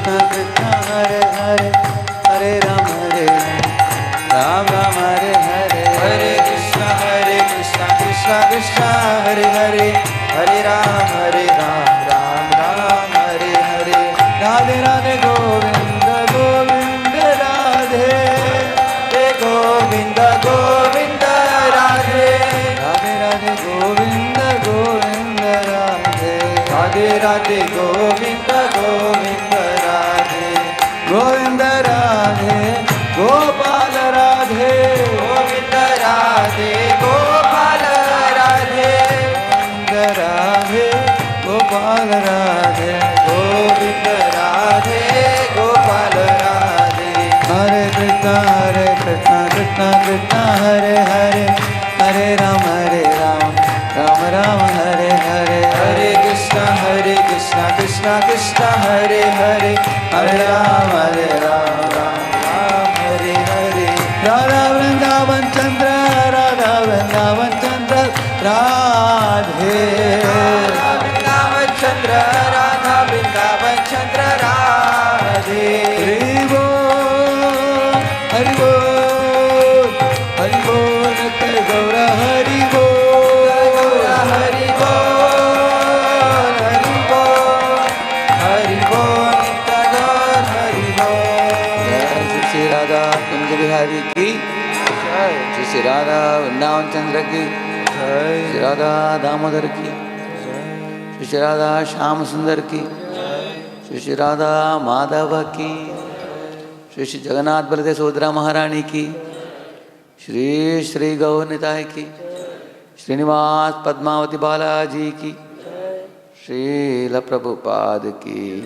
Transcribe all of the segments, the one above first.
Krishna Krishna Hare Hare Hare Ram Ram Ram Hare Hare Hare Krishna Krishna Krishna Hare Hare Hare Ram Ram Ram Hare Hare Radhe Radhe Govinda Govinda Radhe Govinda Govinda Radhe Radhe Radhe Govinda Govinda Radhe Radhe Radhe Govinda Govinda Radhe Govinda Radhe Gopal Radhe Govinda Radhe Gopal Radhe Govinda Radhe Gopal Radhe Govinda Radhe Gopal Radhe Hare Krishna Krishna Krishna Hare Hare Hare Ram Ram Ram Hare Hare Hare Krishna Krishna Krishna Hare Hare Hare Ram Ram Hare Hare Radha Vrindavan Chandra Radha Vrindavan Chandra Radhe Radha Vrindavan Chandra Radha Vrindavan Chandra Radhe Hari Bol Hari Bol Hari Bol Nitya Gaura Hari Bol Hari Bol Hari Bol Hari Bol Nitya Gaura Hari Bol Jai Shri Radha Kunj Bihari ki Jai Shri Radha Vrindavan Chandra ki Jai Shri Radha Damodar ki Jai Shri Radha Shyam Sundar ki Jai Shri Radha Madhava ki Shri Jagannath Baladev Sodra Maharani ki Shri Shri Gaur Nitai ki Srinivas Padmavati Balaji ki Srila Prabhupada ki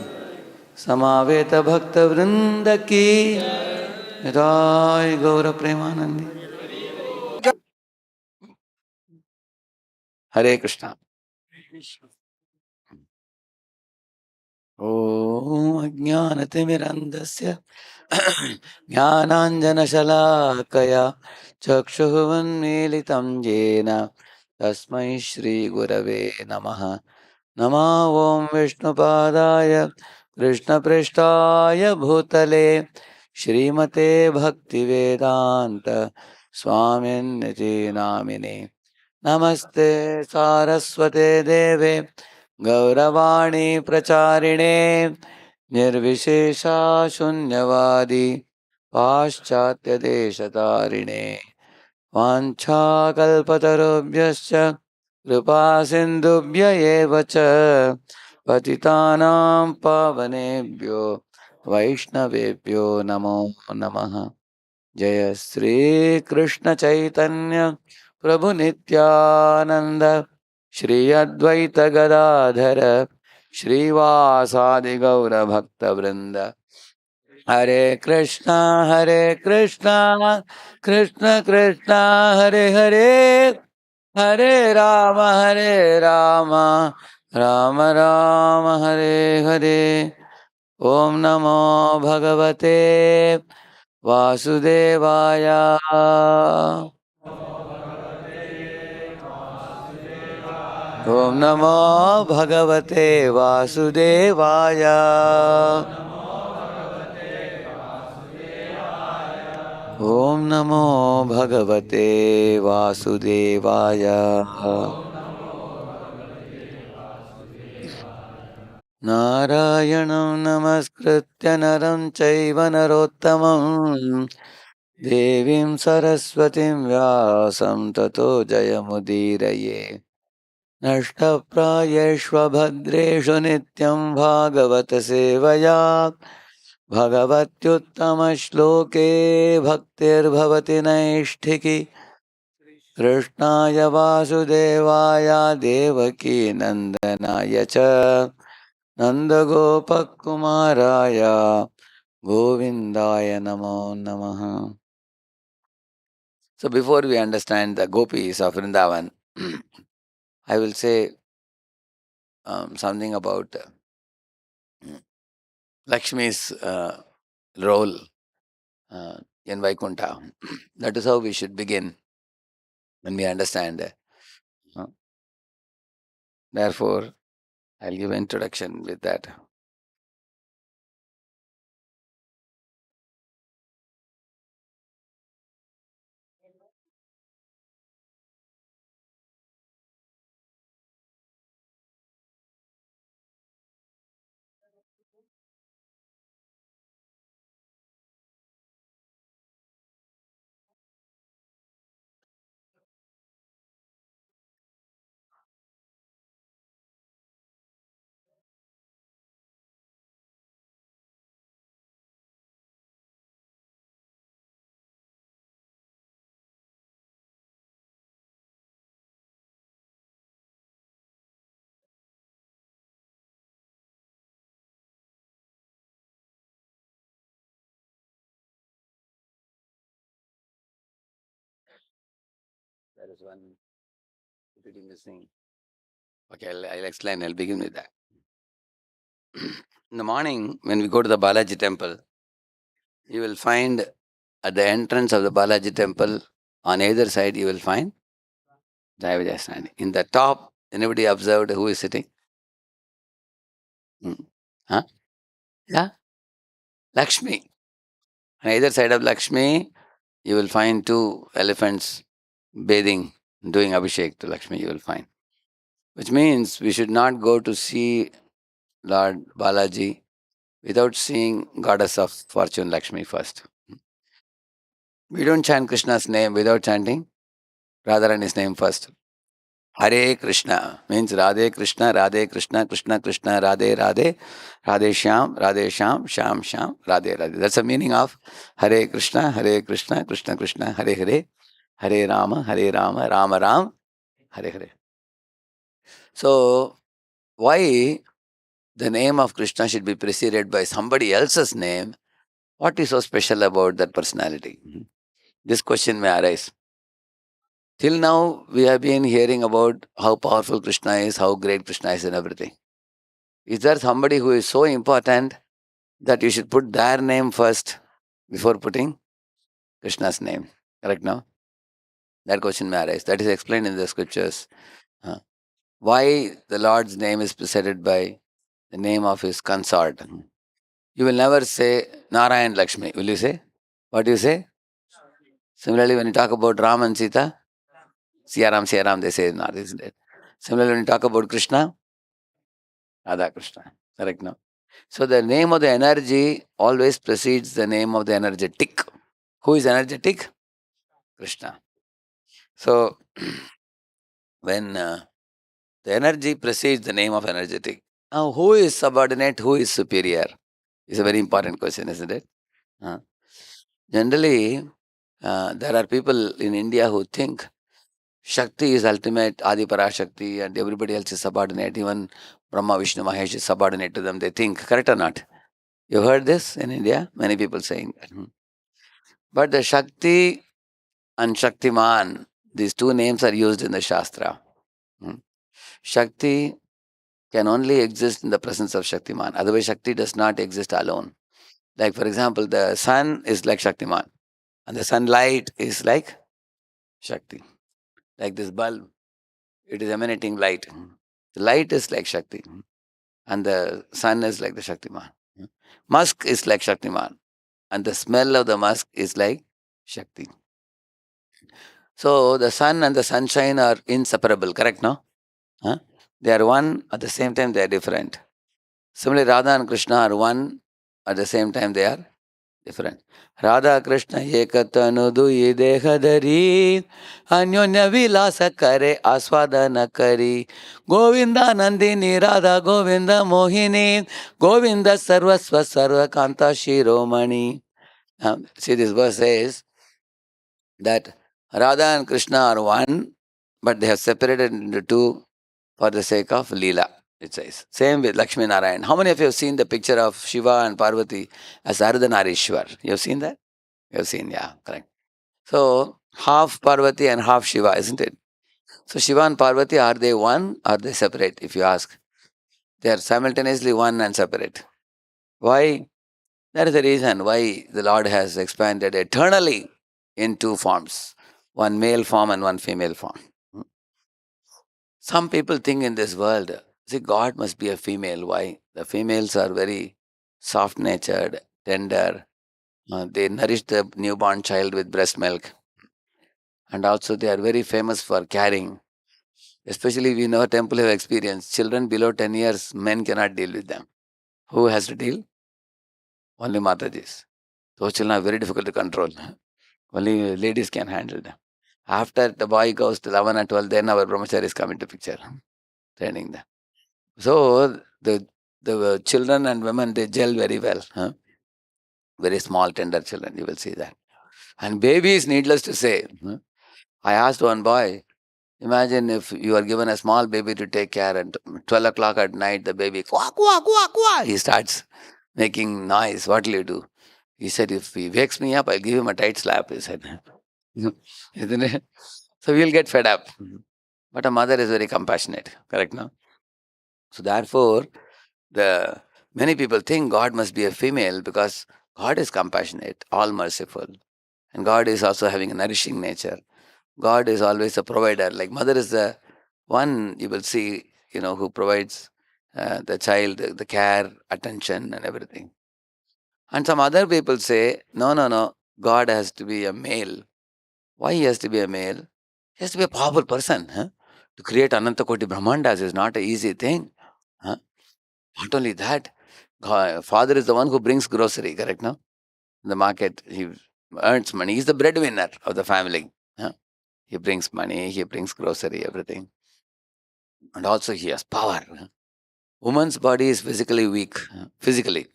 Samaveta Bhakta Vrinda ki Nitai Gaura Premanandi Hare Krishna Om Ajnanatimirandasya Jnananjanashalakaya Chakshuvannmilitam Jena Tasmai Shri Gurave Namaha Nama Om Vishnupadaya Krishna Prishtaya Bhutale Shrimate Bhaktivedanta Swamin Niti Namine Namaste Saraswate Deve Gauravani Pracharine Nirvishesha Shunyavadi Paschatya Deshatarine Vancha Kalpatarubhyascha Kripa Sindhubhya eva cha Patitanam Pavanebhyo Vaishnavebhyo Namo Namaha Jaya Sri Krishna Chaitanya Prabhu Nityananda Shri Advaita Gadadhara Shri Vasadi Gaura Bhakta Vrinda Hare Krishna Krishna Krishna Hare Hare Hare Rama Rama Rama Hare Hare Om Namo Bhagavate Vasudevaya Om Namo Bhagavate Vasudevaya Om Namo Bhagavate Vasudevaya Narayanam Namaskritya Naram Chaiva Narottamam Devim Saraswatim Vyasam Tato Jayamudiraye Nashtaprayeshva Bhadreshu Nityam Bhagavata Sevaya Bhagavatyuttama Shloke Bhaktir Bhavati Naishtiki Krishnaya Vasudevaya Devaki Nandanaya Cha Nandagopakumaraya Govindaya Namo Namaha. So before we understand the gopis of Vrindavan, I will say something about Lakshmi's role in Vaikuntha. That is how we should begin when we understand. Therefore, I'll give introduction with that. There is one PPT missing. Okay, I'll explain. I'll begin with that. In the morning, when we go to the Balaji temple, you will find at the entrance of the Balaji temple, on either side, you will find Jaya standing. In the top, anybody observed who is sitting? Hmm. Huh? Yeah, Lakshmi. On either side of Lakshmi, you will find two elephants bathing, doing abhishek to Lakshmi, you will find. Which means we should not go to see Lord Balaji without seeing goddess of fortune Lakshmi first. We don't chant Krishna's name without chanting Radharani's name first. Hare Krishna means Radhe Krishna, Radhe Krishna, Krishna Krishna, Radhe Radhe, Radheshyam, Radheshyam, Sham Sham, Radhe Radhe. That's the meaning of Hare Krishna, Hare Krishna, Krishna Krishna, Hare Hare, Hare Rama, Hare Rama, Rama Ram, Hare Hare. So, why the name of Krishna should be preceded by somebody else's name? What is so special about that personality? This question may arise. Till now, we have been hearing about how powerful Krishna is, how great Krishna is, and everything. Is there somebody who is so important that you should put their name first before putting Krishna's name? Correct now? That question may arise. That is explained in the scriptures. Why the Lord's name is preceded by the name of his consort. You will never say Narayan Lakshmi. Will you say? What do you say? Similarly, when you talk about Ram and Sita, Siyaram, they say not, isn't it? Similarly, when you talk about Krishna, Radha Krishna. Correct now? So the name of the energy always precedes the name of the energetic. Who is energetic? Krishna. So when the energy precedes the name of energetic, now who is subordinate, who is superior? Is a very important question, isn't it? Uh, Generally, there are people in India who think Shakti is ultimate, Adi Parashakti, and everybody else is subordinate. Even Brahma, Vishnu, Mahesh is subordinate to them. They think, correct or not? You heard this in India? Many people saying that. But the Shakti and Shaktiman, these two names are used in the Shastra. Hmm. Shakti can only exist in the presence of Shaktiman. Otherwise, Shakti does not exist alone. Like, for example, the sun is like Shaktiman, and the sunlight is like Shakti. Like this bulb, it is emanating light. The light is like Shakti, and the sun is like the Shaktiman. Musk is like Shaktiman, and the smell of the musk is like Shakti. So the sun and the sunshine are inseparable, correct? No? Huh? They are one, at the same time they are different. Similarly, Radha and Krishna are one, at the same time they are different. Radha Krishna ekatanu duyi dehadari anyonya vilasa kare aswadana kari Govinda Nandini Radha Govinda Mohini Govinda Sarvasva Sarva Kanta Shiromani. See, this verse says that Radha and Krishna are one, but they have separated into two for the sake of Leela, it says. Same with Lakshmi Narayan. How many of you have seen the picture of Shiva and Parvati as Ardhanarishwar? You have seen that? You have seen, yeah, correct. So, half Parvati and half Shiva, isn't it? So, Shiva and Parvati, are they one or are they separate, if you ask? They are simultaneously one and separate. Why? That is the reason why the Lord has expanded eternally in two forms, one male form and one female form. Some people think in this world, see, God must be a female. Why? The females are very soft natured, tender. They nourish the newborn child with breast milk. And also, they are very famous for caring. Especially, we know temple have experience. Children below 10 years, men cannot deal with them. Who has to deal? Only Matajis. Those children are very difficult to control. Only ladies can handle them. After the boy goes to 11 and 12, then our brahmacharis come into picture, training them. So the children and women, they gel very well. Very small, tender children, you will see that. And babies, needless to say. I asked one boy, imagine if you are given a small baby to take care and 12 o'clock at night, the baby, quack, quack, quack, quack, he starts making noise. What will you do? He said, if he wakes me up, I'll give him a tight slap, he said. Isn't it? So we'll get fed up. But a mother is very compassionate, correct now? So therefore, the many people think God must be a female because God is compassionate, all merciful. And God is also having a nourishing nature. God is always a provider. Like mother is the one you will see, who provides the child the care, attention, and everything. And some other people say, no, no, no, God has to be a male. Why he has to be a male? He has to be a powerful person. Huh? To create Ananta Koti Brahmandas is not an easy thing. Huh? Not only that, father is the one who brings grocery, correct now? In the market, he earns money. He's the breadwinner of the family. Huh? He brings money, he brings grocery, everything. And also he has power. Huh? Woman's body is physically weak, physically.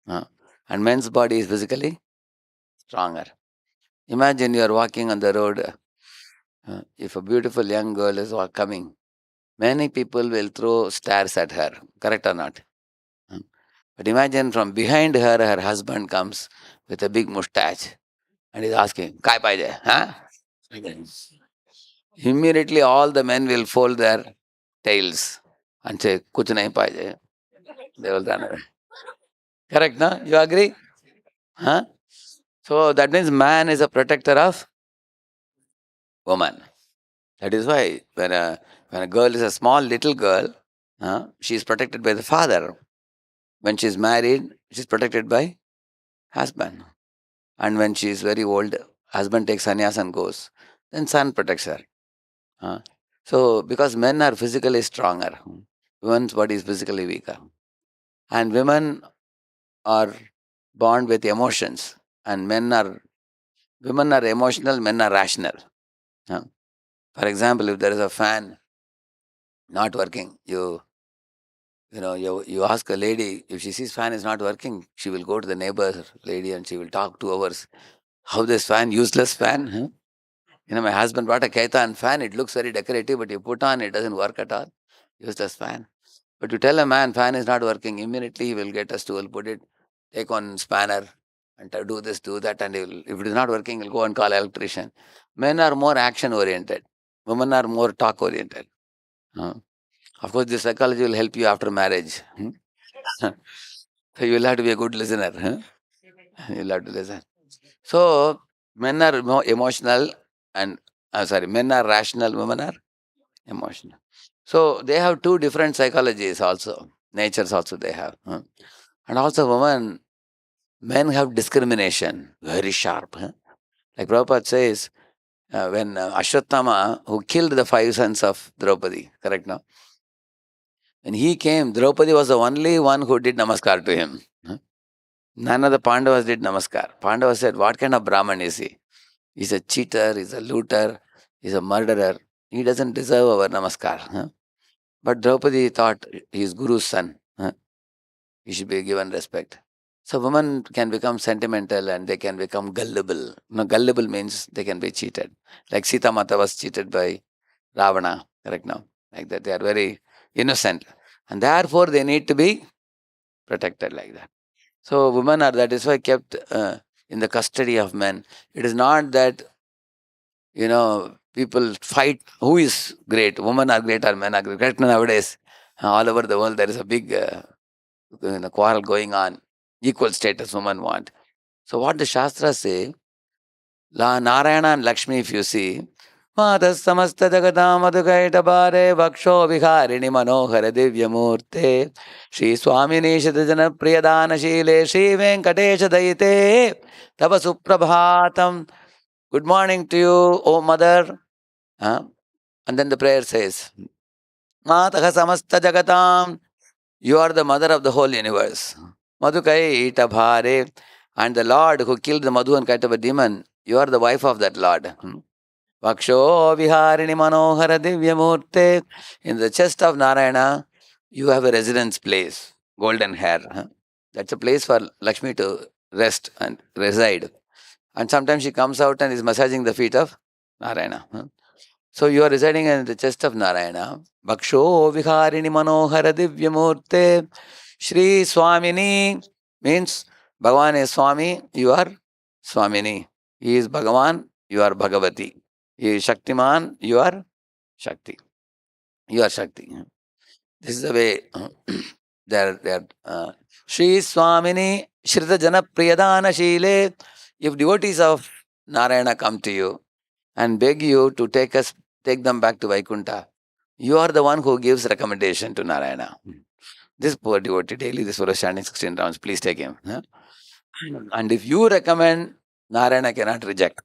Huh? And men's body is physically stronger. Imagine you are walking on the road. If a beautiful young girl is coming, many people will throw stares at her, correct or not? Hmm. But imagine from behind her, her husband comes with a big mustache and is asking, Kai paije? Huh? Immediately, all the men will fold their tails and say, Kuch nahi paije. They will run away. Correct, no? You agree? Huh? So that means man is a protector of woman. That is why when a girl is a small little girl, she is protected by the father. When she is married, she is protected by husband. And when she is very old, husband takes sannyas and goes. Then son protects her. Uh, So because men are physically stronger, women's body is physically weaker. And women are born with emotions. And women are emotional, men are rational. Uh, For example, if there is a fan not working, you ask a lady, if she sees fan is not working, she will go to the neighbor lady and she will talk 2 hours. How this fan, useless fan? Huh? My husband brought a Kaitan fan. It looks very decorative, but you put on, it doesn't work at all. Useless fan. But you tell a man fan is not working, immediately he will get a stool, put it, take one spanner, and do this, do that, and if it is not working, he'll go and call electrician. Men are more action oriented. Women are more talk oriented. Huh? Of course, this psychology will help you after marriage. So you will have to be a good listener. Huh? You'll have to listen. So men are more emotional and men are rational, women are emotional. So they have two different psychologies also, natures also they have. And also men have discrimination, very sharp. Like Prabhupada says, when Ashwatthama, who killed the 5 sons of Draupadi, correct now? When he came, Draupadi was the only one who did namaskar to him. None of the Pandavas did namaskar. Pandavas said, what kind of Brahman is he? He's a cheater, he's a looter, he's a murderer. He doesn't deserve our namaskar. But Draupadi thought he is Guru's son. He should be given respect. So women can become sentimental and they can become gullible. Gullible means they can be cheated. Like Sita Mata was cheated by Ravana, correct now? Like that, they are very innocent. And therefore they need to be protected like that. So women are, that is why kept in the custody of men. It is not that, people fight who is great, women are great or men are great. Right nowadays, all over the world, there is a big quarrel going on. Equal status women want. So what the Shastras say, Narayana and Lakshmi, if you see, Matas samasta jagatam madhukaita bare vaksho viharini manohara divyamurte Shri Swamini Shadajana Priyadana Shile Shri Venkatesha Daite Tava Suprabhatam. Good morning to you, O mother. And then the prayer says, Mataha samasta jagatam. You are the mother of the whole universe. Madhukaita bhare. And the Lord who killed the Madhu and Kaitava demon, you are the wife of that Lord. Vaksho viharini manohara divyamurte. In the chest of Narayana, you have a residence place, golden hair. That's a place for Lakshmi to rest and reside. And sometimes she comes out and is massaging the feet of Narayana. So you are residing in the chest of Narayana. Vaksho viharini manohara divyamurte. Shri Swamini means Bhagavan is Swami, you are Swamini. He is Bhagavan, you are Bhagavati. He is Shaktiman, you are Shakti. You are Shakti. This is the way they are. Shri Swamini Shrita Jana Priyadana Shile. If devotees of Narayana come to you and beg you to take them back to Vaikuntha, you are the one who gives recommendation to Narayana. This poor devotee daily, this fellow standing 16 rounds, please take him. Huh? And if you recommend, Narayana cannot reject.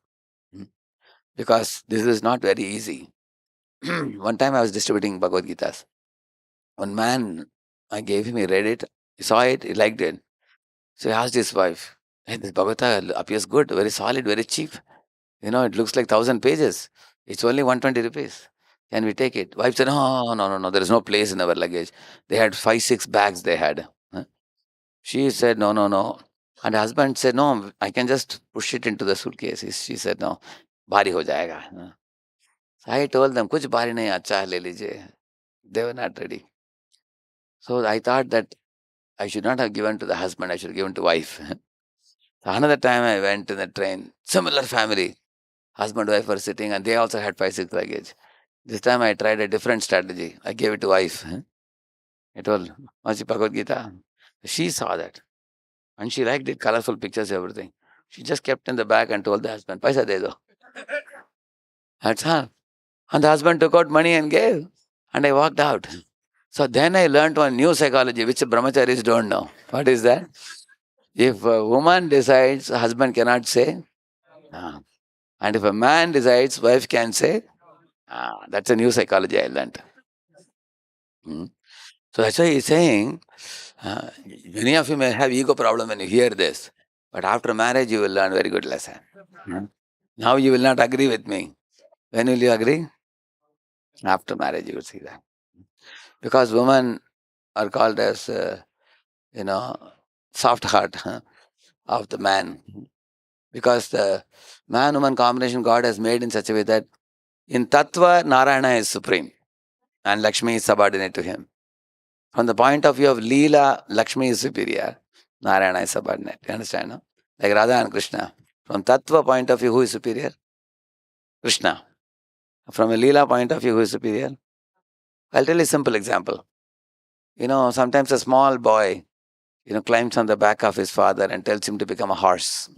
Because this is not very easy. One time I was distributing Bhagavad Gitas. One man, I gave him, he read it, he saw it, he liked it. So he asked his wife, hey, this Bhagavad Gita appears good, very solid, very cheap. It looks like 1,000 pages. It's only 120 rupees. Can we take it? Wife said, no, there is no place in our luggage. They had 5-6 bags they had. Huh? She said, no. And the husband said, no, I can just push it into the suitcase. She said, no, bhari ho jayega. Huh? So I told them, kuch bhari nahi, acha hai, le lijiye. They were not ready. So I thought that I should not have given to the husband, I should have given to wife. So another time I went in the train, similar family, husband and wife were sitting and they also had 5-6 luggage. This time I tried a different strategy. I gave it to wife. I told, Masi Bhagavad Gita. She saw that and she liked it, colorful pictures, everything. She just kept in the bag and told the husband, Paisa de do. That's all. And the husband took out money and gave. And I walked out. So then I learned one new psychology, which brahmacharis don't know. What is that? If a woman decides, husband cannot say. Ah. And if a man decides, wife can say. Ah. That's a new psychology I learned. Hmm. So that's why he's saying, many of you may have ego problem when you hear this. But after marriage, you will learn very good lesson. Hmm. Now you will not agree with me. When will you agree? After marriage, you will see that. Because women are called as, soft heart of the man. Because the man-woman combination God has made in such a way that in tattva, Narayana is supreme and Lakshmi is subordinate to him. From the point of view of Leela, Lakshmi is superior, Narayana is subordinate. You understand? No? Like Radha and Krishna. From tattva point of view, who is superior? Krishna. From a Leela point of view, who is superior? I'll tell you a simple example. Sometimes a small boy, climbs on the back of his father and tells him to become a horse.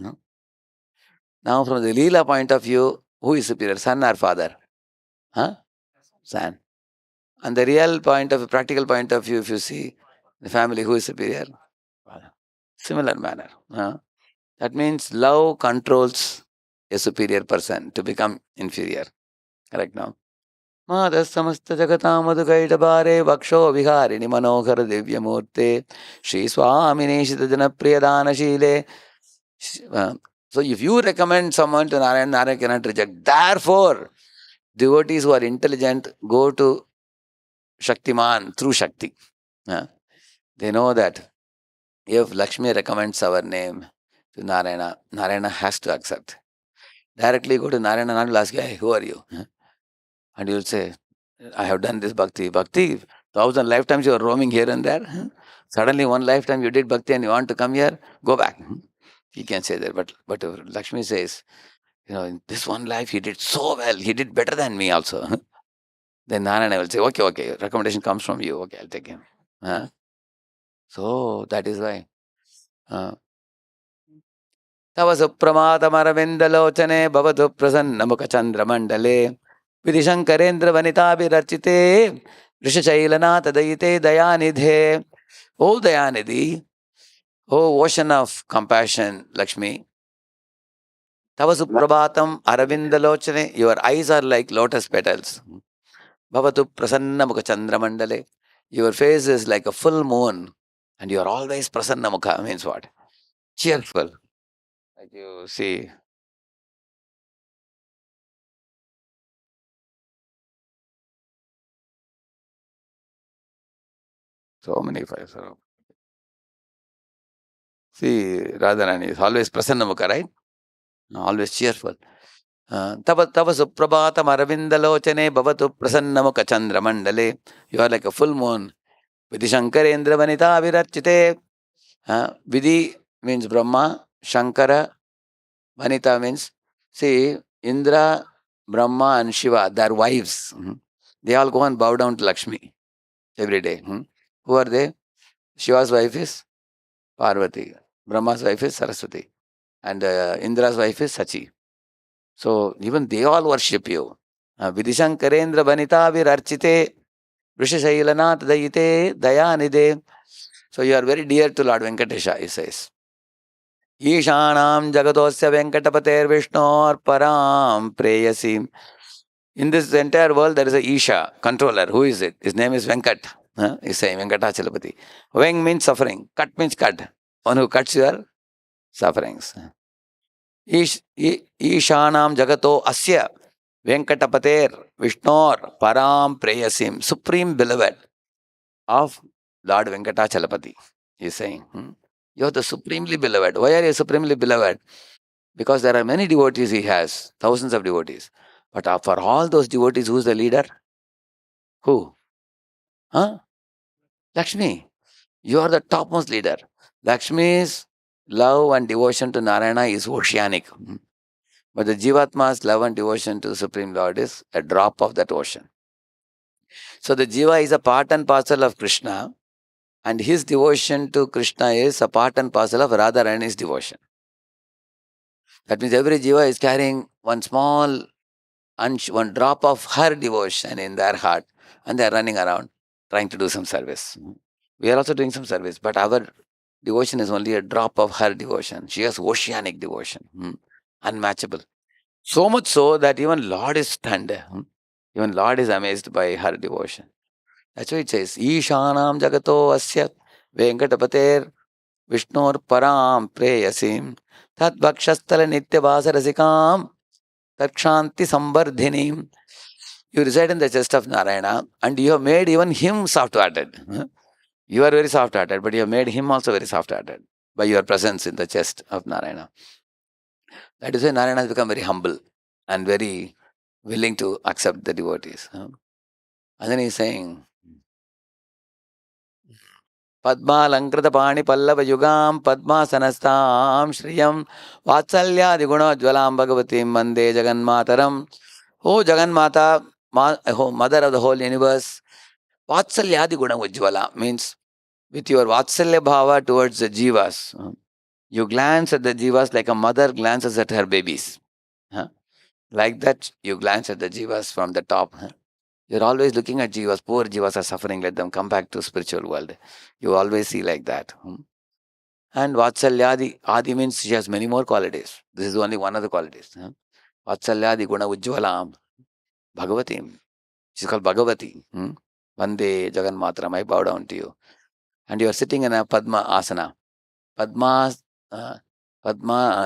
Now, from the Leela point of view, who is superior, son or father? Son. And the real practical point of view, if you see the family, who is superior? Father. Similar manner. That means love controls a superior person to become inferior. Correct now? Madas samasta jagata madhukaidabare vaksho viharini manohara divyamurte Shri Swamini Shita Jana Priyadana Shile. So if you recommend someone to Narayana, Narayana cannot reject. Therefore, devotees who are intelligent go to Shaktiman through Shakti. They know that if Lakshmi recommends our name to Narayana, Narayana has to accept. Directly go to Narayana, Narayana will ask you, hey, who are you? And you will say, I have done this bhakti. Bhakti, 1,000 lifetimes you are roaming here and there. Suddenly one lifetime you did bhakti and you want to come here, go back. He can say that. But Lakshmi says, in this one life he did so well. He did better than me also. Then Narayana will say, okay, recommendation comes from you. Okay, I'll take him. So that is why. Tava supramadamaravinda bhavatu prasanna mukha chandra mandale vidishankarendra vanitavirarchite rishachailana tadayite dayanidhe. Oh Dayanidhi, oh ocean of compassion, Lakshmi. Tava suprabhatam aravindalochane, your eyes are like lotus petals. Bhavatu prasanna mukha chandra mandale. Your face is like a full moon and you are always prasanna mukha. Means what? Cheerful. Like you see. So many fires. See, Radharani is always prasanna mukha, right? Always cheerful. Tava suprabhatam aravindalochane bhavatu prasanna mukha chandra mandale. You are like a full moon. Vidhi Shankarendra vanita virarchite. Vidhi means Brahma, Shankara, Vanita means, see, Indra Brahma and Shiva, their wives, they all go and bow down to Lakshmi every day. Who are they? Shiva's wife is Parvati. Brahma's wife is Saraswati. And Indra's wife is Sachi. So even they all worship you. Vidishankarendra Vanita Virarchite Vrishashailanat Dayite Dayanide. So you are very dear to Lord Venkatesha, he says. Ishanam Jagatosya Venkatapater Vishnor Param Preyasim. In this entire world, there is a Isha, controller. Who is it? His name is Venkat. He's saying Venkatachalapati. Veng means suffering. Cut means cut. One who cuts your sufferings. Ishanam Jagato Asya Venkatapater Vishnor Param Preyasim. Supreme beloved of Lord Venkatachalapati. He's saying. You are the supremely beloved. Why are you supremely beloved? Because there are many devotees he has, thousands of devotees. But for all those devotees, who's the leader? Who? Huh? Lakshmi. You are the topmost leader. Lakshmi's love and devotion to Narayana is oceanic. But the Jivatma's love and devotion to Supreme Lord is a drop of that ocean. So the Jiva is a part and parcel of Krishna, and his devotion to Krishna is a part and parcel of Radharani's devotion. That means every Jiva is carrying one small one drop of her devotion in their heart, and they are running around trying to do some service. We are also doing some service, but our devotion is only a drop of her devotion. She has oceanic devotion, unmatchable. So much so that even Lord is stunned. Even Lord is amazed by her devotion. That's why it says, Ishanam Jagato Asya Venkatapater Vishnor Param Preyasim Tat Bhakshastala Nitya Vasarasikam Takshanti Sambardhinim. You reside in the chest of Narayana and you have made even him soft-hearted. You are very soft-hearted, but you have made him also very soft-hearted by your presence in the chest of Narayana. That is why Narayana has become very humble and very willing to accept the devotees. And then he is saying, Padma Lankrita Pani Pallava Yugam Padma Sanastam Shriyam Vatsalya Diguna Jwalam Bhagavatim Mande Jagan Mataram. Oh Jagan Mata, Mother of the whole universe. Vatsalya Diguna Ujjvala means with your Vatsalya Bhava towards the Jivas. You glance at the Jivas like a mother glances at her babies. Like that, you glance at the Jivas from the top. You're always looking at Jivas. Poor Jivas are suffering. Let them come back to spiritual world. You always see like that. And Vatsalyadi, Adi means she has many more qualities. This is only one of the qualities. Vatsalyadi Guna Ujjvalam Bhagavatim. She's called Bhagavati. Vande Jagan Matram, I bow down to you. And you are sitting in a Padma Asana. Padma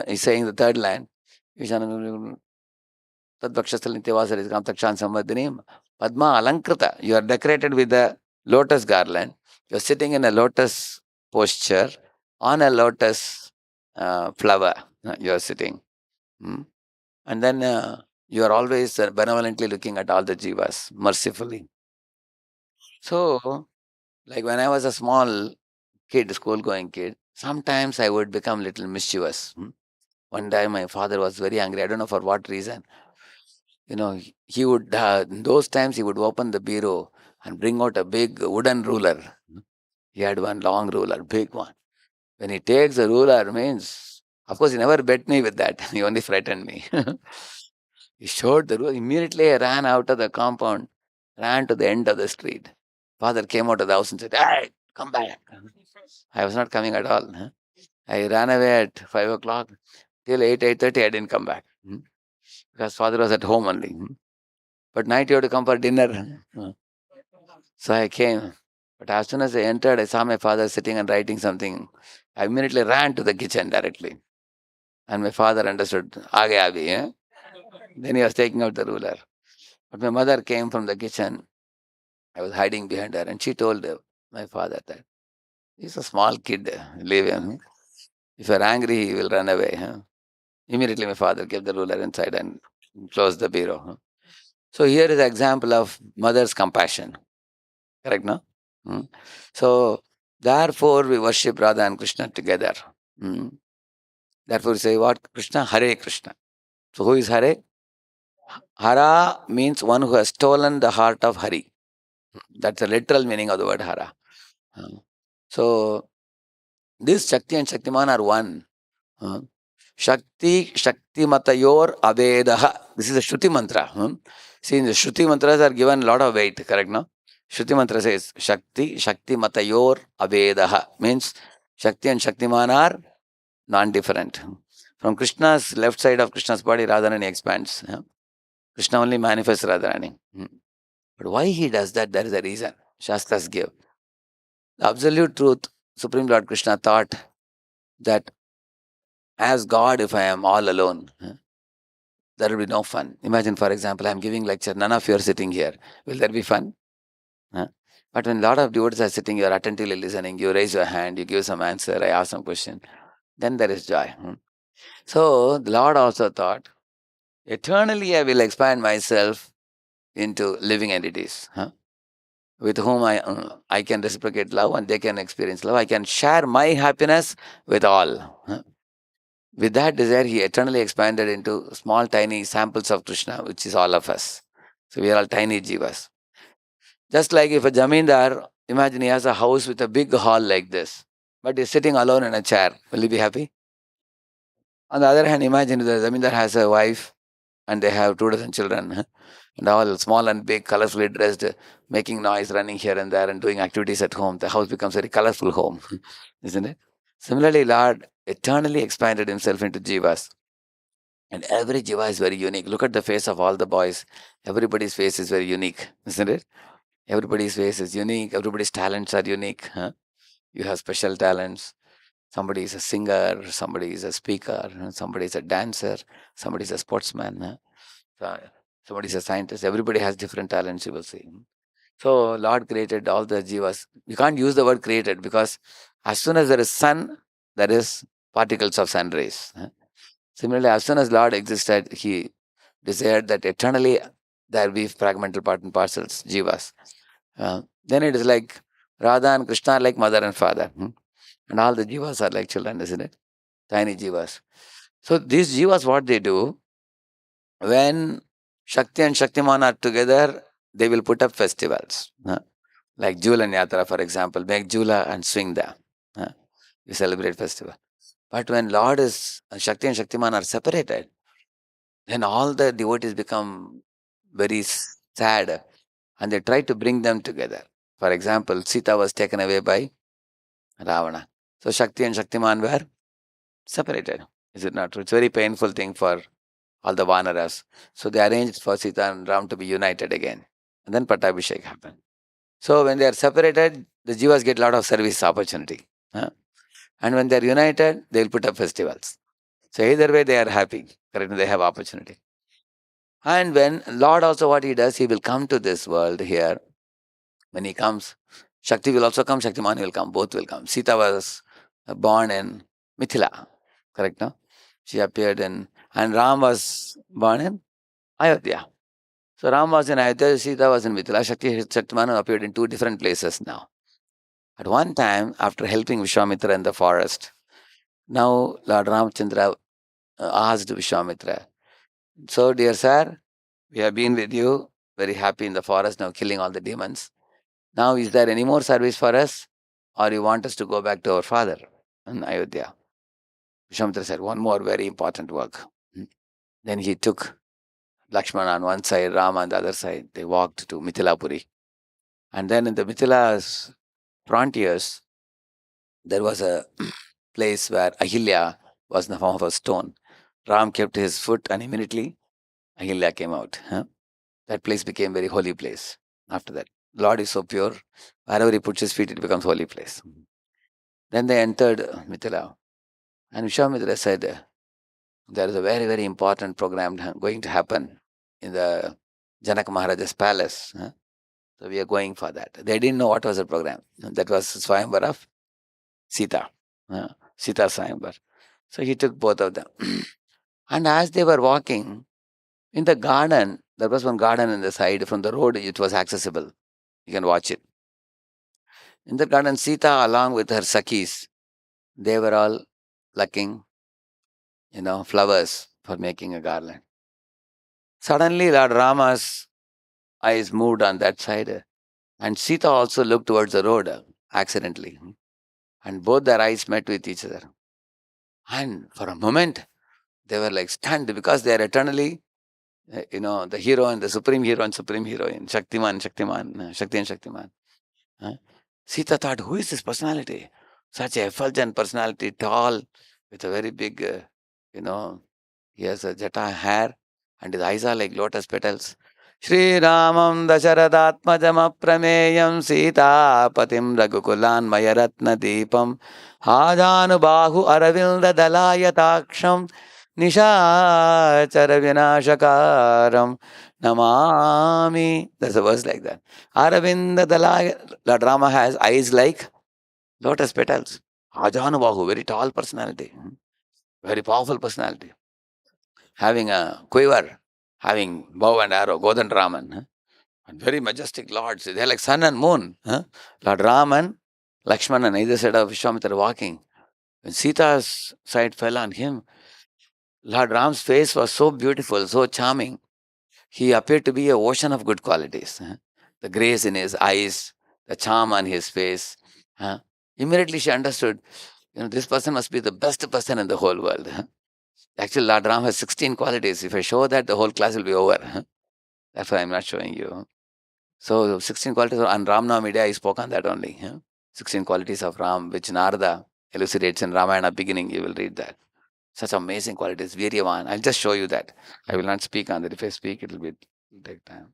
is saying the third line. Padma Alankrita. You are decorated with a lotus garland. You are sitting in a lotus posture on a lotus flower. You are sitting. And then you are always benevolently looking at all the jivas, mercifully. So, like when I was a small kid, school-going kid, sometimes I would become little mischievous. One day my father was very angry. I don't know for what reason. He would, in those times, he would open the bureau and bring out a big wooden ruler. He had one long ruler, big one. When he takes the ruler, means, of course, he never bet me with that. He only frightened me. He showed the ruler. Immediately I ran out of the compound, ran to the end of the street. Father came out of the house and said, "Hey, come back." I was not coming at all. I ran away at 5 o'clock. Till 8:30, I didn't come back. Because father was at home only. But night you have to come for dinner. So I came. But as soon as I entered, I saw my father sitting and writing something. I immediately ran to the kitchen directly. And my father understood, Aage abhi, Then he was taking out the ruler. But my mother came from the kitchen. I was hiding behind her. And she told my father that he's a small kid. Leave him. If you're angry, he will run away. Immediately my father gave the ruler inside and closed the bureau. So here is an example of mother's compassion. Correct, no? So, therefore we worship Radha and Krishna together. Therefore we say what? Krishna, Hare Krishna. So who is Hare? Hara means one who has stolen the heart of Hari. That's the literal meaning of the word Hara. Uh, So this Shakti and Shaktiman are one. Uh, Shakti, Shaktimatayor Avedaha. This is a Shruti mantra. See, in the Shruti mantras are given a lot of weight, correct? No? Shruti mantra says Shakti, Shaktimatayor Avedaha. Means Shakti and Shaktiman are non-different. From Krishna's left side of Krishna's body, Radharani expands. Krishna only manifests Radharani. But why he does that, there is a reason. Shastras give. The absolute truth, Supreme Lord Krishna thought that as God, if I am all alone, there will be no fun. Imagine, for example, I am giving lecture, none of you are sitting here. Will there be fun? Huh? But when a lot of devotees are sitting, you are attentively listening, you raise your hand, you give some answer, I ask some question, then there is joy. So the Lord also thought, eternally I will expand myself into living entities, with whom I can reciprocate love and they can experience love. I can share my happiness with all. With that desire, he eternally expanded into small, tiny samples of Krishna, which is all of us. So we are all tiny jivas. Just like if a jamindar, imagine he has a house with a big hall like this, but he's sitting alone in a chair. Will he be happy? On the other hand, imagine the zamindar has a wife and they have 2 dozen children, and all small and big, colorfully dressed, making noise, running here and there, and doing activities at home. The house becomes a very colorful home, isn't it? Similarly, Lord eternally expanded himself into jivas. And every jiva is very unique. Look at the face of all the boys. Everybody's face is very unique, isn't it? Everybody's face is unique. Everybody's talents are unique. You have special talents. Somebody is a singer, somebody is a speaker, somebody is a dancer, somebody is a sportsman, somebody is a scientist. Everybody has different talents, you will see. So, Lord created all the jivas. You can't use the word created because as soon as there is sun, there is particles of sun rays. Similarly, as soon as Lord existed, He desired that eternally there be fragmental part and parcels, jivas. Then it is like Radha and Krishna are like mother and father. And all the jivas are like children, isn't it? Tiny jivas. So these jivas, what they do, when Shakti and Shaktiman are together, they will put up festivals. Like Jula and Yatra, for example, make Jula and swing there. We celebrate festival. But when Lord is, Shakti and Shaktiman are separated, then all the devotees become very sad and they try to bring them together. For example, Sita was taken away by Ravana. So Shakti and Shaktiman were separated. Is it not true? It's a very painful thing for all the Vanaras. So they arranged for Sita and Ram to be united again. And then Pattabhishek happened. So when they are separated, the Jivas get a lot of service opportunity. And when they are united, they will put up festivals. So either way, they are happy. Correct? They have opportunity. And when Lord also what he does, he will come to this world here. When he comes, Shakti will also come, Shaktiman will come, both will come. Sita was born in Mithila, correct? No? She appeared in, and Ram was born in Ayodhya. So Ram was in Ayodhya, Sita was in Mithila. Shaktiman appeared in 2 different places now. At one time, after helping Vishwamitra in the forest, now Lord Ramchandra asked Vishwamitra, so dear sir, we have been with you, very happy in the forest, now killing all the demons. Now, is there any more service for us? Or you want us to go back to our father in Ayodhya? Vishwamitra said, one more very important work. Then he took Lakshmana on one side, Ram on the other side. They walked to Mithilapuri. And then in the Mithila's frontiers, there was a place where Ahilya was in the form of a stone. Ram kept his foot and immediately Ahilya came out. That place became very holy place after that. Lord is so pure. Wherever he puts his feet, it becomes holy place. Then they entered Mithila. And Vishwamitra said, there is a very, very important program going to happen in the Janak Maharaja's palace. So we are going for that. They didn't know what was the program. That was Swayamvar of Sita. Sita Swayamvar. So he took both of them. And as they were walking in the garden, there was one garden in the side from the road, it was accessible. You can watch it. In the garden, Sita, along with her Sakhis, they were all plucking, flowers for making a garland. Suddenly, Lord Rama's eyes moved on that side, and Sita also looked towards the road accidentally. And both their eyes met with each other. And for a moment, they were like stunned because they are eternally, the hero and the supreme hero and supreme heroine, Shakti and Shaktiman. Huh? Sita thought, who is this personality? Such a effulgent personality, tall, with a very big, you know, he has a jata hair and his eyes are like lotus petals. Shri Ramam Dasharathatmajam Aprameyam Sitapatim Raghukulan Mayaratna Deepam Hajanubahu Aravinda Dalayataksham Nishachara Vinashakaram Namami. There's a verse like that. Aravinda Dalaya. Lord Rama has eyes like lotus petals. Hajanubahu, very tall personality, very powerful personality, having a quiver, having bow and arrow, Godan Raman, and very majestic lords. They're like sun and moon. Lord Raman, Lakshmana, on either side of Vishwamitra walking. When Sita's sight fell on him, Lord Ram's face was so beautiful, so charming. He appeared to be an ocean of good qualities. The grace in his eyes, the charm on his face. Immediately she understood, this person must be the best person in the whole world. Actually, Lord Ram has 16 qualities. If I show that, the whole class will be over. That's why I'm not showing you. So, 16 qualities on Ram Navami Day, I spoke on that only. 16 qualities of Ram, which Narada elucidates in Ramayana beginning. You will read that. Such amazing qualities. Viryavan. I'll just show you that. I will not speak on that. If I speak, it'll take time.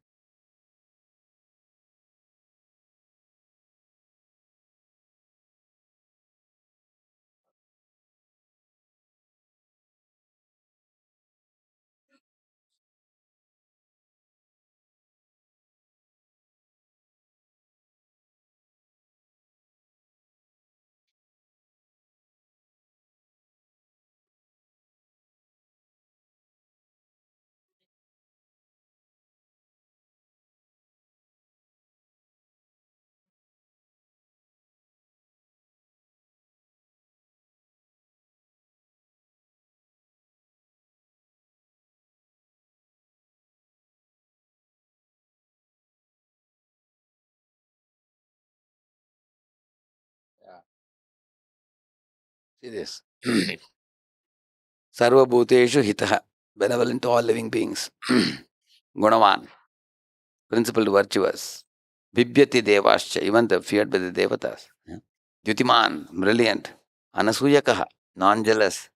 Yeah. See this. Sarva Bhuteshu Hitaha. Benevolent to all living beings. Gunavan. Principled virtuous. Bibhyati Devascha. Even the feared by the Devatas. Dyutiman. Brilliant. Anasuyakaha. Non-jealous.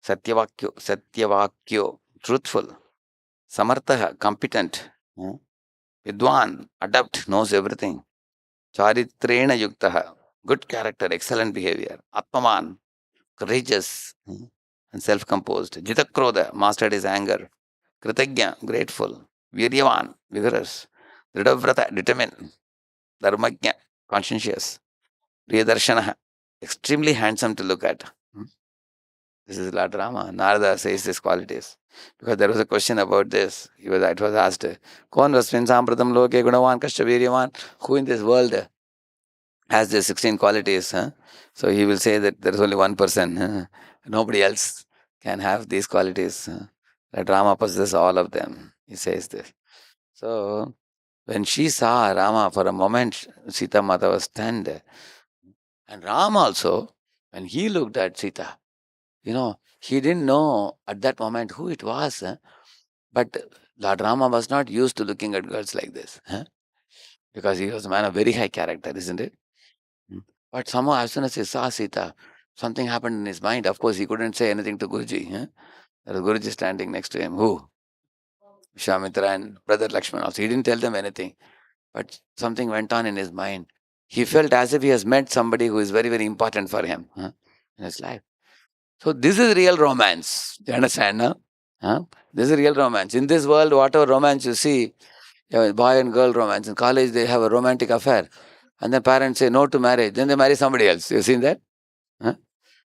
Satyavakyo. Truthful. Samartha. Competent. Vidwan. Adept. Knows everything. Charitrena Yuktaha. Good character. Excellent behavior. Atmaman. Courageous and self-composed. Jitakrodha, mastered his anger. Kritagya, grateful. Viryavan, vigorous. Dridavrata, determined. Dharmagya, conscientious. Priyadarshana, extremely handsome to look at. This is Lord Rama. Narada says these qualities. Because there was a question about this. It was asked, Kon Rasmin Sampratam Loke Gunavan Kasha Viryavan? Who in this world has the 16 qualities? So he will say that there is only one person. Nobody else can have these qualities. That Rama possesses all of them. He says this. So when she saw Rama for a moment, Sita Mata was stunned. And Ram also, when he looked at Sita, he didn't know at that moment who it was. But Lord Rama was not used to looking at girls like this. Because he was a man of very high character, isn't it? But somehow, as soon as he saw Sita, something happened in his mind. Of course, he couldn't say anything to Guruji. There was Guruji standing next to him. Who? Vishwamitra and brother Lakshman also. He didn't tell them anything. But something went on in his mind. He felt as if he has met somebody who is very, very important for him in his life. So this is real romance. Do you understand? No? This is real romance. In this world, whatever romance you see, boy and girl romance. In college, they have a romantic affair. And then parents say no to marriage. Then they marry somebody else. You've seen that? Huh?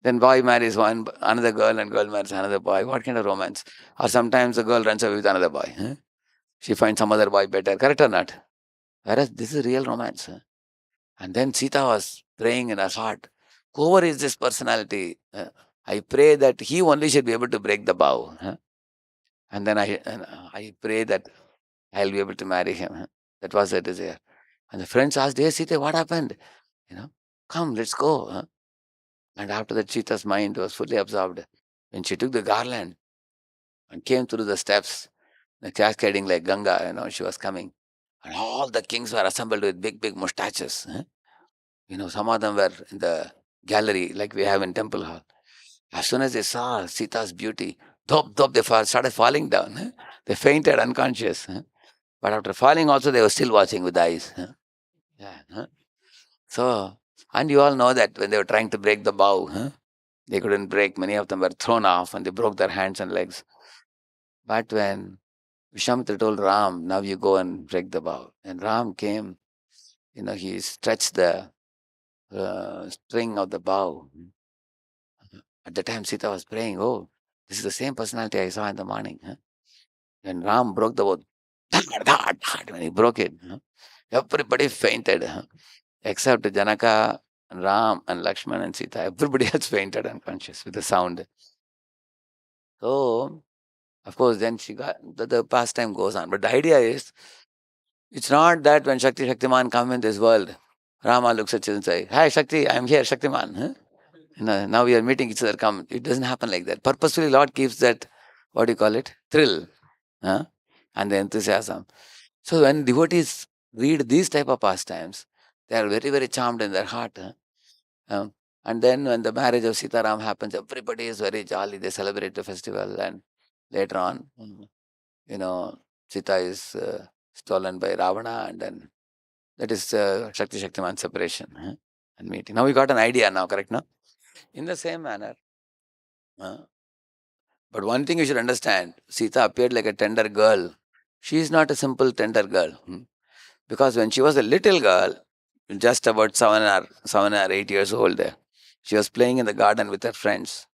Then boy marries another girl and girl marries another boy. What kind of romance? Or sometimes the girl runs away with another boy. She finds some other boy better. Correct or not? Whereas this is real romance. And then Sita was praying in her heart, whoever is this personality, I pray that he only should be able to break the bow. And then I pray that I'll be able to marry him. Huh? That was the desire. And the friends asked, hey, Sita, what happened? You know, come, let's go. Huh? And after that, Sita's mind was fully absorbed. When she took the garland and came through the steps, the cascading like Ganga, she was coming. And all the kings were assembled with big, big mustaches. Huh? Some of them were in the gallery like we have in Temple Hall. As soon as they saw Sita's beauty, they started falling down. Huh? They fainted unconscious. Huh? But after falling also, they were still watching with eyes. Huh? Yeah. Huh? So, and you all know that when they were trying to break the bow, huh? They couldn't break. Many of them were thrown off and they broke their hands and legs. But when Vishwamitra told Ram, now you go and break the bow. And Ram came, he stretched the string of the bow. At the time, Sita was praying, oh, this is the same personality I saw in the morning. Huh? When Ram broke the bow, when he broke it, everybody fainted, except Janaka, Ram, and Lakshman and Sita. Everybody else fainted unconscious with the sound. So, of course, then she got the pastime goes on. But the idea is, it's not that when Shaktiman come in this world, Rama looks at you and say, hi Shakti, I am here, Shaktiman. Huh? Now we are meeting each other, come. It doesn't happen like that. Purposefully, Lord keeps that, what do you call it? Thrill. Huh? And the enthusiasm. So when devotees read these type of pastimes, they are very, very charmed in their heart. Huh? And then when the marriage of Sitaram happens, everybody is very jolly. They celebrate the festival, and later on, Sita is stolen by Ravana, and then that is Shakti Shaktiman separation, and meeting. Now we got an idea now, correct? No? In the same manner, uh, but one thing you should understand, Sita appeared like a tender girl. She is not a simple tender girl. Because when she was a little girl, just about 7 or 8 years old, she was playing in the garden with her friends.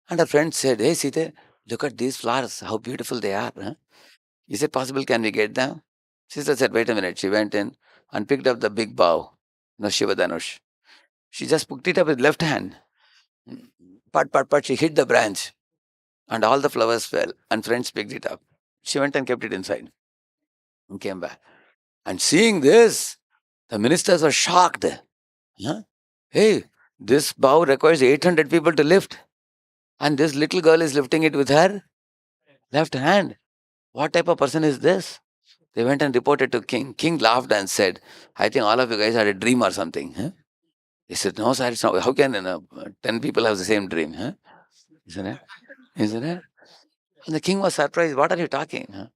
And her friends said, hey Sita, look at these flowers, how beautiful they are. Huh? Is it possible, can we get them? Sister said, wait a minute. She went in and picked up the big bow, Shiva Dhanush. She just picked it up with left hand. Pat, she hit the branch and all the flowers fell and friends picked it up. She went and kept it inside and came back. And seeing this, the ministers were shocked. Huh? Hey, this bow requires 800 people to lift. And this little girl is lifting it with her left hand. What type of person is this? They went and reported to King. King laughed and said, I think all of you guys had a dream or something. Huh? He said, no, sir, it's not. How can 10 people have the same dream? Huh? Isn't it? Isn't it? And the king was surprised. What are you talking? Huh?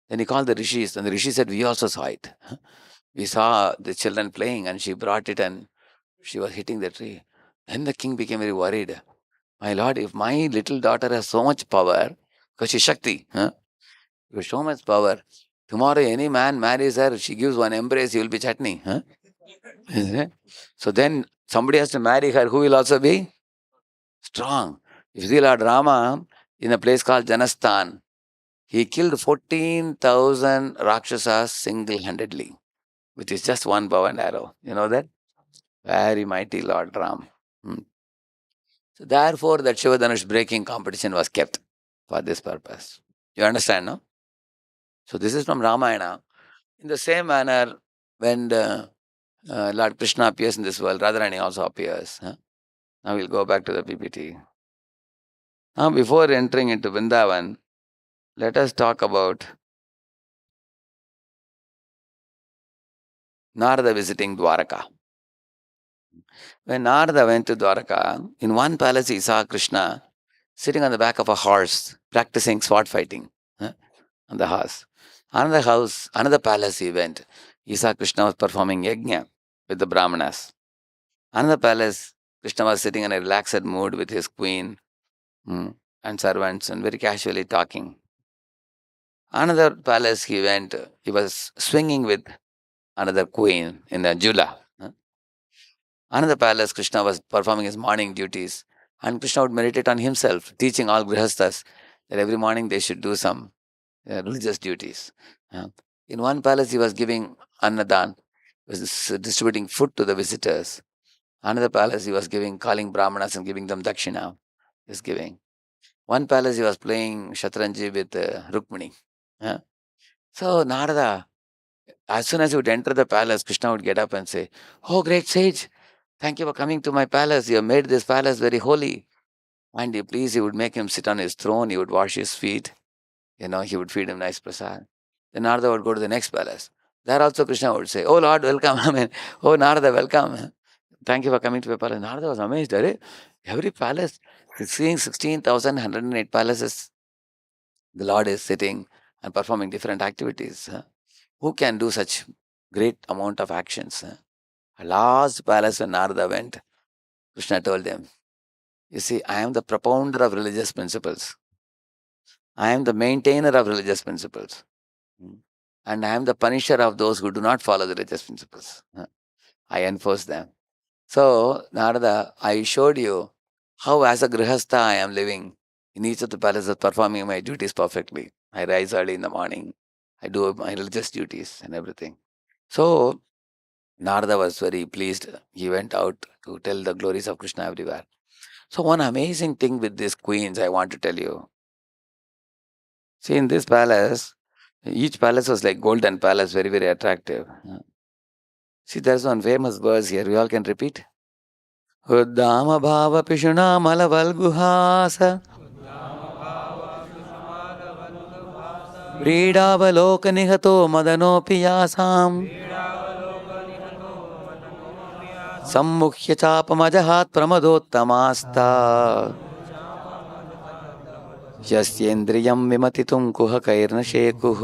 Then he called the rishis, and the rishi said, we also saw it. Huh? We saw the children playing, and she brought it and she was hitting the tree. Then the king became very worried. My lord, if my little daughter has so much power, because she's Shakti, with so much power, tomorrow any man marries her, she gives one embrace, he will be chutney. Huh? Isn't it? So then somebody has to marry her who will also be strong. If you see Lord Rama in a place called Janasthan, he killed 14,000 Rakshasas single-handedly with his just one bow and arrow. You know that? Very mighty Lord Ram. So therefore, that Shiva Dhanush breaking competition was kept for this purpose. You understand, no? So this is from Ramayana. In the same manner, when Lord Krishna appears in this world, Radharani also appears. Now we'll go back to the PPT. Now, before entering into Vrindavan, let us talk about Narada visiting Dwaraka. When Narada went to Dwaraka, in one palace he saw Krishna sitting on the back of a horse, practicing sword fighting on the horse. Another palace he went. He saw Krishna was performing yajna with the Brahmanas. Another palace, Krishna was sitting in a relaxed mood with his queen and servants and very casually talking. Another palace he went, he was swinging with another queen in a jula. Another palace, Krishna was performing his morning duties, and Krishna would meditate on himself, teaching all grihasthas that every morning they should do some religious duties. In one palace, he was giving annadan, was distributing food to the visitors. Another palace, he was calling brahmanas and giving them dakshina. He was giving. One palace he was playing Shatranji with Rukmini. Huh? So Narada, as soon as he would enter the palace, Krishna would get up and say, "Oh, great sage, thank you for coming to my palace. You have made this palace very holy. And you please, he would make him sit on his throne. He would wash his feet. He would feed him nice prasad. Then Narada would go to the next palace. There also Krishna would say, "Oh Lord, welcome." I mean, "Oh Narada, welcome. Thank you for coming to my palace." Narada was amazed. Every palace, seeing 16,108 palaces, the Lord is sitting and performing different activities. Who can do such great amount of actions? Last palace when Narada went, Krishna told them, "You see, I am the propounder of religious principles. I am the maintainer of religious principles. Mm. And I am the punisher of those who do not follow the religious principles. I enforce them." So, Narada, I showed you how, as a grihastha, I am living in each of the palaces, performing my duties perfectly. I rise early in the morning, I do my religious duties and everything. So, Narada was very pleased. He went out to tell the glories of Krishna everywhere. So, one amazing thing with these queens, I want to tell you. See, in this palace, each palace was like golden palace, very, very attractive. See, there's one famous verse here. We all can repeat. Uddama bhava pishuna malavalguhasa व्रीडावलोक निहतो मदनोऽपि यासाम् सम्मुख्य चापमजहात् प्रमदोत्तमास्ता यस्येन्द्रियं विमतितुं कुहकैर्न शेकुः.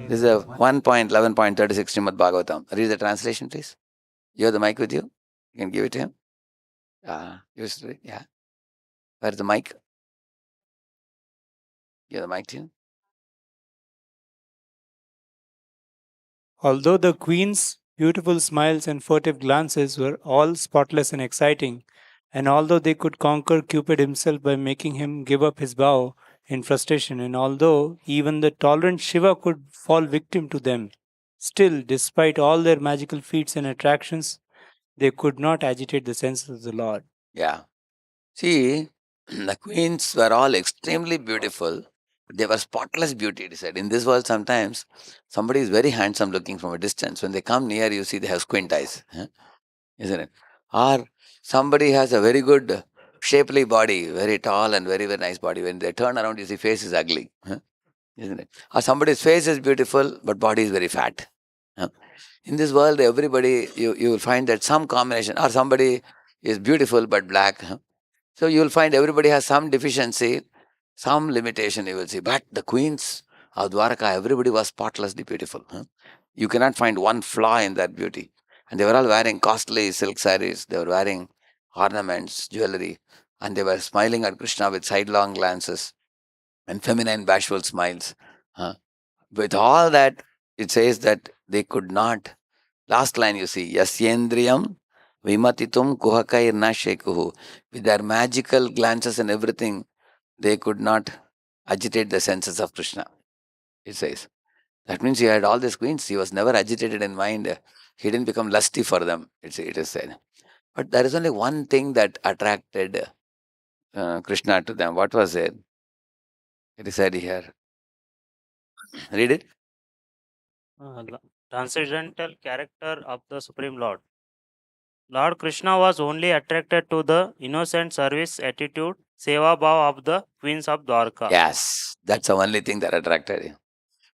This is a 1.11.36 Srimad Bhagavatam. Read the translation, please. You have the mic with you? You can give it to him. Use it. Yeah. Where's the mic? You have the mic to you? Although the queen's beautiful smiles and furtive glances were all spotless and exciting, and although they could conquer Cupid himself by making him give up his bow in frustration, and although even the tolerant Shiva could fall victim to them, still, despite all their magical feats and attractions, they could not agitate the senses of the Lord. Yeah. See, the queens were all extremely beautiful. They were spotless beauty, it said. In this world, sometimes somebody is very handsome looking from a distance. When they come near, you see they have squint eyes, isn't it? Or somebody has a very good, shapely body, very tall and very, very nice body. When they turn around, you see face is ugly, isn't it? Or somebody's face is beautiful, but body is very fat. huh? In this world, everybody, you will find that some combination, or somebody is beautiful but black. So you will find everybody has some deficiency, some limitation you will see. But the queens of Dwaraka, everybody was spotlessly beautiful. You cannot find one flaw in that beauty. And they were all wearing costly silk sarees. They were wearing ornaments, jewelry. And they were smiling at Krishna with sidelong glances and feminine bashful smiles. huh. With all that, it says that they could not. Last line you see, Yasyendriyam Vimatitum Kuhakairna Shekuhu. With their magical glances and everything, they could not agitate the senses of Krishna, it says. That means he had all these queens. He was never agitated in mind. He didn't become lusty for them, it is said. But there is only one thing that attracted Krishna to them. What was it? It is said here. Read it. Transcendental character of the Supreme Lord. Lord Krishna was only attracted to the innocent service attitude, Seva Bhav of the queens of Dwarka. Yes, that's the only thing that attracted him.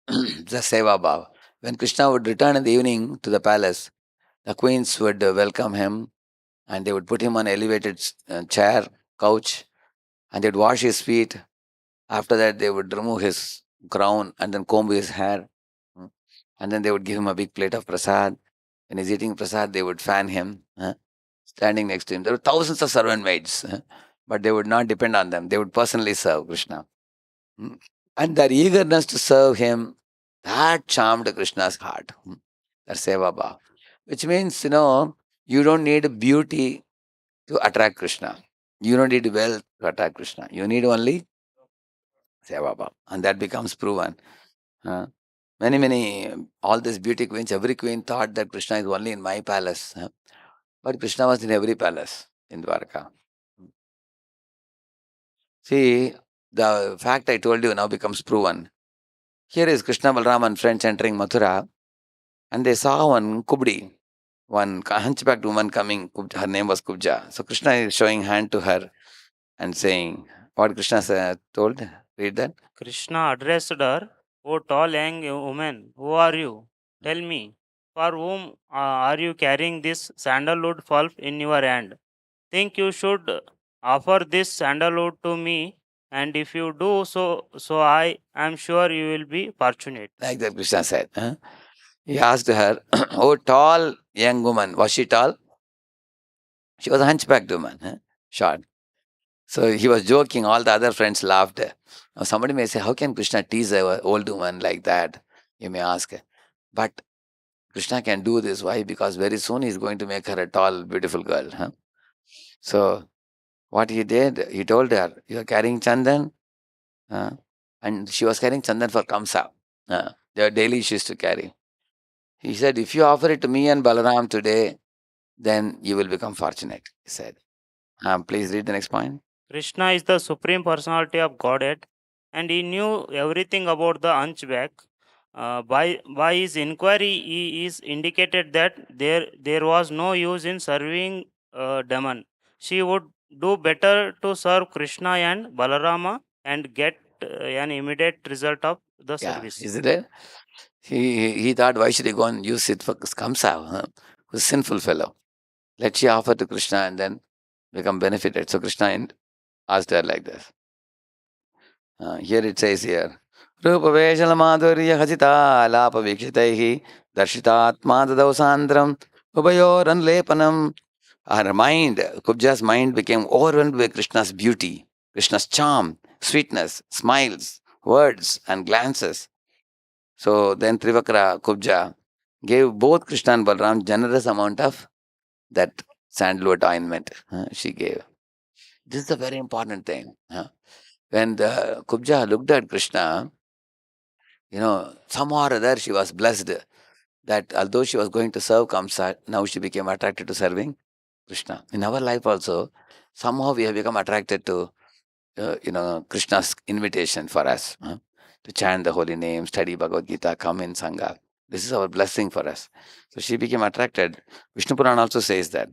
The Seva Bhav. When Krishna would return in the evening to the palace, the queens would welcome him and they would put him on an elevated chair, couch, and they'd wash his feet. After that, they would remove his crown and then comb his hair. Mm. And then they would give him a big plate of prasad. When he's eating prasad, they would fan him, standing next to him. There were thousands of servant maids, but they would not depend on them. They would personally serve Krishna. Mm. And their eagerness to serve him, that charmed Krishna's heart. That's Seva Bhav. Which means, you don't need beauty to attract Krishna. You don't need wealth to attract Krishna. You need only Seva Bhav. And that becomes proven. Many, all these beauty queens, every queen thought that Krishna is only in my palace. But Krishna was in every palace in Dwarka. See, the fact I told you now becomes proven. Here is Krishna, Balram and friends entering Mathura, and they saw one Kubdi, one hunchbacked woman coming. Her name was Kubja. So Krishna is showing hand to her and saying, what Krishna told? Read that. Krishna addressed her, O tall young woman, who are you? Tell me, for whom are you carrying this sandalwood pulp in your hand? Think you should offer this sandalwood to me, and if you do so I am sure you will be fortunate. Like that Krishna said. Huh? He asked her, oh tall young woman, was she tall? She was a hunchbacked woman, huh? Short. So he was joking, all the other friends laughed. Now somebody may say, how can Krishna tease an old woman like that? You may ask. But Krishna can do this. Why? Because very soon he's going to make her a tall, beautiful girl. Huh? So what he did, he told her, you are carrying Chandan. And she was carrying Chandan for Kamsa. Their daily she used to carry. He said, if you offer it to me and Balaram today, then you will become fortunate, he said. Please read the next point. Krishna is the supreme personality of Godhead, and he knew everything about the hunchback. By his inquiry, he is indicated that there was no use in serving demon. She would do better to serve Krishna and Balarama and get an immediate result of the service. Isn't it? He thought, why should he go and use it for Kamsa? Huh? Who's a sinful fellow. Let she offer to Krishna and then become benefited. So Krishna asked her like this. Here it says here, Rupa Veshal Madhurya Hajita Lapa Vikshitaihi Darshitatma Dadavasandram Ubayoran Lepanam. Her mind, Kubja's mind became overwhelmed by Krishna's beauty, Krishna's charm, sweetness, smiles, words, and glances. So then Trivakra Kubja gave both Krishna and Balram generous amount of that sandalwood ointment. She gave. This is a very important thing. When the Kubja looked at Krishna, somehow or other she was blessed that although she was going to serve Kamsa, now she became attracted to serving Krishna. In our life also, somehow we have become attracted to, Krishna's invitation for us to chant the holy name, study Bhagavad Gita, come in Sangha. This is our blessing for us. So she became attracted. Vishnu Purana also says that.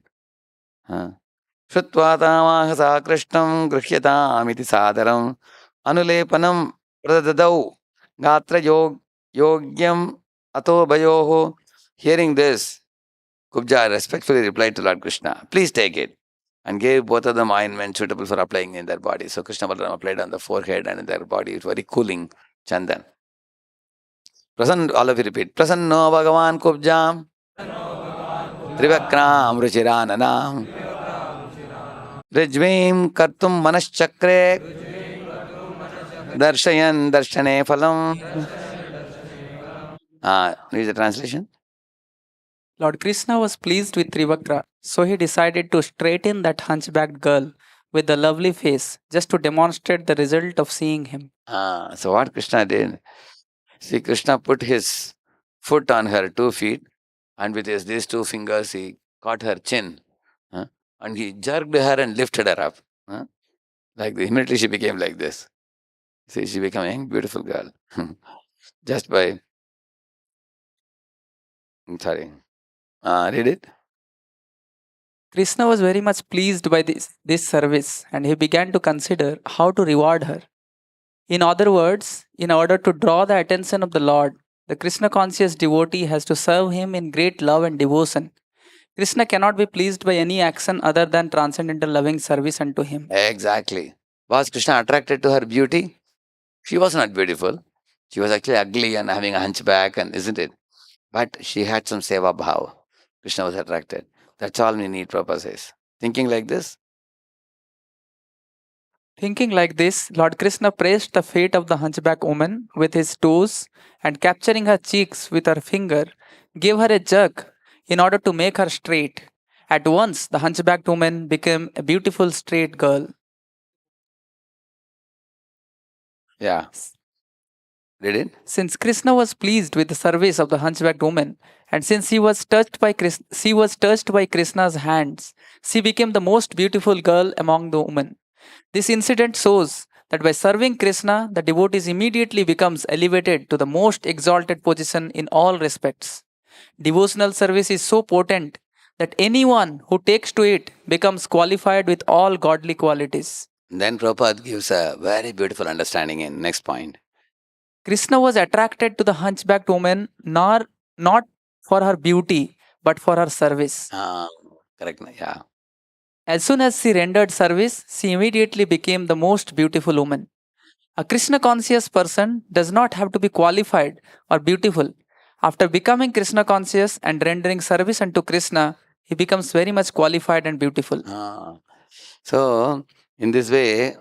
Shrutva tamahasa krishnam grihyatamiti sadaram anulepanam pradadau gatra yogyam ato bayoho. Hearing this, Kubja respectfully replied to Lord Krishna, please take it, and gave both of them ointment suitable for applying in their body. So Krishna Balaram applied on the forehead and in their body. It's very cooling chandan. All of you repeat. Prasanno Bhagavan Kubjam Trivakram Ruchirananam Rijvim Kartum Manaschakre Darshayan Darshane Phalam. Read the translation. Lord Krishna was pleased with Trivakra, so he decided to straighten that hunchbacked girl with the lovely face just to demonstrate the result of seeing him. So what Krishna did? See, Krishna put his foot on her 2 feet, and with these 2 fingers he caught her chin, and he jerked her and lifted her up. Immediately she became like this. See, she became a young, beautiful girl. Just by... Sorry. Read it. Krishna was very much pleased by this service, and he began to consider how to reward her. In other words, in order to draw the attention of the Lord, the Krishna conscious devotee has to serve him in great love and devotion. Krishna cannot be pleased by any action other than transcendental loving service unto him. Exactly. Was Krishna attracted to her beauty? She was not beautiful. She was actually ugly and having a hunchback, and isn't it? But she had some seva bhav. Krishna was attracted. That's all we need, Prabhupada says. Thinking like this. Thinking like this, Lord Krishna praised the fate of the hunchback woman with his toes and capturing her cheeks with her finger, gave her a jerk in order to make her straight. At once, the hunchbacked woman became a beautiful straight girl. Yeah. Did it? Since Krishna was pleased with the service of the hunchbacked woman, and since she was touched by Krishna's hands, she became the most beautiful girl among the women. This incident shows that by serving Krishna, the devotee immediately becomes elevated to the most exalted position in all respects. Devotional service is so potent that anyone who takes to it becomes qualified with all godly qualities. Then Prabhupada gives a very beautiful understanding in next point. Krishna was attracted to the hunchbacked woman not for her beauty but for her service. Correct, yeah. As soon as she rendered service, she immediately became the most beautiful woman. A Krishna conscious person does not have to be qualified or beautiful. After becoming Krishna conscious and rendering service unto Krishna, he becomes very much qualified and beautiful. So, in this way,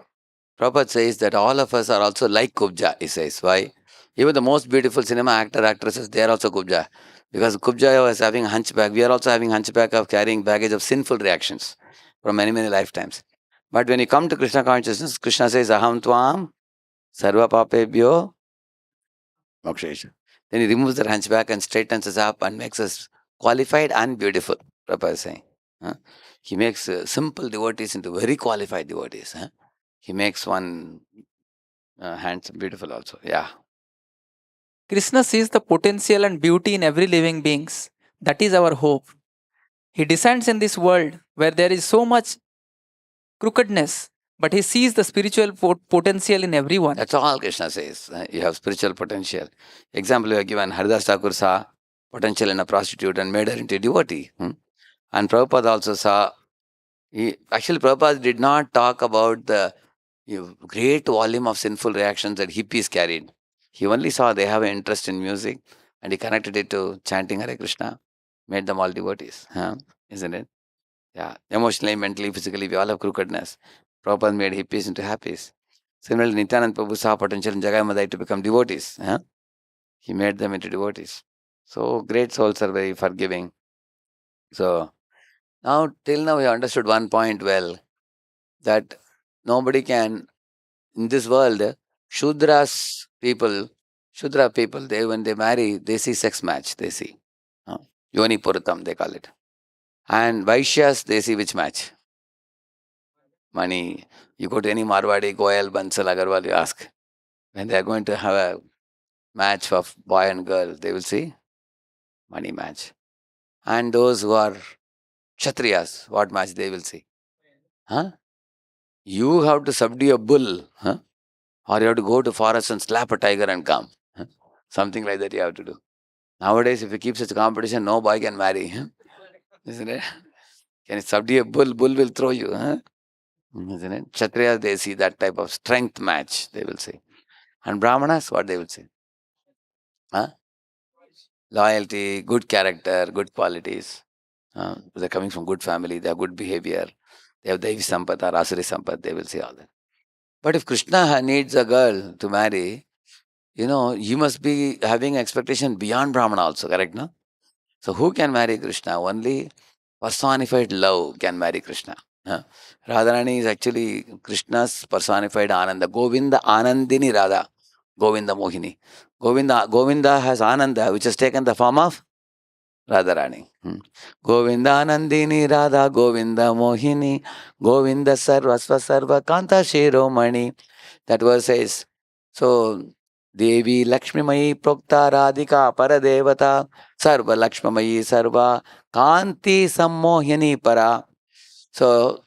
Prabhupada says that all of us are also like Kubja, he says. Why? Even the most beautiful cinema actor, actresses, they are also Kubja. Because Kubja was having hunchback. We are also having hunchback of carrying baggage of sinful reactions from many, many lifetimes. But when you come to Krishna consciousness, Krishna says, Aham Tvam Sarva Papebhyo Mokshesha. Then he removes the hunchback and straightens us up and makes us qualified and beautiful. Prabhupada is saying. He makes simple devotees into very qualified devotees. He makes one handsome, beautiful also. Yeah. Krishna sees the potential and beauty in every living beings. That is our hope. He descends in this world where there is so much crookedness, but he sees the spiritual potential in everyone. That's all Krishna says. You have spiritual potential. Example, you have given Haridas Thakur saw potential in a prostitute and made her into a devotee. And Prabhupada also saw, actually Prabhupada did not talk about the great volume of sinful reactions that hippies carried. He only saw they have an interest in music and he connected it to chanting Hare Krishna, made them all devotees. Isn't it? Yeah. Emotionally, mentally, physically, we all have crookedness. Prabhupada made hippies into happies. Similarly, Nityananda Prabhu saw potential in Jagai Madai to become devotees. He made them into devotees. So great souls are very forgiving. So now, till now, we understood one point well, that nobody can, in this world, Shudra people, they when they marry, they see sex match, they see. Yoni Purutam, they call it. And Vaishyas, they see which match? Money. You go to any Marwadi, Goyal, Bansal, Agarwal, you ask. When they are going to have a match of boy and girl, they will see money match. And those who are Kshatriyas, what match they will see? You have to subdue a bull, or you have to go to forest and slap a tiger and come. Something like that you have to do. Nowadays, if you keep such a competition, no boy can marry. Isn't it? Can you subdue a bull? Bull will throw you. Isn't it? Kshatriyas, they see that type of strength match, they will see. And Brahmanas, what they will see? Loyalty, good character, good qualities. They're coming from good family, they have good behavior. They have Devi Sampat or Asuri Sampat, they will see all that. But if Krishna needs a girl to marry, you must be having expectation beyond Brahmana also, correct, no? So who can marry Krishna? Only personified love can marry Krishna. Radharani is actually Krishna's personified Ananda. Govinda Anandini Radha. Govinda Mohini. Govinda has Ananda, which has taken the form of Radharani. Govinda Anandini Radha, Govinda Mohini, Govinda Sarvasva Sarva Kanta Shiromani. That verse says, so Devi Lakshmimayi Prokta Radhika Paradevata Sarva Lakshmamayi Sarva Kanti Sammohini Para. So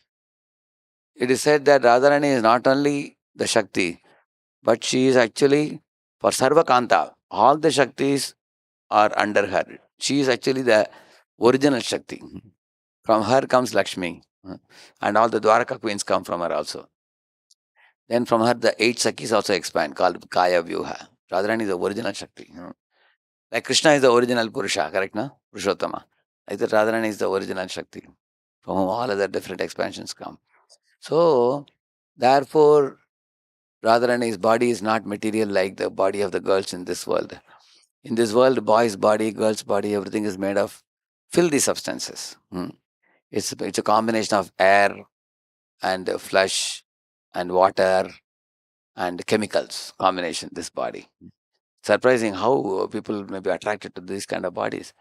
it is said that Radharani is not only the Shakti, but she is actually for Sarva Kanta. All the Shaktis are under her. She is actually the original Shakti. From her comes Lakshmi. And all the Dwaraka queens come from her also. Then from her, the 8 Sakis also expand, called Kaya Vyuha. Radharani is the original Shakti. Like Krishna is the original Purusha, correct, no? Purushottama. Like that Radharani is the original Shakti, from whom all other different expansions come. So, therefore, Radharani's body is not material like the body of the girls in this world. In this world, boy's body, girl's body, everything is made of filthy substances. It's a combination of air and flesh and water and chemicals combination, this body. Surprising how people may be attracted to these kind of bodies.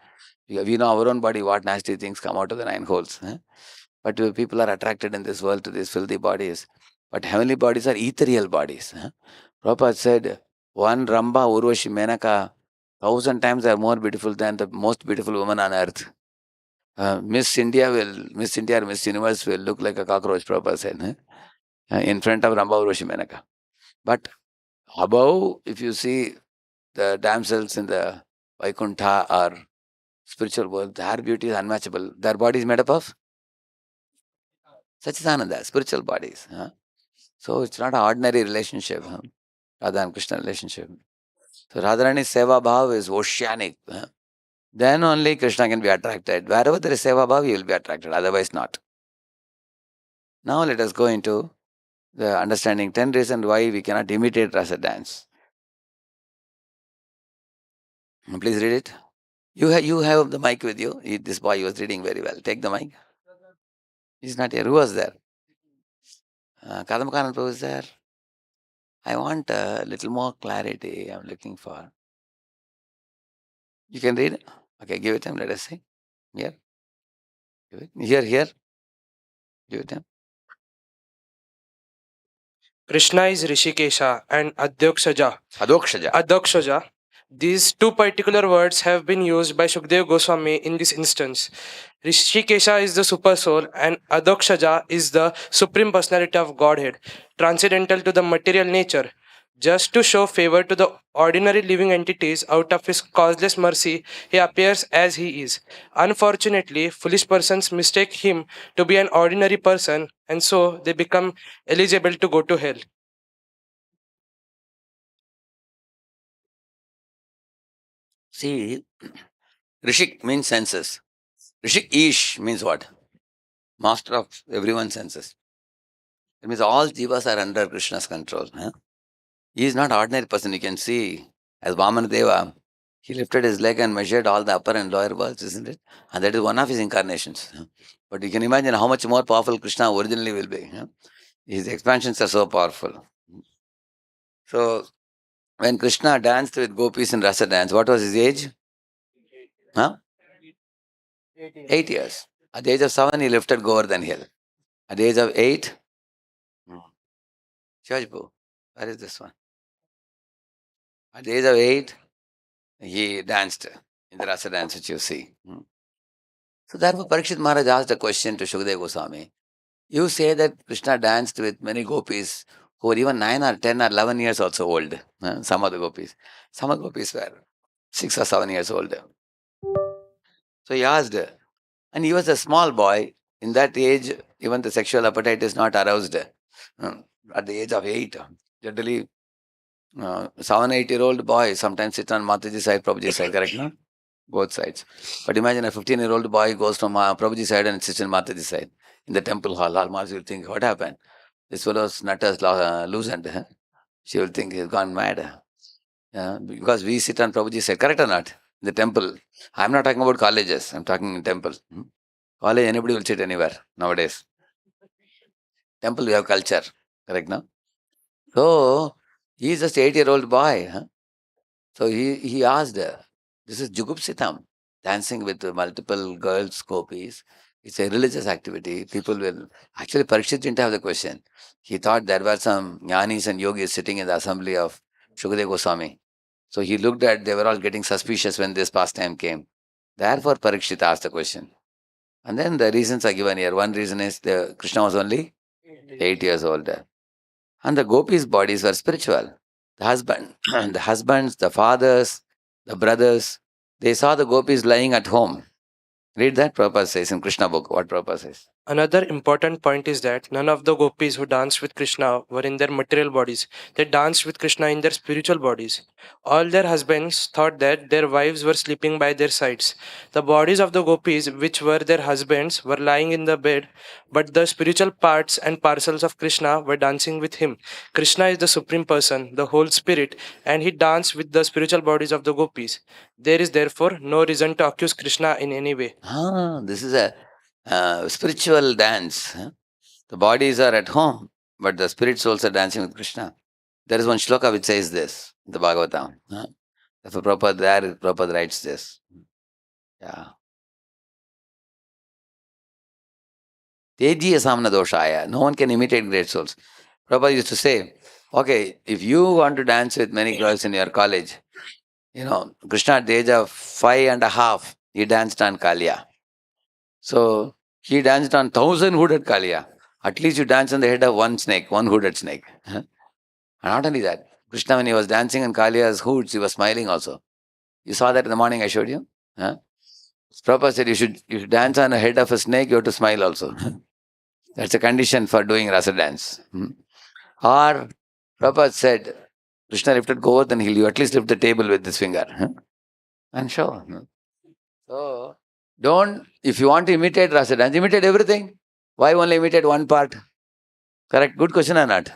We know our own body, what nasty things come out of the 9 holes. But people are attracted in this world to these filthy bodies. But heavenly bodies are ethereal bodies. Prabhupada said, one Ramba, Urvashi, Menaka, 1,000 times are more beautiful than the most beautiful woman on earth. Miss India or Miss Universe will look like a cockroach, Prabhupada said, in front of Ramba, Urvashi, Menaka. But above, if you see the damsels in the Vaikuntha or spiritual world, their beauty is unmatchable. Their body is made up of Sachidananda, spiritual bodies. So it's not an ordinary relationship, Radha and Krishna relationship. So Radharani's Seva Bhav is oceanic. Then only Krishna can be attracted. Wherever there is Seva Bhav, he will be attracted, otherwise not. Now let us go into the understanding 10 reasons why we cannot imitate Rasa dance. Please read it. You have the mic with you. This boy was reading very well. Take the mic. He's not here. Who was there? Kadamakaran Prabhu is there. I want a little more clarity. I'm looking for. You can read it? Okay, give it to him. Let us see. Here. Give it. Here. Give it to him. Krishna is Rishikesha and Adyokshaja. Adokshaja. Adokshaja. These two particular words have been used by Shukdev Goswami in this instance. Rishikesha is the super soul and Adokshaja is the supreme personality of Godhead, transcendental to the material nature. Just to show favor to the ordinary living entities out of his causeless mercy, he appears as he is. Unfortunately, foolish persons mistake him to be an ordinary person and so they become eligible to go to hell. See, Rishik means senses. Rishik Ish means what? Master of everyone's senses. It means all jivas are under Krishna's control. He is not ordinary person. You can see, as Vamana Deva, he lifted his leg and measured all the upper and lower worlds, isn't it? And that is one of his incarnations. But you can imagine how much more powerful Krishna originally will be. His expansions are so powerful. So, when Krishna danced with gopis in Rasa dance, what was his age? 8 years. At the age of 7, he lifted Govardhan hill. At the age of 8, Shajbu, where is this one? At the age of 8, he danced in the Rasa dance which you see. So therefore Parikshit Maharaj asked a question to Shukdev Goswami. You say that Krishna danced with many gopis who were even 9 or 10 or 11 years also old. Some of the gopis. Some of the gopis were 6 or 7 years old. So he asked, and he was a small boy. In that age, even the sexual appetite is not aroused. At the age of 8, generally, 7, 8-year-old boy sometimes sit on Mataji's side, Prabhuji's side, correct? No? Both sides. But imagine a 15-year-old boy goes from Prabhuji's side and sits on Mataji's side in the temple hall. All Mataji will think, what happened? This fellow's nut has loosened. She will think he's gone mad. Because we sit on Prabhuji's side, correct or not? In the temple. I'm not talking about colleges, I'm talking in temple. College, anybody will sit anywhere nowadays. Temple, we have culture, correct now? So, he is just 8-year-old boy. So, he asked, this is Jugupsitam, dancing with multiple girls, gopis. It's a religious activity. People will... Actually, Parikshit didn't have the question. He thought there were some jnanis and yogis sitting in the assembly of Shukdev Goswami. So, he looked at, they were all getting suspicious when this pastime came. Therefore, Parikshit asked the question. And then the reasons are given here. One reason is the Krishna was only 8 years old. And the gopis' bodies were spiritual. The husbands, the fathers, the brothers, they saw the gopis lying at home. Read that, Prabhupada says in Krishna book, what Prabhupada says. Another important point is that none of the gopis who danced with Krishna were in their material bodies. They danced with Krishna in their spiritual bodies. All their husbands thought that their wives were sleeping by their sides. The bodies of the gopis, which were their husbands, were lying in the bed, but the spiritual parts and parcels of Krishna were dancing with him. Krishna is the supreme person, the whole spirit, and he danced with the spiritual bodies of the gopis. There is therefore no reason to accuse Krishna in any way. This is a spiritual dance. The bodies are at home, but the spirit souls are dancing with Krishna. There is one shloka which says this, the Bhagavatam. Therefore, Prabhupada writes this. Yeah. Tejiya samna doshaya. No one can imitate great souls. Prabhupada used to say, okay, if you want to dance with many girls in your college, Krishna at the age of 5.5, he danced on Kalia. So he danced on 1,000 hooded Kalia. At least you dance on the head of one snake, one hooded snake. And not only that, Krishna, when he was dancing on Kalia's hoods, he was smiling also. You saw that in the morning I showed you? Huh? Prabhupada said you should dance on the head of a snake, you have to smile also. That's a condition for doing rasa dance. Or Prabhupada said, Krishna lifted Govardhan hill, you at least lift the table with this finger. And show. So, if you want to imitate rasa dance, imitate everything. Why only imitate one part? Correct? Good question or not?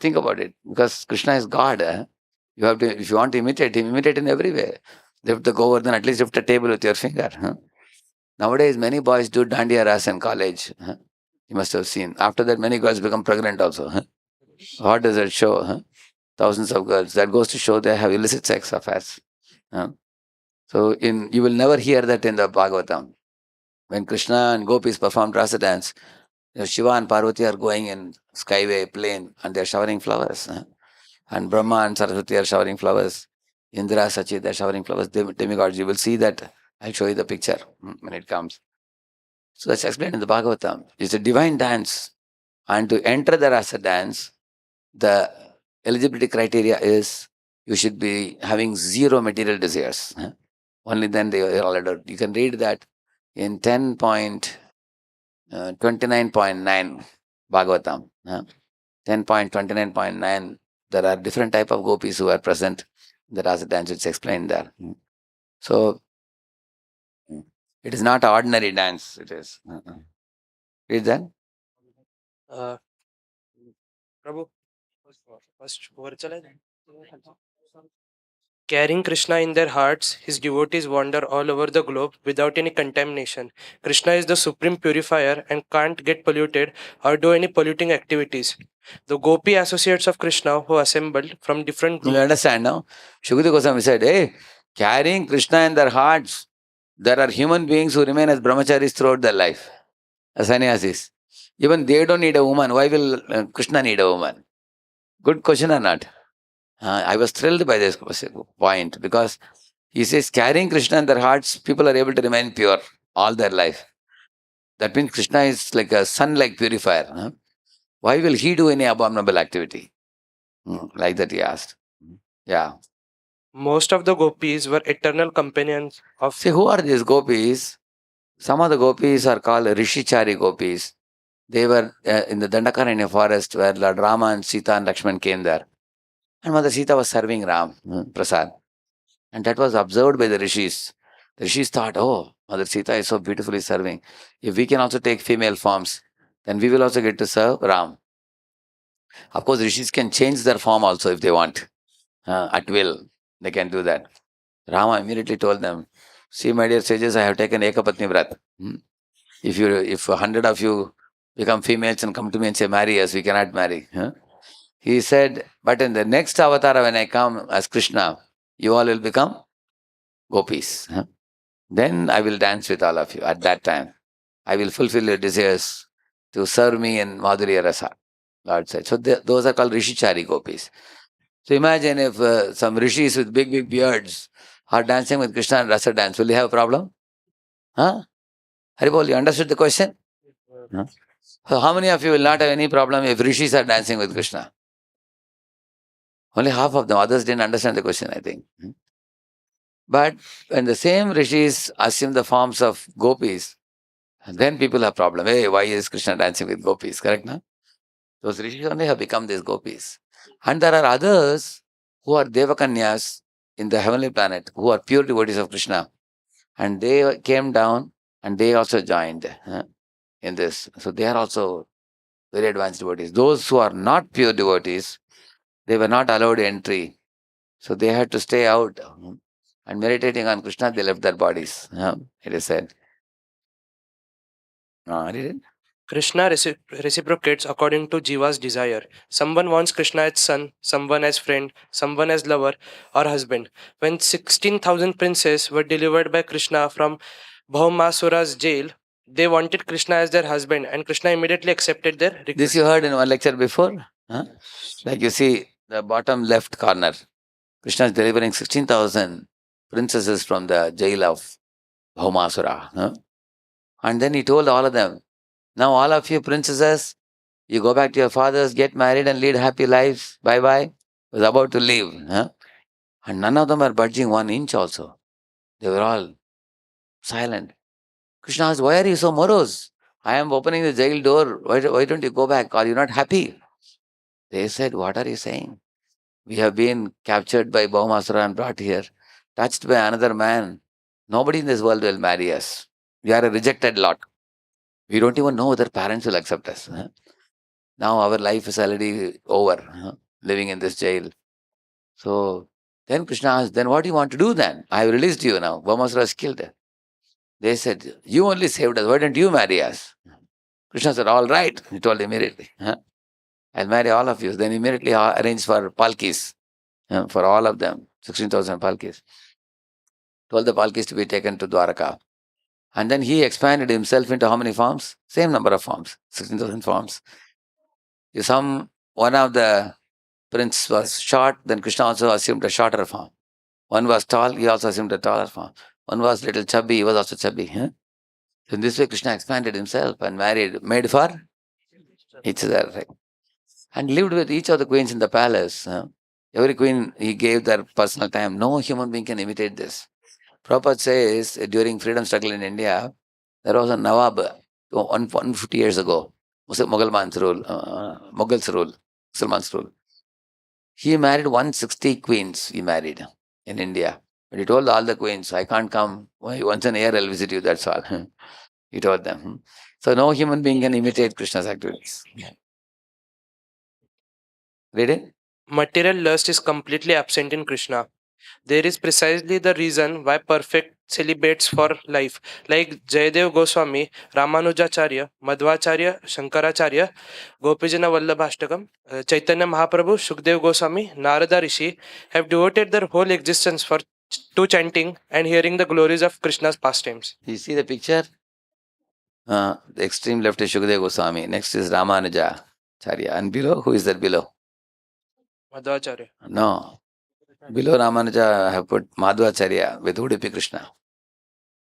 Think about it. Because Krishna is God. You have to, if you want to imitate him, imitate in every way. Lift the Govardhan, at least lift the table with your finger. Nowadays, many boys do dandiya rasa in college. You must have seen. After that, many girls become pregnant also. What does that show? Thousands of girls. That goes to show they have illicit sex affairs. So you will never hear that in the Bhagavatam. When Krishna and gopis performed rasa dance, Shiva and Parvati are going in skyway plane and they are showering flowers. And Brahma and Saraswati are showering flowers. Indra, Sachi, they are showering flowers. Demigods, you will see that. I'll show you the picture when it comes. So that's explained in the Bhagavatam. It's a divine dance. And to enter the rasa dance, the eligibility criteria is you should be having zero material desires. Only then they are all adored. You can read that in 10.29.9 Bhagavatam. 10.29.9, there are different type of gopis who are present in the rasa dance. It's explained there. So, it is not an ordinary dance. It is. Read that. Uh, Prabhu, first over chala jaye. Carrying Krishna in their hearts, his devotees wander all over the globe without any contamination. Krishna is the supreme purifier and can't get polluted or do any polluting activities. The gopi associates of Krishna who assembled from different You groups. understand now? Shukadeva Goswami said, hey, carrying Krishna in their hearts, there are human beings who remain as brahmacharis throughout their life, as sannyasis. Even they don't need a woman. Why will Krishna need a woman? Good question or not? I was thrilled by this point because he says carrying Krishna in their hearts, people are able to remain pure all their life. That means Krishna is like a sun-like purifier. Why will he do any abominable activity? Like that he asked. Yeah. Most of the gopis were eternal companions of. See, who are these gopis? Some of the gopis are called Rishichari gopis. They were in the Dandakaranya forest where Lord Rama and Sita and Lakshman came there. And Mother Sita was serving Ram, Prasad. And that was observed by the rishis. The rishis thought, oh, Mother Sita is so beautifully serving. If we can also take female forms, then we will also get to serve Ram. Of course, rishis can change their form also if they want. At will, they can do that. Rama immediately told them, see, my dear sages, I have taken Ekapatni Vrat. If 100 of you become females and come to me and say, marry us, we cannot marry. He said, but in the next avatar, when I come as Krishna, you all will become gopis. Then I will dance with all of you at that time. I will fulfill your desires to serve me in Madhurya Rasa, Lord said. So those are called Rishichari gopis. So imagine if some rishis with big, big beards are dancing with Krishna and Rasa dance. Will they have a problem? Haribol, you understood the question? So how many of you will not have any problem if rishis are dancing with Krishna? Only half of them. Others didn't understand the question, I think. But when the same rishis assume the forms of gopis, then people have problem. Hey, why is Krishna dancing with gopis? Correct, no? Those rishis only have become these gopis. And there are others who are devakanyas in the heavenly planet, who are pure devotees of Krishna. And they came down and they also joined in this. So they are also very advanced devotees. Those who are not pure devotees, they were not allowed entry. So they had to stay out. And meditating on Krishna, they left their bodies. It is said. Read it. Krishna reciprocates according to Jiva's desire. Someone wants Krishna as son, someone as friend, someone as lover or husband. When 16,000 princes were delivered by Krishna from Bhaumasura's jail, They wanted Krishna as their husband, and Krishna immediately accepted their request. This you heard in one lecture before. Huh? Like you see, the bottom left corner, Krishna is delivering 16,000 princesses from the jail of Bhaumasura. Huh? And then he told all of them, now all of you princesses, you go back to your fathers, get married and lead happy lives. Bye bye. Was about to leave. Huh? And none of them are budging 1 inch also. They were all silent. Krishna asked, why are you so morose? I am opening the jail door. Why don't you go back? Are you not happy? They said, what are you saying? We have been captured by Bhaumasura and brought here, touched by another man. Nobody in this world will marry us. We are a rejected lot. We don't even know whether parents will accept us. Huh? Now our life is already over, living in this jail. So then Krishna asked, then what do you want to do then? I have released you now. Bhaumasura is killed. They said, you only saved us. Why don't you marry us? Krishna said, all right. He told immediately. I'll marry all of you. Then immediately arranged for palkis for all of them. 16,000 palkis. Told the palkis to be taken to Dwaraka. And then he expanded himself into how many forms? Same number of forms. 16,000 forms. One of the prince was short, then Krishna also assumed a shorter form. One was tall, he also assumed a taller form. One was little chubby, he was also chubby. So in this way, Krishna expanded himself and made for each other. Right? And lived with each of the queens in the palace. Every queen, he gave their personal time. No human being can imitate this. Prabhupada says, during freedom struggle in India, there was a Nawab 150 years ago, Mughals rule, Musulmans rule. He married 160 queens, he married in India. But he told all the queens, I can't come. Once in a year I'll visit you, that's all. He told them. So no human being can imitate Krishna's activities. Read it? Material lust is completely absent in Krishna. There is precisely the reason why perfect celibates for life, like Jayadev Goswami, Ramanujacharya, Madhvacharya, Shankaracharya, Gopijana Vallabhashtakam, Chaitanya Mahaprabhu, Shukdev Goswami, Narada Rishi, have devoted their whole existence to chanting and hearing the glories of Krishna's pastimes. You see the picture? The extreme left is Shukdev Goswami. Next is Ramanujacharya. And below, who is that below? Madhvacharya. No. Below Ramanuja, I have put Madhvacharya with Udupi Krishna.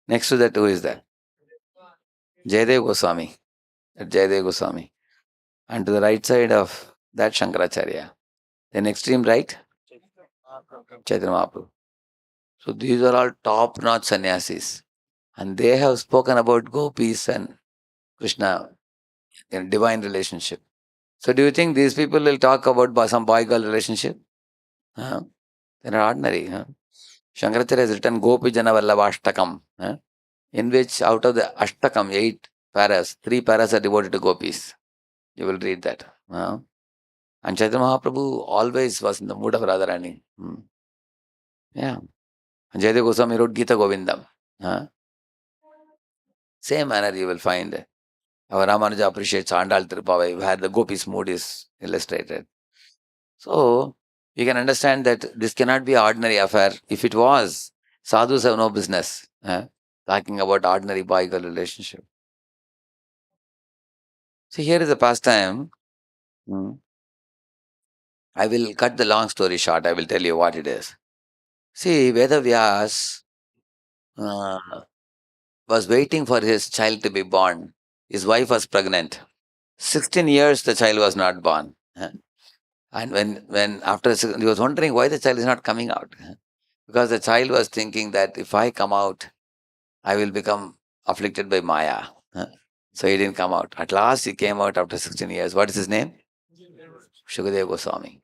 Next to that, who is that? Jayadev Goswami. Jayadev Goswami. And to the right side of that, Shankaracharya. Then extreme right, Chaitanya Mahaprabhu. So these are all top-notch sannyasis. And they have spoken about gopis and Krishna in divine relationship. So do you think these people will talk about some boy-girl relationship? They're not ordinary. Shankaracharya has written Gopi Jana Vallabhashtakam, in which out of the Ashtakam, 8 paras, 3 paras are devoted to gopis. You will read that. And Chaitanya Mahaprabhu always was in the mood of Radharani. Yeah. And Jayadeva Goswami wrote Gita Govindam. Same manner you will find our Ramanuja appreciates Andal Tirupavai, where the gopis' mood is illustrated. So, you can understand that this cannot be an ordinary affair. If it was, sadhus have no business talking about ordinary boy-girl relationship. See, here is a pastime. I will cut the long story short. I will tell you what it is. See, Vedavyas was waiting for his child to be born. His wife was pregnant. 16 years the child was not born. And when after he was wondering why the child is not coming out. Because the child was thinking that if I come out, I will become afflicted by Maya. So he didn't come out. At last he came out after 16 years. What is his name? Shukadeva Goswami.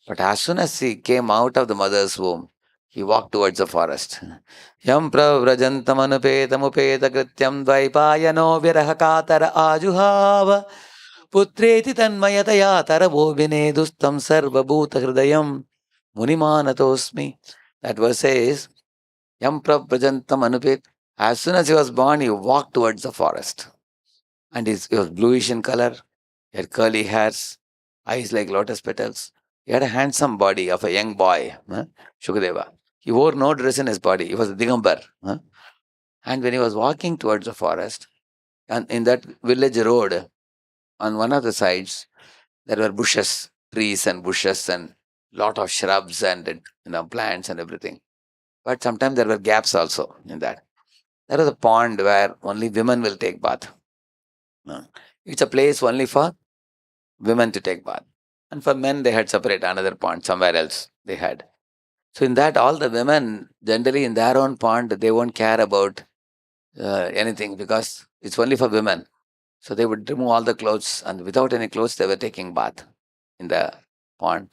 But as soon as he came out of the mother's womb, he walked towards the forest. Yam pravrajantamanupeta krityam dvaipayano virahakatara ajuhava putreti tanmayataya taravo vinedustam sarva bhuta hridayam munimanatosmi. That verse says, Yam pravrajantamanupet. As soon as he was born, he walked towards the forest. And he was bluish in color. He had curly hairs, eyes like lotus petals. He had a handsome body of a young boy, Shukadeva. He wore no dress in his body. He was a Digambar. And when he was walking towards the forest, And in that village road, on one of the sides, there were bushes, trees and bushes and lot of shrubs and plants and everything. But sometimes there were gaps also in that. There was a pond where only women will take bath. Uh, It's a place only for women to take bath. And for men, they had separate another pond somewhere else they had. So in that, all the women generally in their own pond, they won't care about anything because it's only for women. So they would remove all the clothes and without any clothes, they were taking bath in the pond.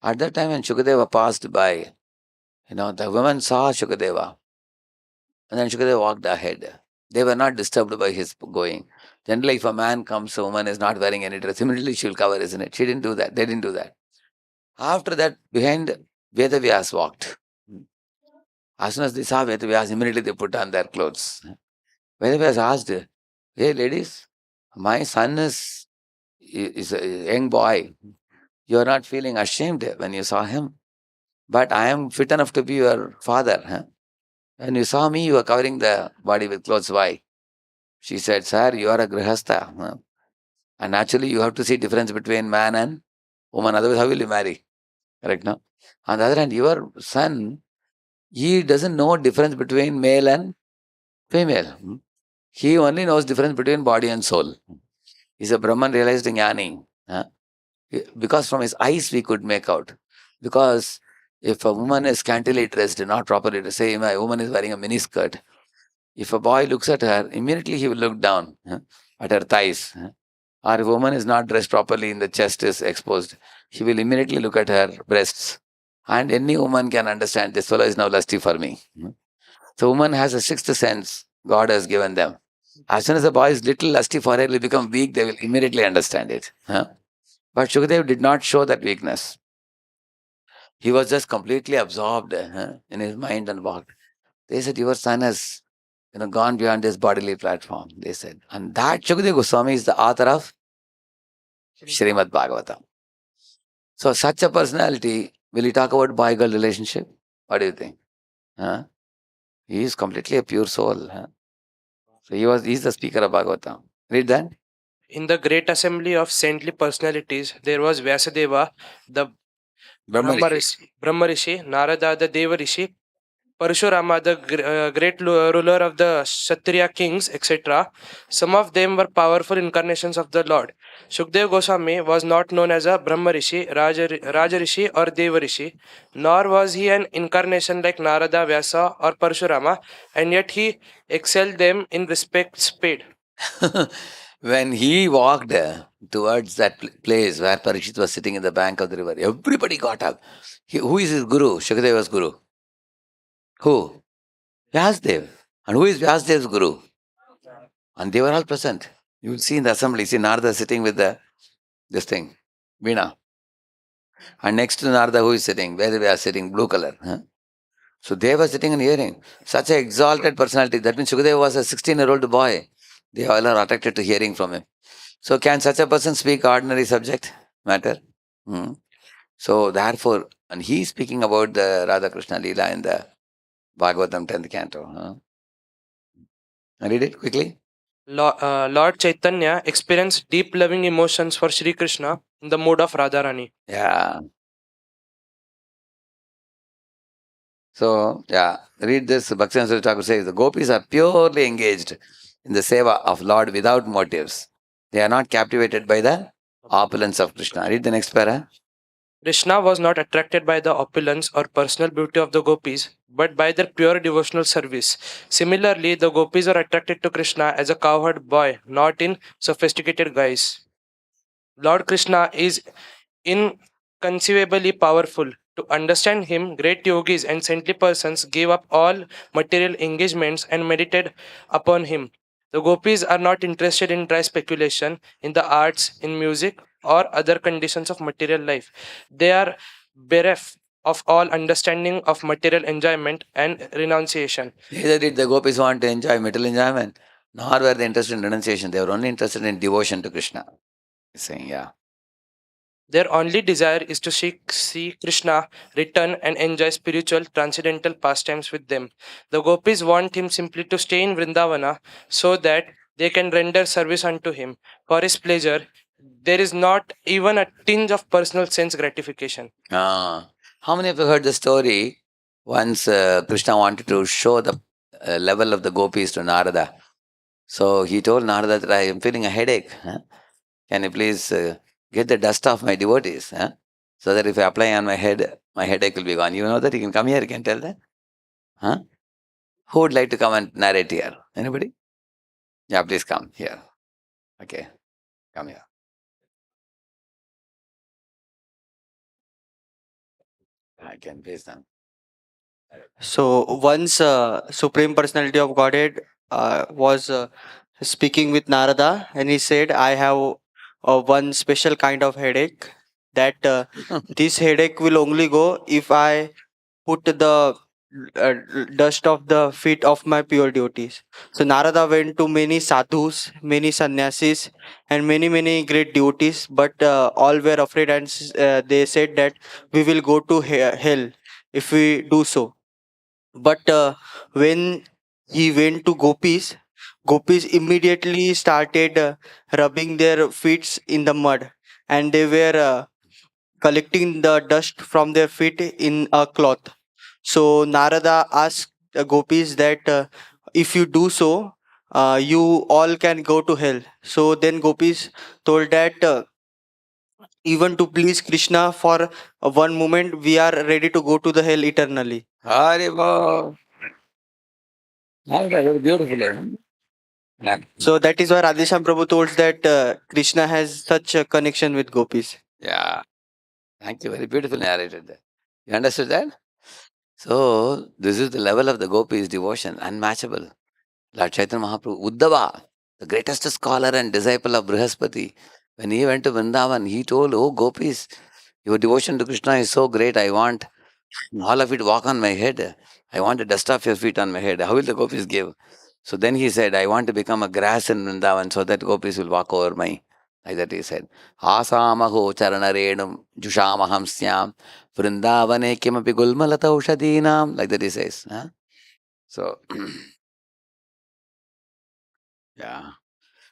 At that time, when Shukadeva passed by, the women saw Shukadeva and then Shukadeva walked ahead. They were not disturbed by his going. Generally, if a man comes, a woman is not wearing any dress, immediately she will cover, isn't it? She didn't do that. They didn't do that. After that, behind Vedavyas walked. As soon as they saw Vedavyas, immediately they put on their clothes. Vedavyas asked, "Hey ladies, my son is a young boy. You are not feeling ashamed when you saw him. But I am fit enough to be your father. Huh? When you saw me, you were covering the body with clothes. Why?" She said, "Sir, you are a grihastha. Huh? And naturally, you have to see difference between man and woman. Otherwise, how will you marry? Correct, no? On the other hand, your son, he doesn't know difference between male and female. He only knows difference between body and soul. He's a Brahman realized jnani. Huh? Because from his eyes we could make out. Because if a woman is scantily dressed, not properly dressed, say a woman is wearing a mini skirt, if a boy looks at her, immediately he will look down at her thighs. Or if a woman is not dressed properly and the chest is exposed, he will immediately look at her breasts. And any woman can understand this fellow is now lusty for me. So woman has a sixth sense God has given them. As soon as the boy is little lusty for her, will become weak, they will immediately understand it. But Shukadev did not show that weakness. He was just completely absorbed in his mind and walked. They said, "Your son has gone beyond this bodily platform," they said. And that Shukadev Goswami is the author of Srimad Bhagavatam. So such a personality, will he talk about boy-girl relationship? What do you think? Huh? He is completely a pure soul. So he's the speaker of Bhagavatam. Read that. In the great assembly of saintly personalities, there was Vyasadeva, the Brahmarishi. Brahma Rishi, Narada, the Deva Rishi, Parashurama, the great ruler of the Kshatriya kings, etc. Some of them were powerful incarnations of the Lord. Shukdev Goswami was not known as a Brahma Rishi, Raja Rishi, or Deva Rishi, nor was he an incarnation like Narada, Vyasa, or Parashurama, and yet he excelled them in respects paid. When he walked towards that place where Parikshit was sitting in the bank of the river, everybody got up. Who is his guru? Shukadeva's guru. Who? Vyasdev. And who is Vyasdev's guru? And they were all present. You will see in the assembly, see Narada sitting with this thing, Veena. And next to Narada, who is sitting? Where they are sitting, blue color. So they were sitting and hearing. Such an exalted personality. That means Shukadeva was a 16-year-old boy. They all are attracted to hearing from him. So can such a person speak ordinary subject matter? So therefore, and he is speaking about the Radha Krishna Leela in the Bhagavatam 10th canto. Read it quickly. Lord Chaitanya experienced deep loving emotions for Sri Krishna in the mood of Radharani. Yeah. So, read this. Bhaktivinoda Thakur says, the gopis are purely engaged in the seva of Lord without motives. They are not captivated by the opulence of Krishna. Read the next para. Krishna was not attracted by the opulence or personal beauty of the gopis, but by their pure devotional service. Similarly, the gopis are attracted to Krishna as a cowherd boy, not in sophisticated guise. Lord Krishna is inconceivably powerful. To understand him, great yogis and saintly persons gave up all material engagements and meditated upon him. The gopis are not interested in dry speculation in the arts, in music, or other conditions of material life. They are bereft of all understanding of material enjoyment and renunciation. Neither did the gopis want to enjoy material enjoyment, nor were they interested in renunciation. They were only interested in devotion to Krishna. He's saying, Their only desire is to see Krishna return and enjoy spiritual transcendental pastimes with them. The gopis want him simply to stay in Vrindavana so that they can render service unto him for his pleasure. There is not even a tinge of personal sense gratification. How many of you heard the story? Once Krishna wanted to show the level of the gopis to Narada. So he told Narada that I am feeling a headache. Huh? Can you please get the dust off my devotees? Huh? So that if I apply on my head, my headache will be gone. You know that? You can come here, you can tell that. Huh? Who would like to come and narrate here? Anybody? Yeah, please come here. Okay, come here. I can please them. So once Supreme Personality of Godhead was speaking with Narada, and he said, "I have one special kind of headache. That this headache will only go if I put the uh, dust of the feet of my pure devotees." So Narada went to many sadhus, many sannyasis, and many great devotees, but all were afraid, and they said that we will go to hell if we do so. But when he went to gopis immediately started rubbing their feet in the mud, and they were collecting the dust from their feet in a cloth. So Narada asked the gopis that if you do so, you all can go to hell. So then gopis told that even to please Krishna for one moment, we are ready to go to the hell eternally. Haribo. That was beautiful. Yeah. So that is why Radheshyam Prabhu told that Krishna has such a connection with gopis. Yeah. Thank you. Very beautiful narrated that. You understood that? So, this is the level of the gopis' devotion, unmatchable. Lord Chaitanya Mahaprabhu, Uddhava, the greatest scholar and disciple of Brihaspati, when he went to Vrindavan, he told, "Oh, gopis, your devotion to Krishna is so great. I want all of it walk on my head. I want to dust off your feet on my head. How will the gopis give?" So then he said, "I want to become a grass in Vrindavan so that gopis will walk over my." Like that he said, "Asamaho charanarenum jushamaham syam vrindavane kimapi gulmalata ushadinam." Like that he says. Huh? So, yeah.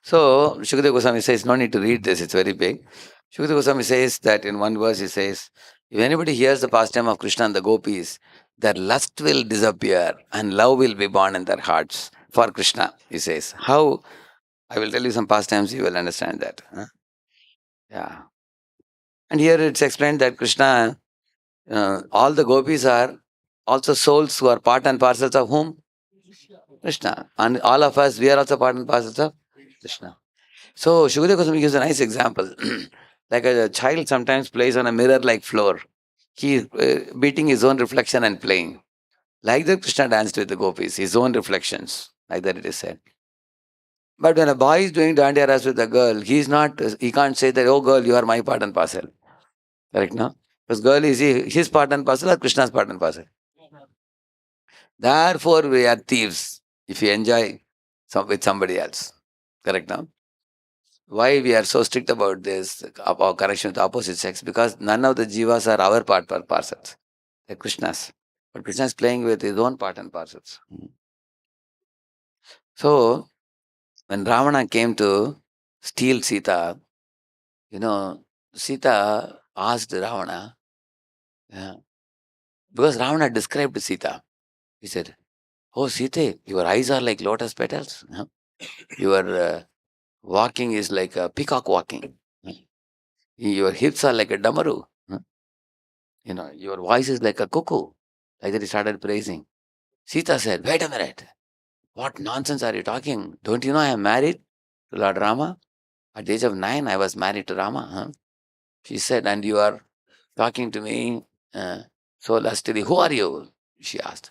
So, Shukadeva Goswami says, no need to read this, it's very big. Shukadeva Goswami says that in one verse he says, if anybody hears the pastime of Krishna and the gopis, their lust will disappear and love will be born in their hearts for Krishna, he says. How? I will tell you some pastimes, you will understand that. Huh? Yeah. And here it's explained that Krishna, all the gopis are also souls who are part and parcels of whom? Krishna. And all of us, we are also part and parcels of Krishna. So Shukadeva Goswami gives a nice example. Like a child sometimes plays on a mirror-like floor. He is beating his own reflection and playing. Like that Krishna danced with the gopis, his own reflections. Like that it is said. But when a boy is doing dandiya ras with a girl, he can't say that, oh girl, you are my part and parcel. Correct, no? Because girl is his part and parcel or Krishna's part and parcel. Therefore, we are thieves if we enjoy with somebody else. Correct, no? Why we are so strict about this, about connection with the opposite sex? Because none of the jivas are our part and parcels. They're Krishna's. But Krishna is playing with his own part and parcels. So, when Ravana came to steal Sita, Sita asked Ravana, yeah, because Ravana described Sita. He said, "Oh, Sita, your eyes are like lotus petals. Huh? Your walking is like a peacock walking. Huh? Your hips are like a damaru. Huh? Your voice is like a cuckoo." Like that he started praising. Sita said, "Wait a minute. What nonsense are you talking? Don't you know I am married to Lord Rama? At the age of 9, I was married to Rama." Huh? She said, "And you are talking to me so lustily. Who are you?" She asked.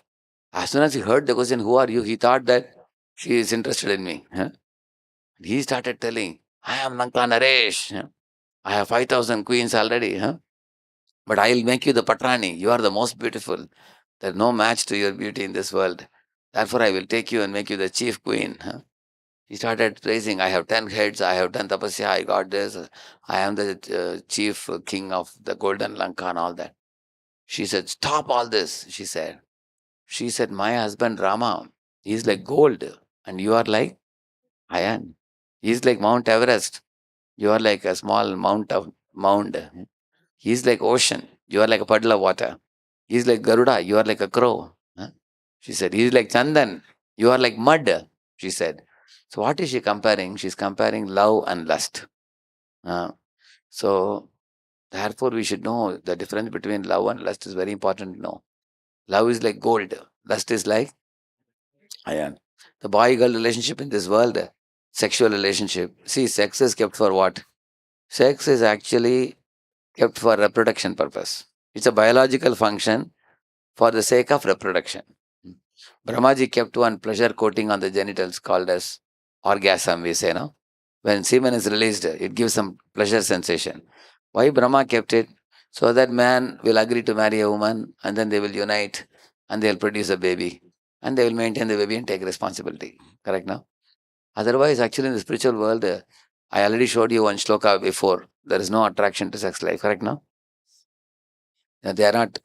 As soon as he heard the question, "Who are you?" he thought that she is interested in me. Huh? He started telling, "I am Lanka Naresh. Huh? I have 5,000 queens already. Huh? But I will make you the Patrani. You are the most beautiful. There is no match to your beauty in this world. Therefore, I will take you and make you the chief queen." Huh? He started praising, "I have 10 heads, I have done tapasya, I got this, I am the chief king of the golden Lanka and all that." She said, "Stop all this," she said. She said, "My husband Rama, he is like gold and you are like Ayan. He's like Mount Everest. You are like a small mound. He's like ocean. You are like a puddle of water. He's like Garuda. You are like a crow. Huh? She said, he's like Chandan. You are like mud. She said. So what is she comparing? She's comparing love and lust. Uh, so therefore, we should know the difference between love and lust is very important to know. Love is like gold. Lust is like iron. The boy-girl relationship in this world, sexual relationship. See, sex is kept for what? Sex is actually kept for reproduction purpose. It's a biological function for the sake of reproduction. Brahmaji kept one pleasure coating on the genitals called as orgasm, we say, no? When semen is released, it gives some pleasure sensation. Why Brahma kept it? So that man will agree to marry a woman and then they will unite and they'll produce a baby and they will maintain the baby and take responsibility. Correct now? Otherwise, actually, in the spiritual world, I already showed you one shloka before. There is no attraction to sex life. Correct now? They are not.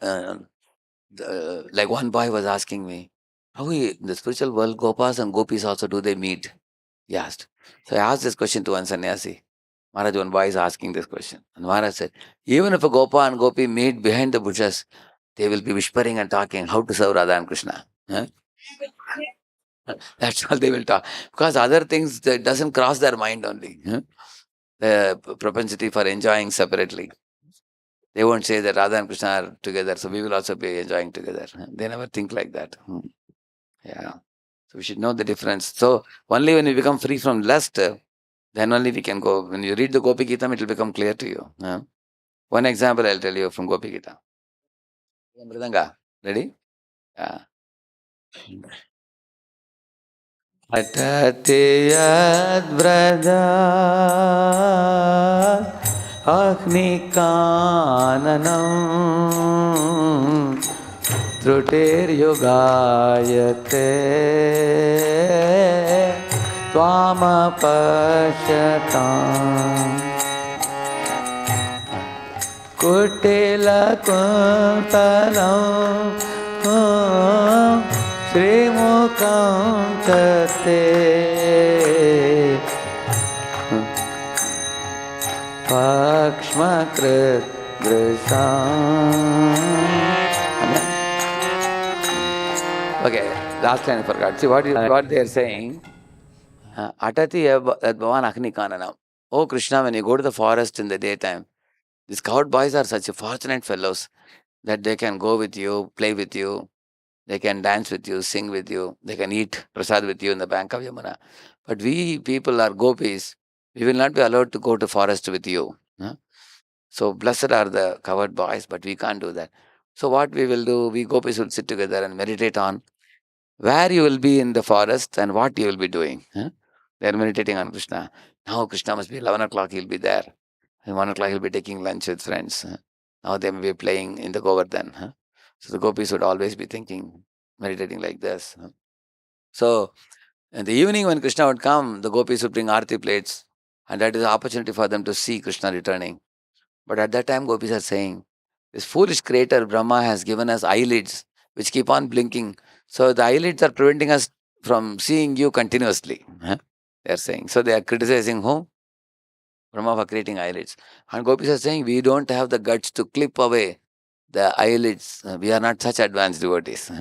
Like one boy was asking me, how in the spiritual world, Gopas and Gopis also do they meet? He asked. So I asked this question to one sannyasi. Maharaj, one boy is asking this question. And Maharaj said, even if a Gopa and Gopi meet behind the bushes, they will be whispering and talking how to serve Radha and Krishna. Huh? That's all they will talk. Because other things that doesn't cross their mind only. Huh? The propensity for enjoying separately. They won't say that Radha and Krishna are together, so we will also be enjoying together. They never think like that. Yeah. So we should know the difference. So only when we become free from lust, then only we can go. When you read the Gopi Gita, it will become clear to you. One example I'll tell you from Gopi Gita. Mridanga. Ready? Yeah. Atati yad vraja agni kananam त्रुटिर्युगायते त्वामपश्यताम् कुटिलकुन्तलं श्रीमुखं तते पक्ष्मकृत् दृशाम्. Okay, last line I forgot. See what they are saying. Atati Bhavan Agni Kananam. Oh Krishna, when you go to the forest in the daytime, these scout boys are such fortunate fellows that they can go with you, play with you, they can dance with you, sing with you, they can eat prasad with you in the bank of Yamuna. But we people are gopis, we will not be allowed to go to forest with you. So blessed are the covered boys, but we can't do that. So what we will do, we gopis will sit together and meditate on where you will be in the forest and what you will be doing. They are meditating on Krishna. Now Krishna must be 11 o'clock, he'll be there. And 1 o'clock he'll be taking lunch with friends. Now they may be playing in the Govardhan. So the gopis would always be thinking, meditating like this. So in the evening when Krishna would come, the gopis would bring arti plates. And that is an opportunity for them to see Krishna returning. But at that time, gopis are saying, this foolish creator Brahma has given us eyelids which keep on blinking. So the eyelids are preventing us from seeing you continuously. They are saying. So they are criticizing whom? Brahma for creating eyelids. And gopis are saying, we don't have the guts to clip away the eyelids. We are not such advanced devotees.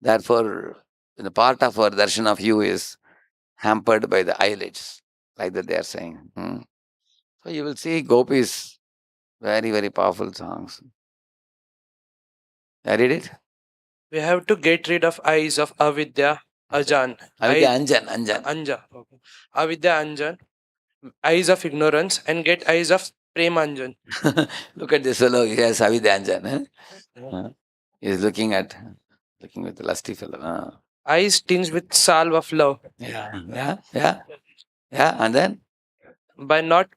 Therefore, the part of our darshan of you is hampered by the eyelids. Like that they are saying. So you will see gopis, very, very powerful songs. I read it? We have to get rid of eyes of avidya, ajan, Avidya Anjan. anja, okay. Avidya anjan, eyes of ignorance, and get eyes of prem anjan. Look at this fellow, he has Avidya Anjan. He is looking with the lusty fellow. Eyes tinged with salve of love. Yeah. And then? By not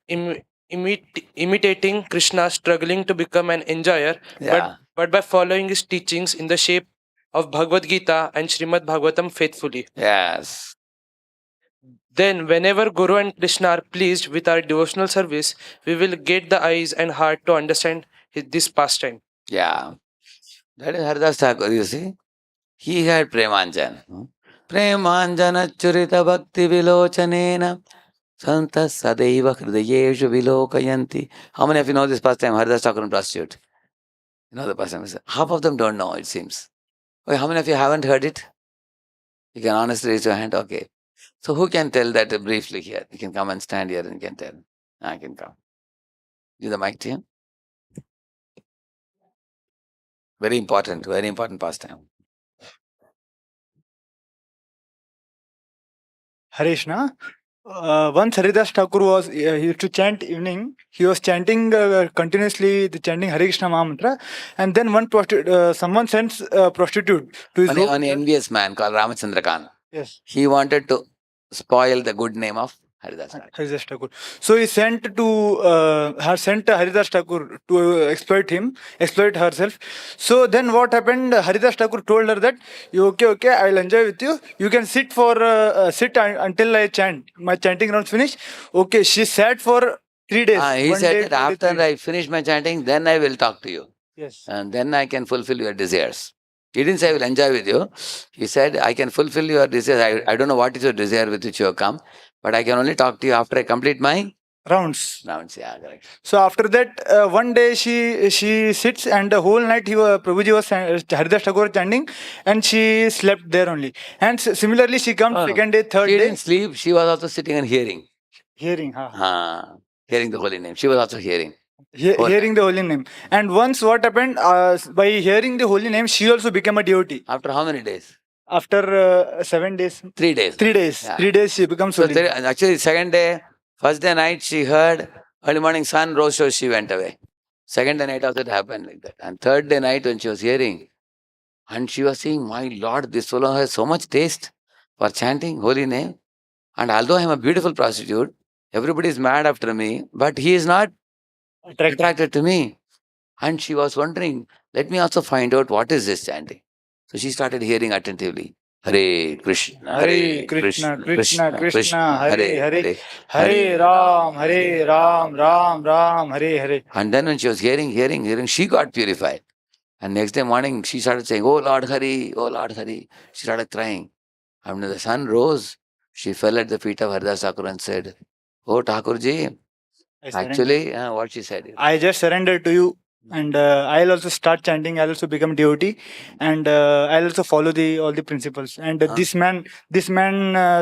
imitating Krishna, struggling to become an enjoyer, but by following his teachings in the shape of Bhagavad Gita and Srimad Bhagavatam faithfully. Yes. Then, whenever Guru and Krishna are pleased with our devotional service, we will get the eyes and heart to understand this pastime. Yeah. That is Haridas Thakur, you see. He had Premanjan. Premanjana Churita Bhakti Vilochanena Santa Sadaiva Hridayeshu Vilokayanti. How many of you know this pastime, Haridas Thakur and prostitute? You know the pastime? Half of them don't know, it seems. Okay, how many of you haven't heard it? You can honestly raise your hand. Okay. So who can tell that briefly here? You can come and stand here and you can tell. I can come. Give the mic to him. Very important pastime. Hare Krishna. Once Haridas Thakur was he used to chant evening. He was chanting continuously, the chanting Hare Krishna Mahamantra, and then someone sends a prostitute to his home. An envious man called Ramachandra Khan. Yes, He wanted to spoil the good name of Haridas Thakur. Haridas Thakur. So he sent Haridas Thakur to exploit herself. So then what happened? Haridas Thakur told her that, okay, I'll enjoy with you. You can sit until I chant. My chanting rounds finish. Okay, she sat for 3 days. He One said day, that 2 days, 3 after days. I finish my chanting, then I will talk to you. Yes. And then I can fulfill your desires. He didn't say I will enjoy with you. He said, I can fulfill your desires. I don't know what is your desire with which you have come, but I can only talk to you after I complete my Rounds. yeah, correct. So after that, one day she sits and the whole night Prabhuji was Haridas Thakur chanting, and she slept there only. And similarly, she comes second day, third She day. didn't sleep. She was also sitting and hearing. Hearing, Hearing the holy name. She was also hearing. Hearing the holy name. And once what happened, by hearing the holy name, she also became a devotee. After how many days? After 7 days. 3 days. 3 days. Yeah. 3 days she becomes So holy. actually, second day, first day night, she heard early morning sun rose, so she went away. Second day night also it happened like that. And third day night when she was hearing, and she was saying, my Lord, this fellow has so much taste for chanting holy name. And although I am a beautiful prostitute, everybody is mad after me, but he is not attracted to me. And she was wondering, let me also find out what is this chanting. So she started hearing attentively. Hare Krishna, Hare Krishna, Krishna Krishna, Hare Hare, Hare Ram, Ram Ram, Hare Hare. And then when she was hearing, she got purified. And next day morning, she started saying, oh Lord Hari, oh Lord Hari. She started crying. And when the sun rose, she fell at the feet of Haridas Thakur and said, oh Thakurji, actually, what she said. I just surrender to you, and I'll also start chanting. I'll also become devotee, and I'll also follow all the principles. And this man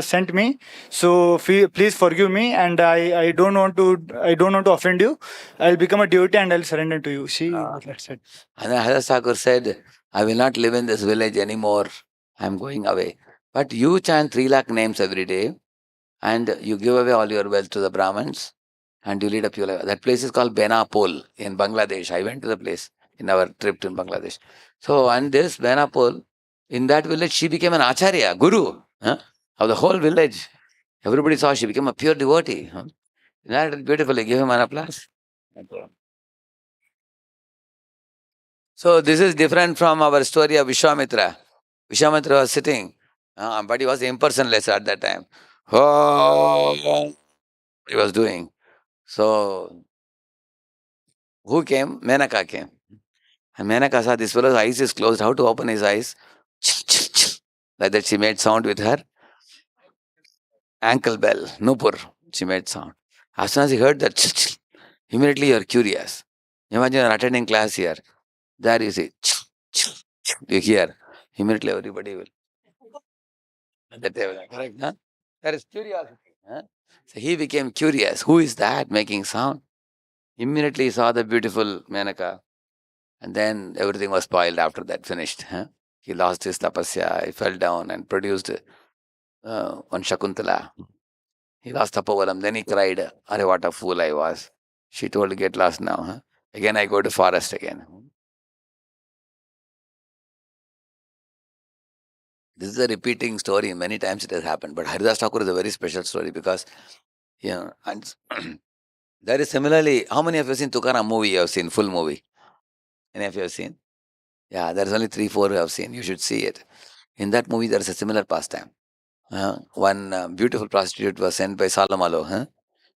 sent me, so please forgive me, and I don't want to offend you. I'll become a devotee and I'll surrender to you. That's it. And then Haridas Thakur said, I will not live in this village anymore. I'm going away. But you chant 3 lakh names every day, and you give away all your wealth to the Brahmins, and you lead a pure life. That place is called Benapol in Bangladesh. I went to the place in our trip to Bangladesh. So, and this Benapol, in that village, she became an acharya, guru of the whole village. Everybody saw she became a pure devotee. That beautifully. Give him an applause. So, this is different from our story of Vishwamitra. Vishwamitra was sitting, but he was impersonless at that time. Oh, he was doing. So, who came? Menaka came. And Menaka saw this fellow's eyes is closed. How to open his eyes? Like that she made sound with her ankle bell, Nupur. She made sound. As soon as he heard that, immediately you are curious. Imagine you are attending class here. There you see, you hear. Immediately everybody will. That they will, correct? Huh? There is curiosity. Huh? So he became curious. Who is that making sound? Immediately he saw the beautiful Menaka. And then everything was spoiled after that, finished. Huh? He lost his tapasya, he fell down and produced one Shakuntala. He lost Tapovalam, then he cried, Are what a fool I was. She told, get lost now. Huh? Again I go to forest again. This is a repeating story. Many times it has happened. But Haridas Thakur is a very special story because, and there is similarly, how many of you have seen Tukaram movie? You have seen full movie? Any of you have seen? Yeah, there is only 3-4 who have seen. You should see it. In that movie, there is a similar pastime. One beautiful prostitute was sent by Salamalo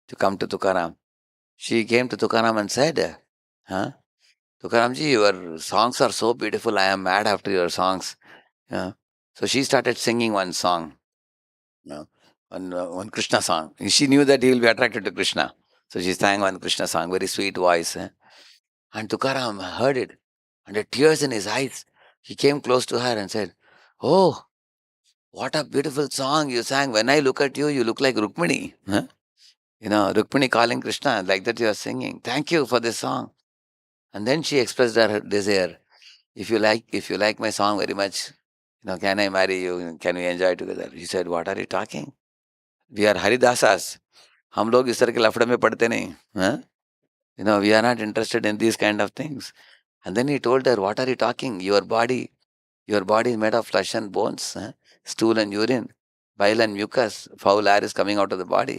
to come to Tukaram. She came to Tukaram and said, Tukaramji, your songs are so beautiful. I am mad after your songs. So she started singing one song, one Krishna song. She knew that he will be attracted to Krishna. So she sang one Krishna song, very sweet voice. And Tukaram heard it, and the tears in his eyes. He came close to her and said, "Oh, what a beautiful song you sang. When I look at you, you look like Rukmini. Huh? Rukmini calling Krishna, like that you are singing. Thank you for this song." And then she expressed her desire. If you like my song very much, can I marry you? Can we enjoy together? He said, "What are you talking? We are Haridasas. हम लोग इस तरह के लफड़े में पड़ते नहीं. Huh? We are not interested in these kind of things." And then he told her, "What are you talking? Your body is made of flesh and bones, stool and urine, bile and mucus, foul air is coming out of the body.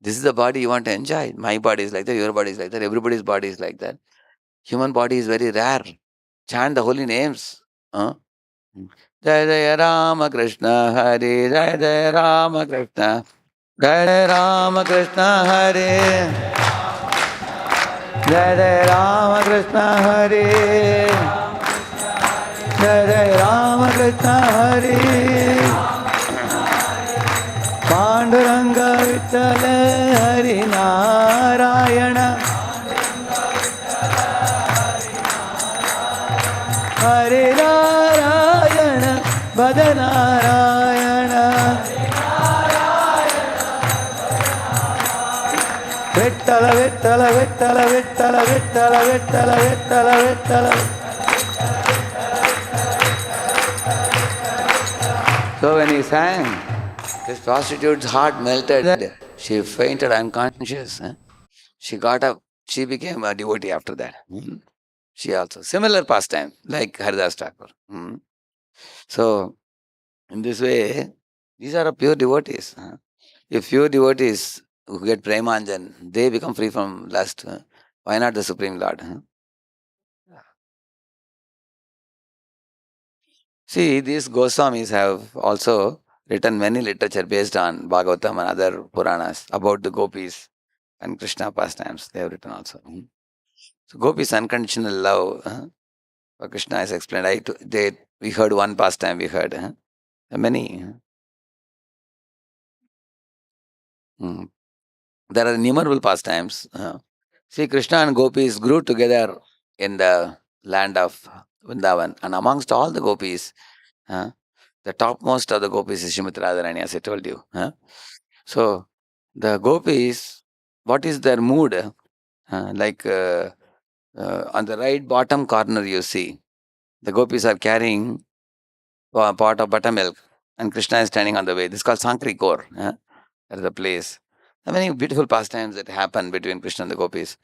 This is the body you want to enjoy. My body is like that, your body is like that, everybody's body is like that. Human body is very rare. Chant the holy names. Huh? Jai Jai Rama Krishna Hare, Jai Jai Rama Krishna, Jai Jai Rama Krishna Hare, Jai Jai Rama Krishna Hare, Jai Jai Rama Krishna Hare. Panduranga Vittala Hari Narayana, Hare Narayana, Bhada Narayana, Vittala Vittala Vittala Vittala Vittala Vittala Vittala Vittala. So when he sang, this prostitute's heart melted. She fainted unconscious. She got up. She became a devotee after that. She also. Similar pastime, like Haridas Thakur. So, in this way, these are pure devotees. If pure devotees who get Premanjan, they become free from lust. Why not the Supreme Lord? See, these Goswamis have also written many literature based on Bhagavatam and other Puranas about the gopis and Krishna pastimes. They have written also. So, gopis unconditional love for Krishna is explained. We heard one pastime, we heard many. There are innumerable pastimes. See, Krishna and gopis grew together in the land of Vrindavan, and amongst all the gopis, the topmost of the gopis is Srimati Radharani, as I told you. So, the gopis, what is their mood? On the right bottom corner, you see, the gopis are carrying a pot of buttermilk, and Krishna is standing on the way. This is called Sankri Kor. That is the place. There are many beautiful pastimes that happen between Krishna and the gopis.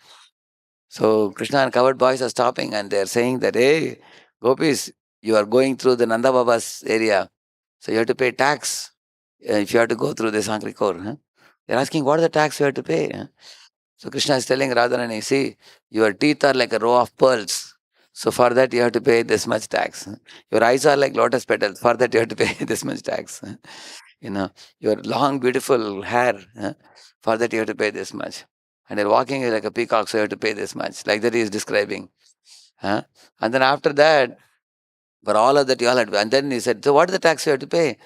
So, Krishna and covered boys are stopping, and they are saying that, "Hey, gopis, you are going through the Nanda Baba's area. So you have to pay tax if you have to go through the Sankri Kor." They're asking, "What is the tax you have to pay?" So Krishna is telling Radharani, "See, your teeth are like a row of pearls. So for that you have to pay this much tax. Your eyes are like lotus petals. For that you have to pay this much tax. Your long, beautiful hair. For that you have to pay this much. And you're walking like a peacock, so you have to pay this much." Like that he is describing. And then after that, for all of that you all had to pay. And then he said, "So what is the tax you have to pay?"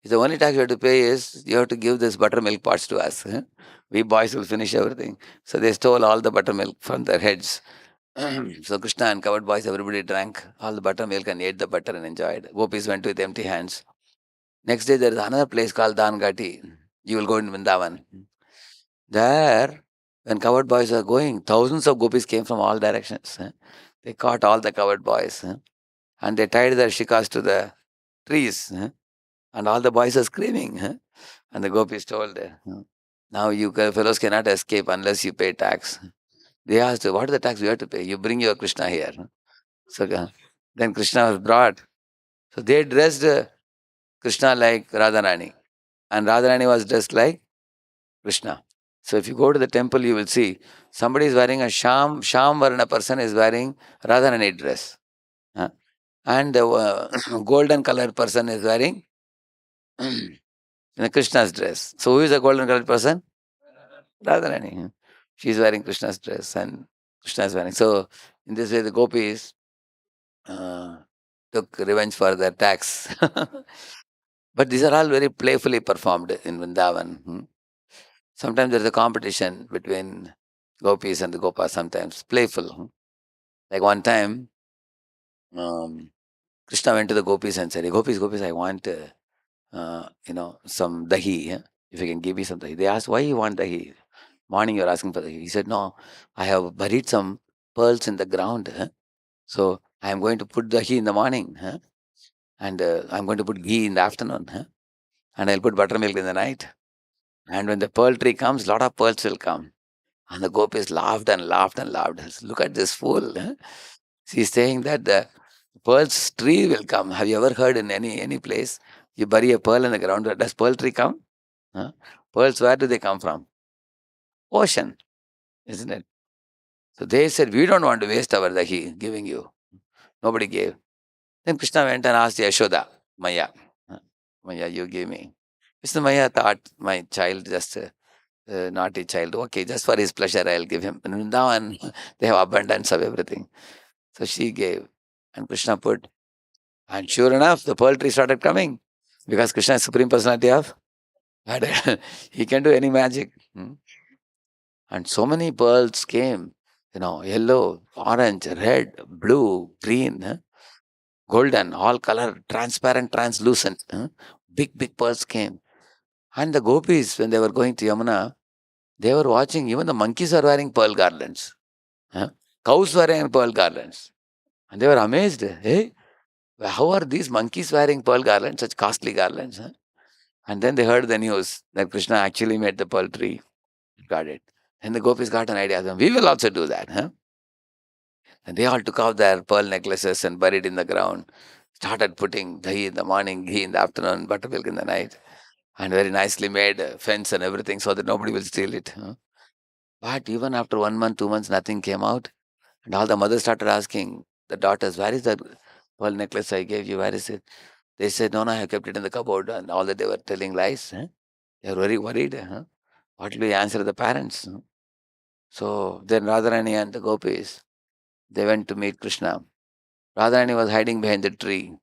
The only tax you have to pay is you have to give this buttermilk pots to us. We boys will finish everything. So they stole all the buttermilk from their heads. So Krishna and covered boys, everybody drank all the buttermilk and ate the butter and enjoyed. Gopis went with empty hands. Next day there is another place called Dangati. You will go in Vrindavan. There, when covered boys are going, thousands of gopis came from all directions. They caught all the covered boys. And they tied their shikas to the trees. And all the boys are screaming. And the gopis told, "Now you fellows cannot escape unless you pay tax." They asked, "What is the tax we have to pay?" "You bring your Krishna here." So then Krishna was brought. So they dressed Krishna like Radharani. And Radharani was dressed like Krishna. So if you go to the temple, you will see somebody is wearing a Sham Varna person is wearing Radharani dress. And the golden colored person is wearing Krishna's dress. So who is the golden colored person? Radharani. She is wearing Krishna's dress and Krishna is wearing. So in this way, the gopis took revenge for their tax. But these are all very playfully performed in Vrindavan. Sometimes there is a competition between gopis and the gopas, sometimes playful. Like one time, um, Krishna went to the gopis and said, "Hey, gopis, I want, some dahi. If you can give me some dahi." They asked, "Why you want dahi? Morning you're asking for dahi." He said, "No, I have buried some pearls in the ground. So I am going to put dahi in the morning. And I'm going to put ghee in the afternoon. And I'll put buttermilk in the night. And when the pearl tree comes, lot of pearls will come." And the gopis laughed and laughed and laughed. I said, "Look at this fool. She's saying that the pearl's tree will come." Have you ever heard in any place, you bury a pearl in the ground, does pearl tree come? Huh? Pearls, where do they come from? Ocean, isn't it? So they said, "We don't want to waste our dahi giving you." Nobody gave. Then Krishna went and asked Yashoda, Maya, Maya, you give me. Krishna Maya thought, my child, just naughty child, okay, just for his pleasure, I'll give him. In Vrindavan, they have abundance of everything. So she gave, and Krishna put, and sure enough, the pearl tree started coming because Krishna is Supreme Personality of Godhead. He can do any magic. And so many pearls came, yellow, orange, red, blue, green, golden, all color, transparent, translucent. Big pearls came. And the gopis, when they were going to Yamuna, they were watching, even the monkeys are wearing pearl garlands. Cows were wearing pearl garlands. And they were amazed. Hey, how are these monkeys wearing pearl garlands, such costly garlands? And then they heard the news that Krishna actually made the pearl tree. Got it. And the gopis got an idea. We will also do that. And they all took out their pearl necklaces and buried in the ground. Started putting dahi in the morning, ghee in the afternoon, buttermilk in the night. And very nicely made a fence and everything so that nobody will steal it. But even after 1 month, 2 months, nothing came out. And all the mothers started asking the daughters, "Where is that pearl necklace I gave you? Where is it?" They said, "No, I have kept it in the cupboard." And all that they were telling lies. They were very worried. What will we answer the parents? So then Radharani and the gopis, they went to meet Krishna. Radharani was hiding behind the tree.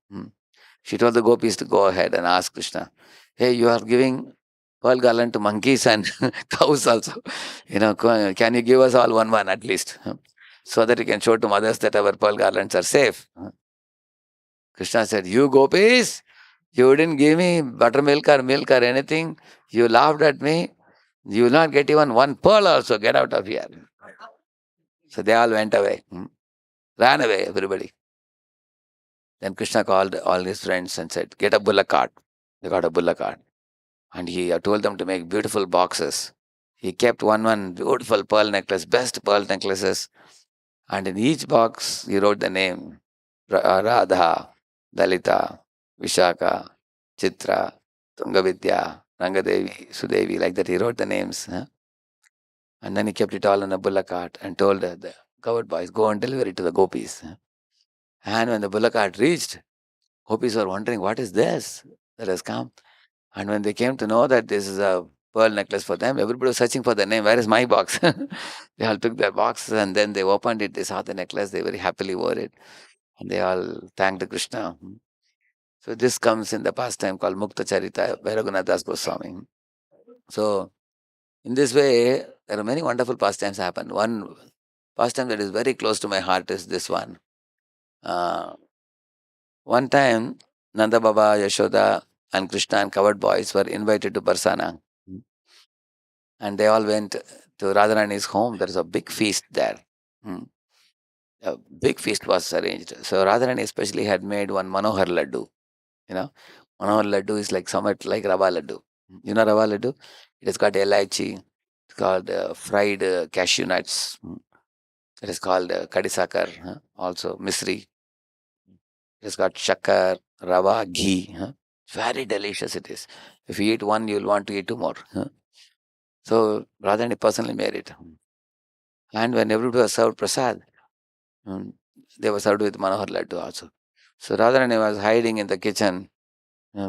She told the gopis to go ahead and ask Krishna, "Hey, you are giving pearl garland to monkeys and cows also. Can you give us all one at least? So that you can show to mothers that our pearl garlands are safe." Krishna said, "You gopis, you didn't give me buttermilk or milk or anything. You laughed at me. You will not get even one pearl also. Get out of here." So they all went away. Ran away, everybody. Then Krishna called all his friends and said, "Get a bullock cart." They got a bullock cart. And he told them to make beautiful boxes. He kept one beautiful pearl necklace, best pearl necklaces. And in each box, he wrote the name Radha, Dalita, Vishaka, Chitra, Tungavidya, Rangadevi, Sudevi, like that. He wrote the names. And then he kept it all in a bullock cart and told the covered boys, "Go and deliver it to the gopis." And when the bullock cart reached, gopis were wondering, what is this that has come? And when they came to know that this is a pearl necklace for them, everybody was searching for the name. Where is my box? They all took their boxes and then they opened it. They saw the necklace. They very happily wore it. And they all thanked Krishna. So this comes in the pastime called Mukta Charita by Raghunath Goswami. So in this way, there are many wonderful pastimes happen. One pastime that is very close to my heart is this one. One time, Nanda Baba, Yashoda, and Krishna and covered boys were invited to Barsana. And they all went to Radharani's home. There is a big feast there. A big feast was arranged. So Radharani especially had made one Manohar Laddu. Manohar Laddu is like somewhat like Rava Laddu. You know Rava Laddu? It has got elaichi. It's called fried cashew nuts. It is called kadisakar, also misri. It has got shakar, rava, ghee. Very delicious it is. If you eat one, you'll want to eat two more. So Radharani personally made it. And when everybody was served prasad, they were served with Manohar Laddu also. So Radharani was hiding in the kitchen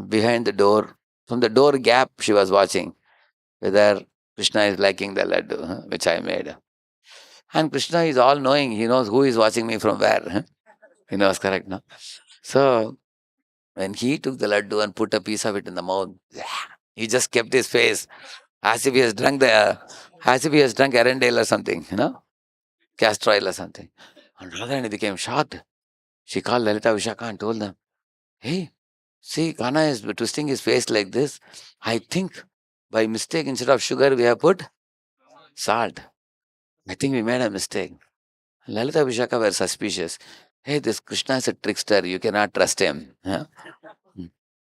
behind the door. From the door gap, she was watching whether Krishna is liking the laddu, which I made. And Krishna is all knowing. He knows who is watching me from where. He knows, correct, no? So when he took the laddu and put a piece of it in the mouth, he just kept his face as if he has drunk Arendelle or something, castor oil or something. And Radharani became shocked. She called Lalita Vishaka and told them, hey, see, Kana is twisting his face like this. I think by mistake, instead of sugar, we have put salt. I think we made a mistake. Lalita Vishaka were suspicious. Hey, this Krishna is a trickster. You cannot trust him. Huh?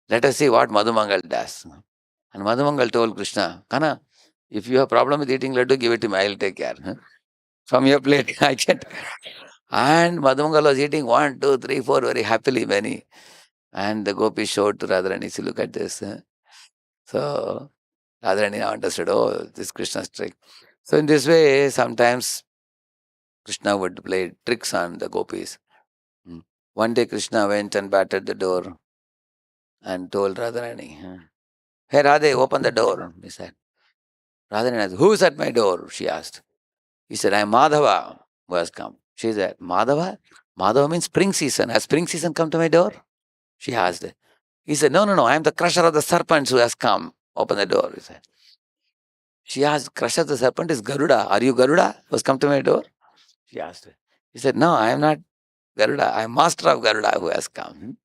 Let us see what Madhumangal does. And Madhumangal told Krishna, Kana, if you have problem with eating laddu, give it to me. I will take care. Huh? From your plate, I can't. And Madhumangal was eating 1, 2, 3, 4 very happily, many. And the gopi showed to Radharani, see, look at this. Huh? So Radharani now understood, oh, this Krishna's trick. So in this way, sometimes Krishna would play tricks on the gopis. One day Krishna went and battered the door and told Radharani, hey Radhe, open the door. He said. Radharani asked, who's at my door? She asked. He said, I am Madhava who has come. She said, Madhava? Madhava means spring season. Has spring season come to my door? She asked. He said, no, I am the crusher of the serpents who has come. Open the door, he said. She asked, crusher of the serpent is Garuda. Are you Garuda who has come to my door? She asked. He said, no, I am not Garuda. I am master of Garuda who has come.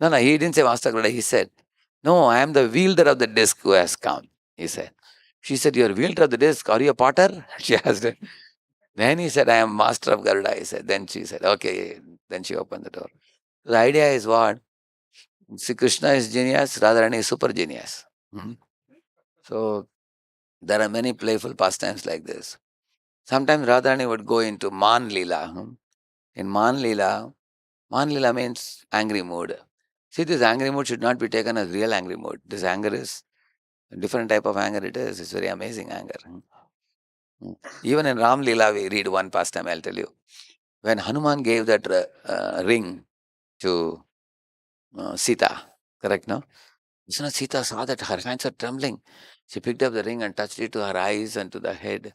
No, he didn't say master of Garuda. He said, no, I am the wielder of the disc who has come. He said. She said, you are wielder of the disc. Are you a potter? She asked. Then he said, I am master of Garuda. He said. Then she said, okay. Then she opened the door. The idea is what? See, Krishna is genius, Radharani is super genius. So there are many playful pastimes like this. Sometimes Radharani would go into Man Leela. In Man Leela means angry mood. See, this angry mood should not be taken as real angry mood. This anger is a different type of anger it is. It's very amazing anger. Even in Ram Leela, we read one pastime, I'll tell you. When Hanuman gave that ring to Sita, correct, no? So Sita saw that her hands are trembling. She picked up the ring and touched it to her eyes and to the head.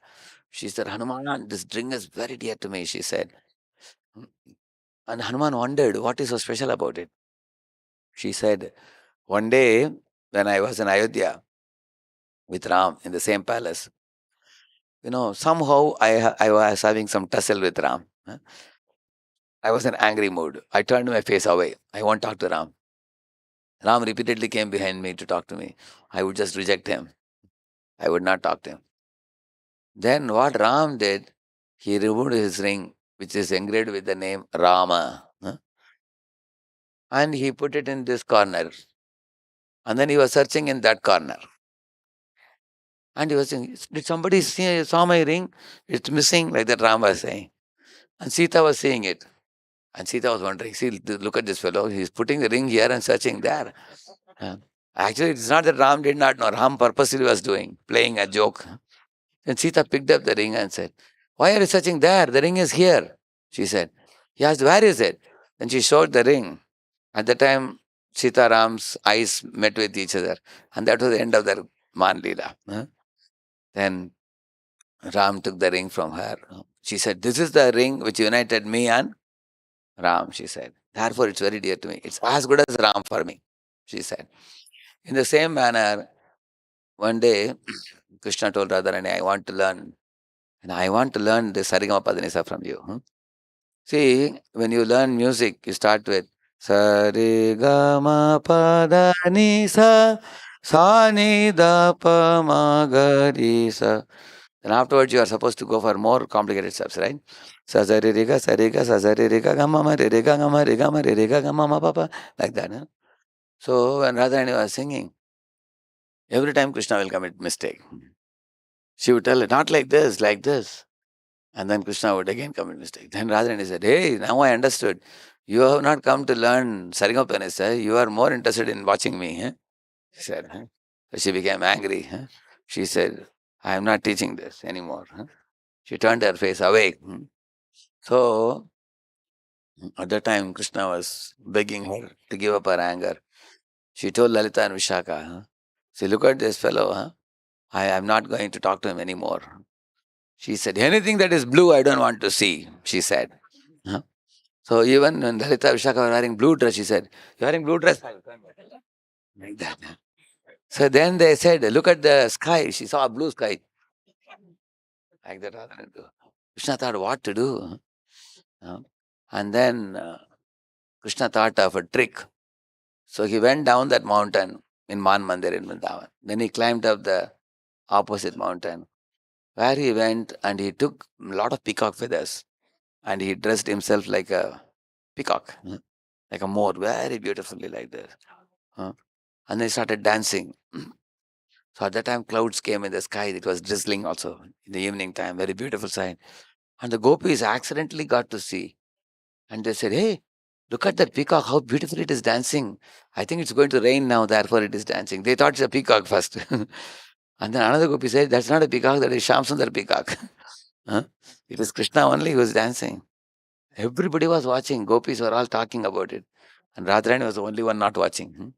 She said, Hanuman, this ring is very dear to me, she said. And Hanuman wondered, what is so special about it? She said, one day when I was in Ayodhya with Ram in the same palace, somehow I was having some tussle with Ram. I was in angry mood. I turned my face away. I won't talk to Ram. Ram repeatedly came behind me to talk to me. I would just reject him. I would not talk to him. Then what Ram did, he removed his ring, which is engraved with the name Rama. And he put it in this corner. And then he was searching in that corner. And he was saying, did somebody saw my ring? It's missing, like that Ram was saying. And Sita was seeing it. And Sita was wondering, see, look at this fellow. He's putting the ring here and searching there. Actually, it's not that Ram did not know. Ram purposely was playing a joke. Then Sita picked up the ring and said, why are you searching there? The ring is here. She said. He asked, where is it? Then she showed the ring. At the time, Sita Ram's eyes met with each other. And that was the end of their Man Leela. Then Ram took the ring from her. She said, this is the ring which united me and Ram, she said. Therefore, it's very dear to me. It's as good as Ram for me, she said. In the same manner, one day, Krishna told Radharani, I want to learn. And I want to learn the Sarigama Padanisa from you. See, when you learn music, you start with Sarigama Padanisa Sani Dapa Magarisa. Then afterwards, you are supposed to go for more complicated steps, right? Sazaririga, sariga, sazaririga, gamma, ririga, gamma, rigama, ririga, gamma, papa, like that. So when Radharani was singing, every time Krishna will commit mistake. She would tell her, not like this, like this. And then Krishna would again commit mistake. Then Radharani said, hey, now I understood. You have not come to learn Sarigama. You are more interested in watching me. She said. So she became angry. She said, I am not teaching this anymore. She turned her face away. So at that time, Krishna was begging her to give up her anger. She told Lalita and Vishaka, see, look at this fellow. I am not going to talk to him anymore. She said, anything that is blue, I don't want to see, she said. So even when Lalita Vishaka were wearing blue dress, she said, "You're wearing blue dress?" Like that. So then they said, "Look at the sky." She saw a blue sky. Like that. Krishna thought what to do. And then Krishna thought of a trick. So he went down that mountain in Man Mandir in Vrindavan. Then he climbed up the opposite mountain, where he went and he took a lot of peacock feathers and he dressed himself like a peacock, like a moor, very beautifully like this. And they started dancing. So at that time, clouds came in the sky. It was drizzling also in the evening time, very beautiful sight. And the gopis accidentally got to see. And they said, "Hey, look at that peacock, how beautifully it is dancing. I think it's going to rain now, therefore it is dancing." They thought it's a peacock first. And then another gopi said, "That's not a peacock, that is Shamsundar peacock." Huh? It is Krishna only who was dancing. Everybody was watching. Gopis were all talking about it. And Radharani was the only one not watching.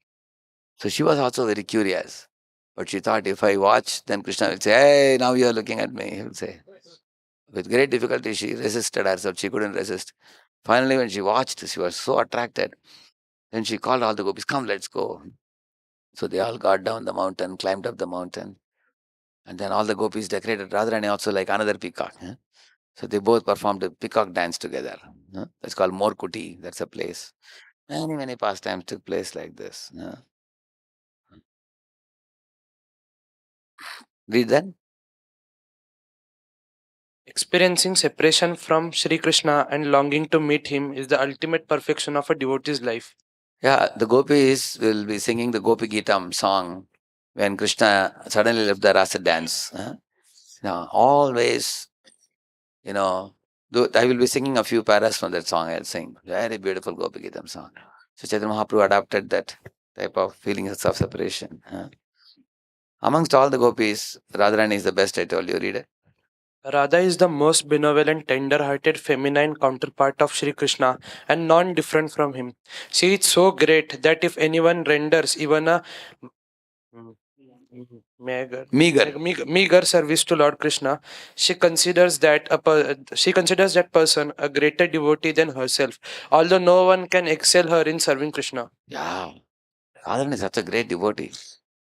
So she was also very curious. But she thought, if I watch, then Krishna will say, "Hey, now you are looking at me," he will say. With great difficulty, she resisted herself. She couldn't resist. Finally, when she watched, she was so attracted. Then she called all the gopis, "Come, let's go." So they all got down the mountain, climbed up the mountain. And then all the gopis decorated Radharani also like another peacock. So they both performed a peacock dance together. That's called Morkuti. That's a place. Many, many pastimes took place like this. Read that. Experiencing separation from Sri Krishna and longing to meet him is the ultimate perfection of a devotee's life. Yeah, the gopis will be singing the Gopi Gitam song when Krishna suddenly left the Rasa dance. Now, always, I will be singing a few paras from that song. I'll sing. Very beautiful Gopi Gitam song. So Chaitanya Mahaprabhu adopted that type of feelings of separation. Amongst all the gopis, Radharani is the best, I told you. Read it. Radha is the most benevolent, tender-hearted, feminine counterpart of Sri Krishna and non-different from him. She is so great that if anyone renders even a meager, Meager. meager service to Lord Krishna, she considers that person a greater devotee than herself, although no one can excel her in serving Krishna. Yeah. Radharani is such a great devotee.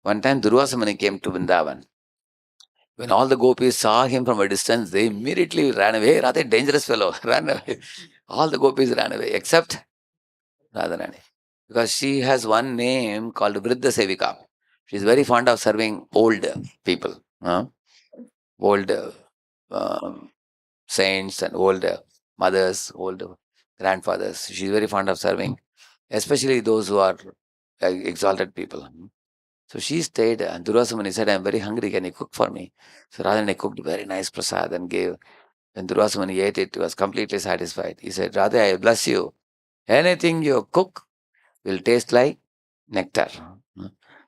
One time Durvasa Muni came to Vrindavan. When all the gopis saw him from a distance, they immediately ran away. "Hey, Radha, dangerous fellow," ran away. All the gopis ran away except Radharani. Because she has one name called Vriddha Sevika. She is very fond of serving old people, old saints and old mothers, old grandfathers. She is very fond of serving, especially those who are exalted people. So she stayed, and Durvasa Muni said, "I'm very hungry, can you cook for me?" So Radharani cooked very nice prasad and gave. When Durvasa Muni ate it, he was completely satisfied. He said, "Radha, I bless you. Anything you cook will taste like nectar.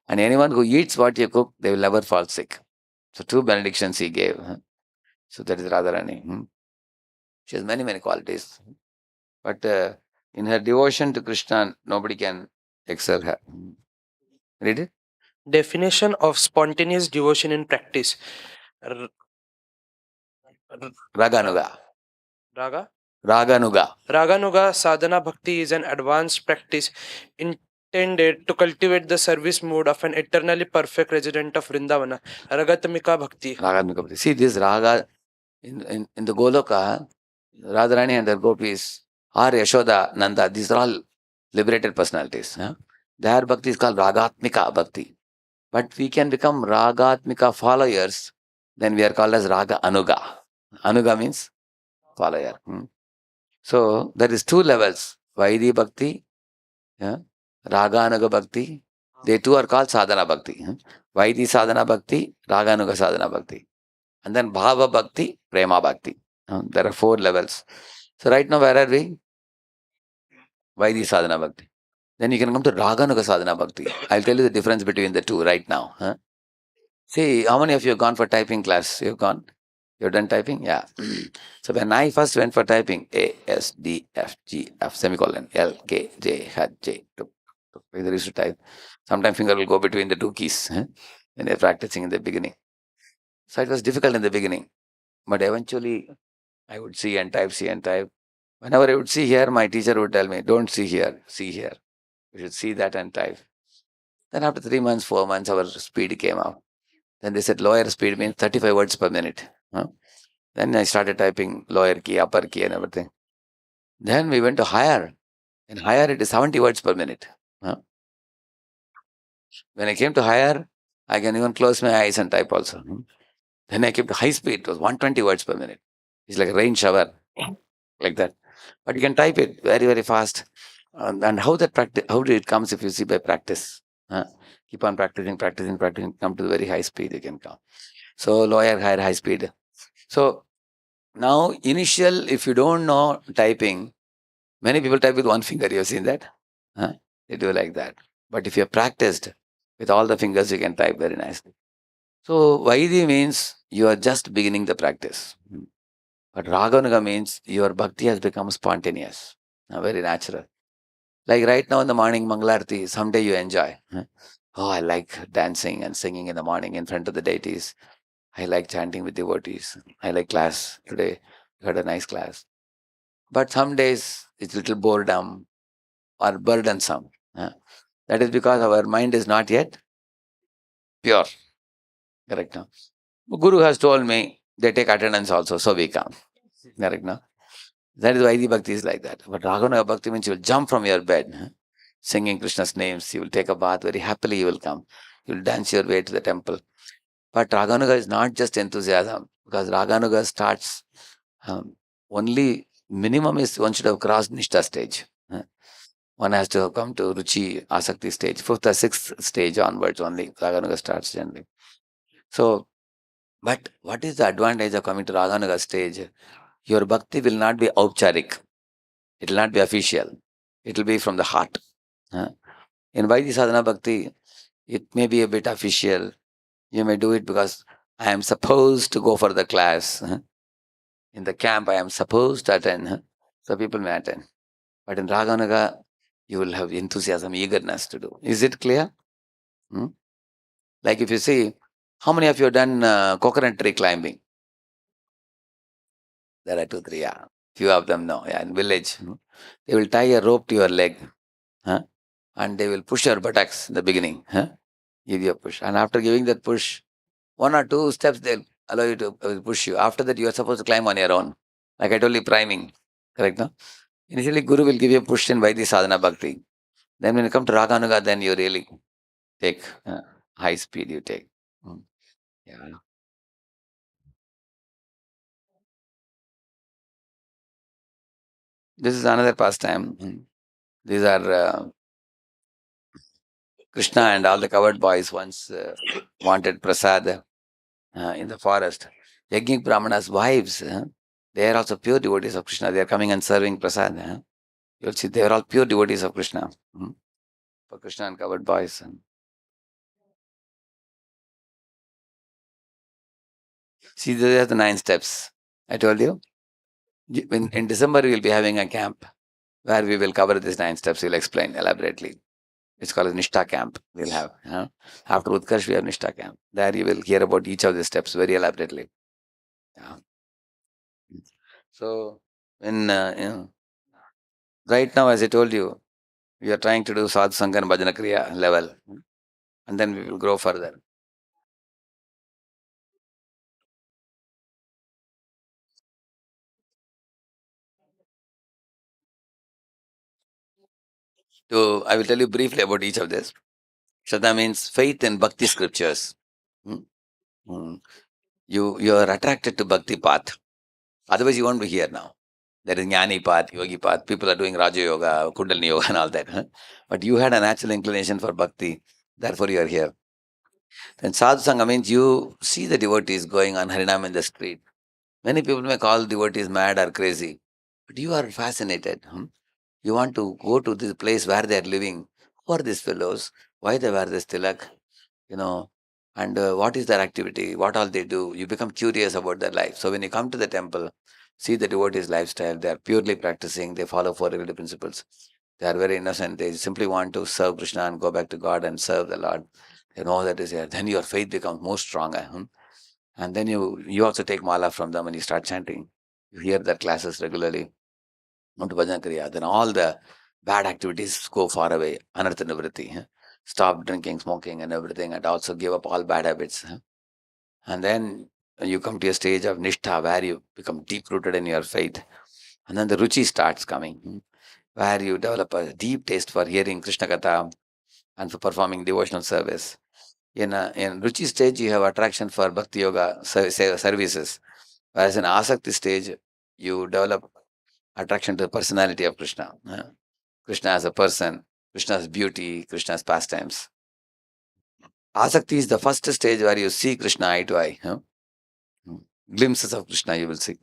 And anyone who eats what you cook, they will never fall sick." So two benedictions he gave. So that is Radharani. She has many, many qualities. But in her devotion to Krishna, nobody can excel her. Read it. Definition of spontaneous devotion in practice. R- Raganuga. Raga? Raganuga. Raganuga sadhana bhakti is an advanced practice intended to cultivate the service mood of an eternally perfect resident of Vrindavana. Ragatmika bhakti. Raganuga. See this Raga in the Goloka, Radharani and their gopis, or Yashoda, Nanda, these are all liberated personalities. Their bhakti is called Ragatmika bhakti. But we can become Ragatmika followers, then we are called as Raga Anuga. Anuga means follower. So there is two levels, Vaidhi Bhakti, Raga Anuga Bhakti. They two are called Sadhana Bhakti. Vaidhi Sadhana Bhakti, Raga Anuga Sadhana Bhakti. And then Bhava Bhakti, Prema Bhakti. There are four levels. So right now where are we? Vaidhi Sadhana Bhakti. Then you can come to Raga Anuga Sadhana Bhakti. I'll tell you the difference between the two right now. See, how many of you have gone for typing class? You've gone? You've done typing? Yeah. So when I first went for typing, A, S, D, F, G, F, semicolon, L, K, J, H, J, like they used to type. Sometimes finger will go between the two keys when they're practicing in the beginning. So it was difficult in the beginning. But eventually, I would see and type, see and type. Whenever I would see here, my teacher would tell me, don't see here, see here. You should see that and type. Then after 3 months, 4 months, our speed came up. Then they said lower speed means 35 words per minute. Huh? Then I started typing lower key, upper key and everything. Then we went to higher. In higher, it is 70 words per minute. Huh? When I came to higher, I can even close my eyes and type also. Then I came to high speed. It was 120 words per minute. It's like a rain shower, like that. But you can type it very, very fast. And how that practice, how do it comes if you see by practice? Huh? Keep on practicing, practicing, practicing. Come to the very high speed, you can come. So lower, higher, high speed. So now initial, if you don't know typing, many people type with one finger. You have seen that? Huh? They do like that. But if you have practiced with all the fingers, you can type very nicely. So Vaidhi means you are just beginning the practice. But Raganuga means your bhakti has become spontaneous, very natural. Like right now in the morning, Mangalarti, someday you enjoy. Oh, I like dancing and singing in the morning in front of the deities. I like chanting with devotees. I like class. Today we had a nice class. But some days it's little boredom or burdensome. That is because our mind is not yet pure. Correct now. Guru has told me they take attendance also, so we come. Correct now. That is why the bhakti is like that. But Raghunaga bhakti means you will jump from your bed, singing Krishna's names. You will take a bath very happily. You will come. You will dance your way to the temple. But Raganuga is not just enthusiasm, because Raganuga starts only minimum is one should have crossed Nishta stage. One has to have come to Ruchi Asakti stage, fifth or sixth stage onwards only Raganuga starts generally. So, but what is the advantage of coming to Raganuga stage? Your bhakti will not be aupcharik. It will not be official. It will be from the heart. In Vaidhi Sadhana Bhakti, it may be a bit official. You may do it because I am supposed to go for the class. In the camp, I am supposed to attend. So people may attend. But in Raganuga, you will have enthusiasm, eagerness to do. Is it clear? Like if you see, how many of you have done coconut tree climbing? There are 2, 3, yeah. Few of them know. Yeah, in village, they will tie a rope to your leg, and they will push your buttocks in the beginning. Give you a push, and after giving that push, 1 or 2 steps they'll allow you to push you. After that, you are supposed to climb on your own. Like I told you, priming. Correct, no? Initially, Guru will give you a push in Vaidhi Sadhana Bhakti. Then when you come to Raganuga, then you really take high speed. You take. Yeah. This is another pastime. These are Krishna and all the coward boys once wanted prasad in the forest. Yajnik Brahmana's wives, they are also pure devotees of Krishna. They are coming and serving prasad. You'll see they are all pure devotees of Krishna. For Krishna and coward boys. See, these are the 9 steps. I told you. In December, we will be having a camp where we will cover these 9 steps. We'll explain elaborately. It's called a Nishta camp. We'll have. After Utkarsh, we have Nishta camp. There you will hear about each of the steps very elaborately. Yeah. So, when right now, as I told you, we are trying to do Sadhu Sangha and Bhajana Kriya level, and then we will grow further. So, I will tell you briefly about each of this. Shraddha means faith in Bhakti scriptures. Hmm? Hmm. You are attracted to Bhakti path. Otherwise, you won't be here now. There is Jnani path, Yogi path. People are doing Raja Yoga, Kundalini Yoga, and all that. But you had a natural inclination for Bhakti. Therefore, you are here. Then Sadhu Sangha means you see the devotees going on Harinam in the street. Many people may call devotees mad or crazy, but you are fascinated. You want to go to this place where they are living. Who are these fellows? Why they wear this tilak? And what is their activity? What all they do? You become curious about their life. So when you come to the temple, see the devotees' lifestyle. They are purely practicing. They follow 4 regulative principles. They are very innocent. They simply want to serve Krishna and go back to God and serve the Lord. They know that is here. Then your faith becomes more stronger. And then you also take mala from them and you start chanting. You hear their classes regularly. Come to bhajan kriya. Then all the bad activities go far away. Anartha nivritti. Stop drinking, smoking, and everything, and also give up all bad habits. And then you come to a stage of nishtha where you become deep rooted in your faith. And then the ruchi starts coming, where you develop a deep taste for hearing Krishna Katha and for performing devotional service. In ruchi stage, you have attraction for bhakti yoga services, whereas in asakti stage, you develop attraction to the personality of Krishna. Krishna as a person, Krishna's beauty, Krishna's pastimes. Asakti is the first stage where you see Krishna eye to eye. Glimpses of Krishna you will see.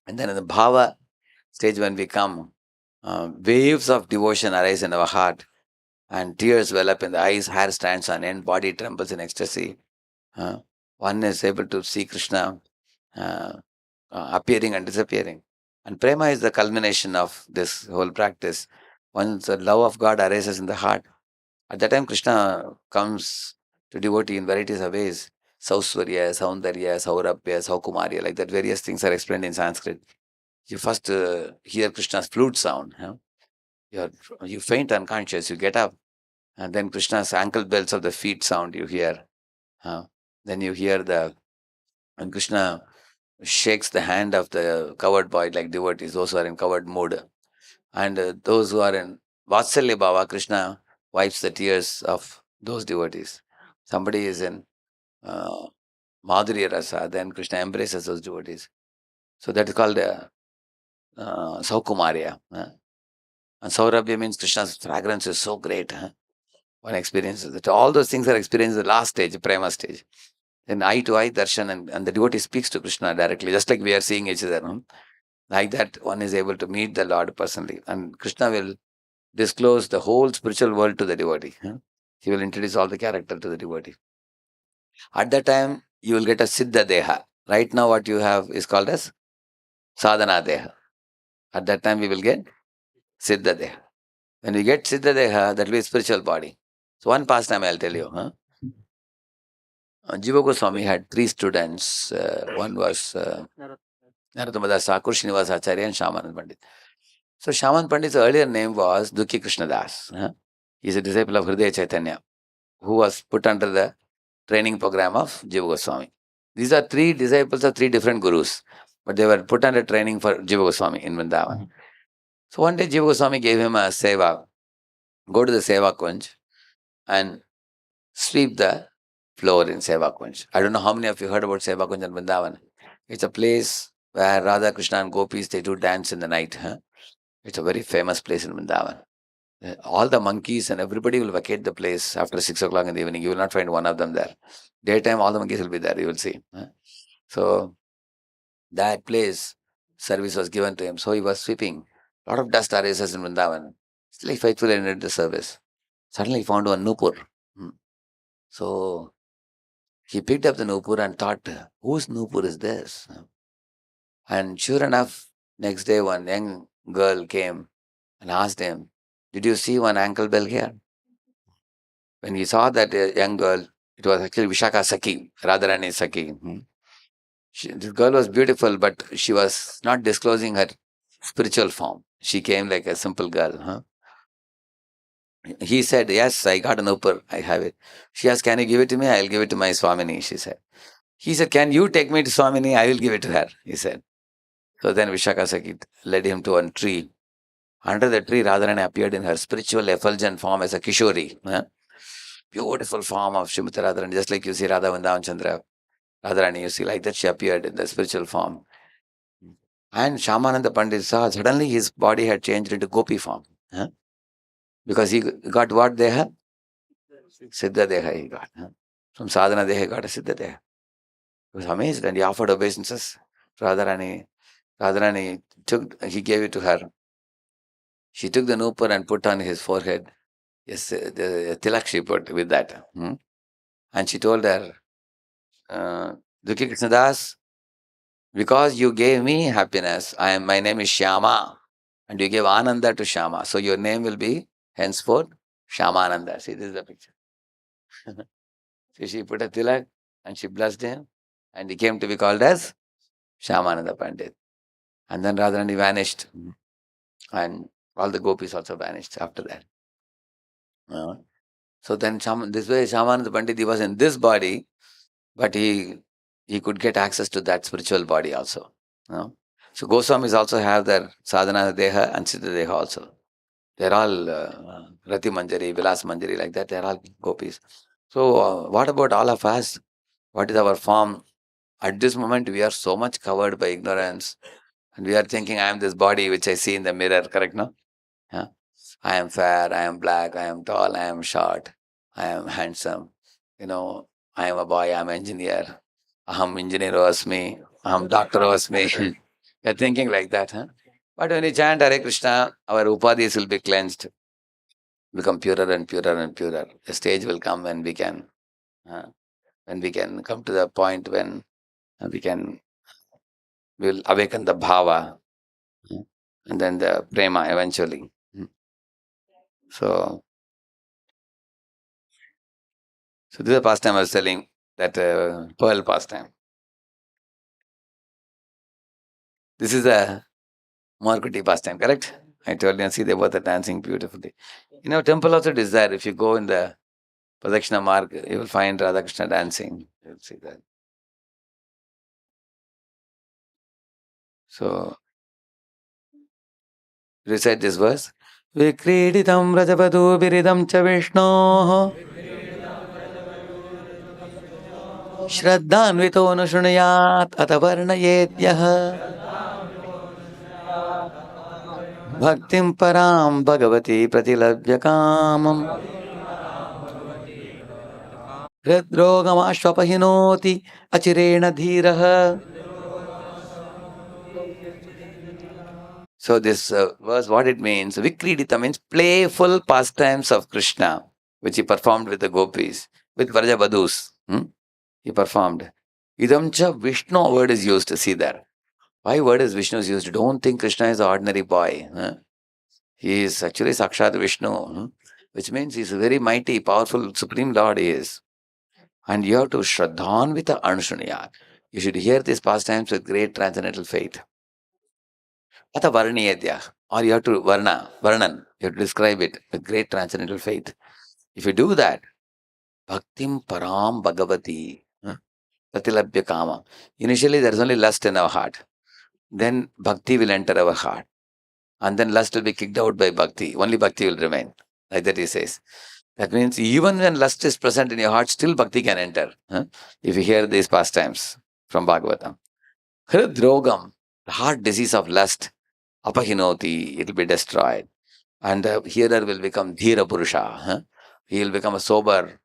And then in the bhava stage, when we come, waves of devotion arise in our heart, and tears well up in the eyes, hair stands on end, body trembles in ecstasy. One is able to see Krishna appearing and disappearing. And prema is the culmination of this whole practice. Once the love of God arises in the heart, at that time Krishna comes to devotee in varieties of ways. Sausvarya, Saundarya, Saurabhya, Saukumarya, like that various things are explained in Sanskrit. You first hear Krishna's flute sound. You faint unconscious, you get up, and then Krishna's ankle bells of the feet sound you hear. Then you hear and Krishna shakes the hand of the covered boy like devotees, those who are in covered mood. And those who are in Vatsalya Bhava, Krishna wipes the tears of those devotees. Somebody is in Madhurya Rasa, then Krishna embraces those devotees. So that is called Saukumarya. And Saurabhya means Krishna's fragrance is so great. One experiences it. All those things are experienced in the last stage, prema stage. Then eye to eye darshan, and the devotee speaks to Krishna directly, just like we are seeing each other. Like that, one is able to meet the Lord personally. And Krishna will disclose the whole spiritual world to the devotee. He will introduce all the character to the devotee. At that time, you will get a Siddha Deha. Right now, what you have is called as Sadhana Deha. At that time, we will get Siddha Deha. When we get Siddha Deha, that will be a spiritual body. So, one pastime I'll tell you. Jiva Goswami had three students. One was Narottama Das Thakur, Srinivas Acharya, and Shamanand Pandit. So, Shamanand Pandit's earlier name was Dukhi Krishna Das. He is a disciple of Hridaya Chaitanya, who was put under the training program of Jiva Goswami. These are three disciples of three different gurus, but they were put under training for Jiva Goswami in Vrindavan. So one day Jiva Goswami gave him a seva. Go to the seva kunj and sweep the floor in seva kunj. I don't know how many of you heard about seva kunj in Vrindavan. It's a place where Radha, Krishna and gopis, they do dance in the night. It's a very famous place in Vrindavan. All the monkeys and everybody will vacate the place after 6 o'clock in the evening. You will not find one of them there. Daytime, all the monkeys will be there, you will see. So, that place, service was given to him. So, he was sweeping. A lot of dust arises in Vrindavan. Still, he faithfully ended the service. Suddenly, he found one Nupur. So, he picked up the Nupur and thought, whose Nupur is this? And sure enough, next day, one young girl came and asked him, did you see one ankle bell here? When he saw that young girl, it was actually Vishaka Saki, Radharani Saki. This girl was beautiful, but she was not disclosing her spiritual form. She came like a simple girl. He said, yes, I got an upper, I have it. She asked, can you give it to me? I'll give it to my Swamini, she said. He said, can you take me to Swamini? I will give it to her, he said. So then Vishaka Saki led him to a tree. Under the tree, Radharani appeared in her spiritual effulgent form as a Kishori. Beautiful form of Srimati Radharani, just like you see Radha Vrindavan Chandra. Radharani, you see, like that she appeared in the spiritual form. And Shamananda Pandit saw suddenly his body had changed into gopi form. Because he got what Deha? Siddha Deha he got. From Sadhana Deha he got a Siddha Deha. He was amazed and he offered obeisances to Radharani. Radharani he gave it to her. She took the Nupur and put on his forehead. Yes, the tilak she put with that. And she told her, Dukhi Krishnadas, because you gave me happiness, my name is Shyama, and you gave Ananda to Shyama. So your name will be henceforth Shyamananda. See, this is the picture. So she put a tilak and she blessed him, and he came to be called as Shyamananda Pandit. And then Radharani vanished. And all the gopis also vanished after that. Uh, so then this way Shyamananda Pandit, he was in this body, but he could get access to that spiritual body also. So Goswamis also have their sadhana deha and siddha deha also. They're all Rati Manjari, Vilas Manjari, like that. They're all gopis. So what about all of us? What is our form? At this moment, we are so much covered by ignorance, and we are thinking, I am this body which I see in the mirror, correct? No? Yeah. I am fair, I am black, I am tall, I am short, I am handsome. I am a boy, I am an engineer. Aham engineer osmi, aham doctor osmi. You're thinking like that, huh? But when you chant Hare Krishna, our upadhis will be cleansed, become purer and purer and purer. A stage will come when we can come to the point when we will awaken the bhava, and then the prema eventually. So, so this is a pastime I was telling, that pearl pastime. This is a Markuti pastime, correct? I told you, see, they both are dancing beautifully. Temple also is there. If you go in the Pradakshina Marg, you will find Radha Krishna dancing. You will see that. So, recite this verse. Vikriditam Rajavadu Viridam cha Vishnoh Shraddhanvito Nushrunayat Atavarnayetyah Bhaktim Param Bhagavati Pratilabhya Kamam Hridrogamashvapahinoti Achirena Dhiraha. So this verse, what it means, Vikridita means playful pastimes of Krishna, which he performed with the gopis, with Vrajavadus. He performed. Idam cha Vishnu word is used, see there. Why word is Vishnu is used? Don't think Krishna is an ordinary boy. He is actually Sakshat Vishnu, which means he is a very mighty, powerful, supreme Lord he is. And you have to Shraddhan with the Anushunaya. You should hear these pastimes with great transcendental faith. Ata Varniyadya. Or you have to Varnan. You have to describe it with great transcendental faith. If you do that, Bhaktim Param Bhagavati Pratilabhya Kama. Initially there is only lust in our heart. Then Bhakti will enter our heart. And then lust will be kicked out by Bhakti. Only Bhakti will remain. Like that he says. That means even when lust is present in your heart, still Bhakti can enter. If you hear these pastimes from Bhagavatam. Hridrogam, the heart disease of lust, apahinoti, it will be destroyed. And the hearer will become dhira purusha. He will become a sober,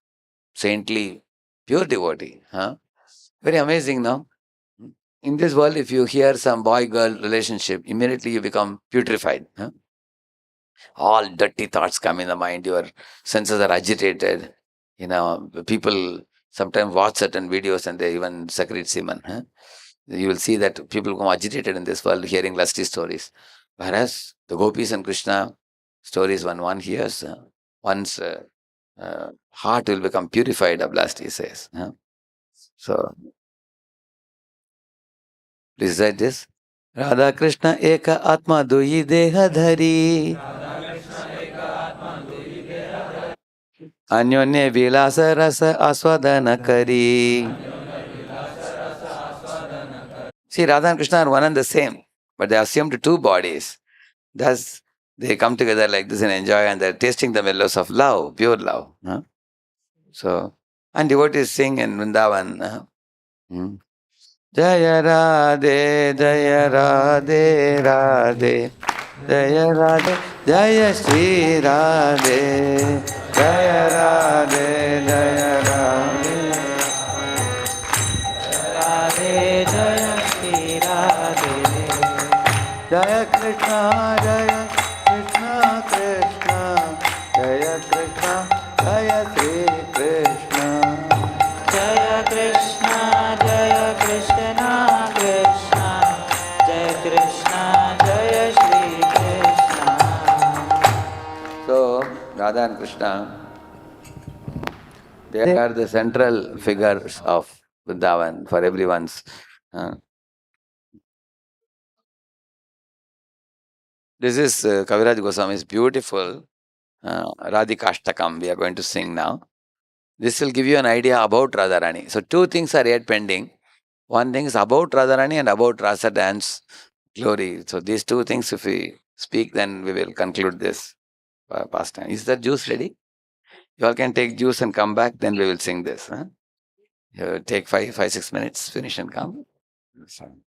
saintly, pure devotee. Very amazing, no? In this world, if you hear some boy-girl relationship, immediately you become putrefied. All dirty thoughts come in the mind, your senses are agitated. People sometimes watch certain videos and they even secrete semen. You will see that people become agitated in this world hearing lusty stories. Whereas the gopis and Krishna stories, when one hears, one's heart will become purified of lust, he says. So, please write this. Radha Krishna Eka Atma Duyi Deha Dhari Anyonye Vilasa Rasa Aswadana Kari. See, Radha and Krishna are one and the same, but they assumed two bodies. Thus, they come together like this and enjoy, and they're tasting the mellows of love, pure love. So, and devotees sing in Vrindavan. Jaya Radhe, Jaya Radhe, Radhe, Jaya Radhe, Jaya Shri Radhe, Jaya Radhe, Jaya Radhe. Radhe Jaya Shri Radhe. Jaya Krishna, Jaya Krishna, Krishna, Jaya Krishna, Jaya Shri Krishna. Jaya Krishna, Jaya Krishna, Krishna, Jaya Krishna, Jaya Shri Krishna. So, Radha and Krishna, they are the central figures of Vrindavan for everyone's This is Kaviraj Goswami's beautiful Radhikashtakam we are going to sing now. This will give you an idea about Radharani. So two things are yet pending. One thing is about Radharani and about Rasa dance glory. So these two things, if we speak, then we will conclude this pastime. Is the juice ready? You all can take juice and come back, then we will sing this. Huh? You take 5, 6 minutes, finish and come.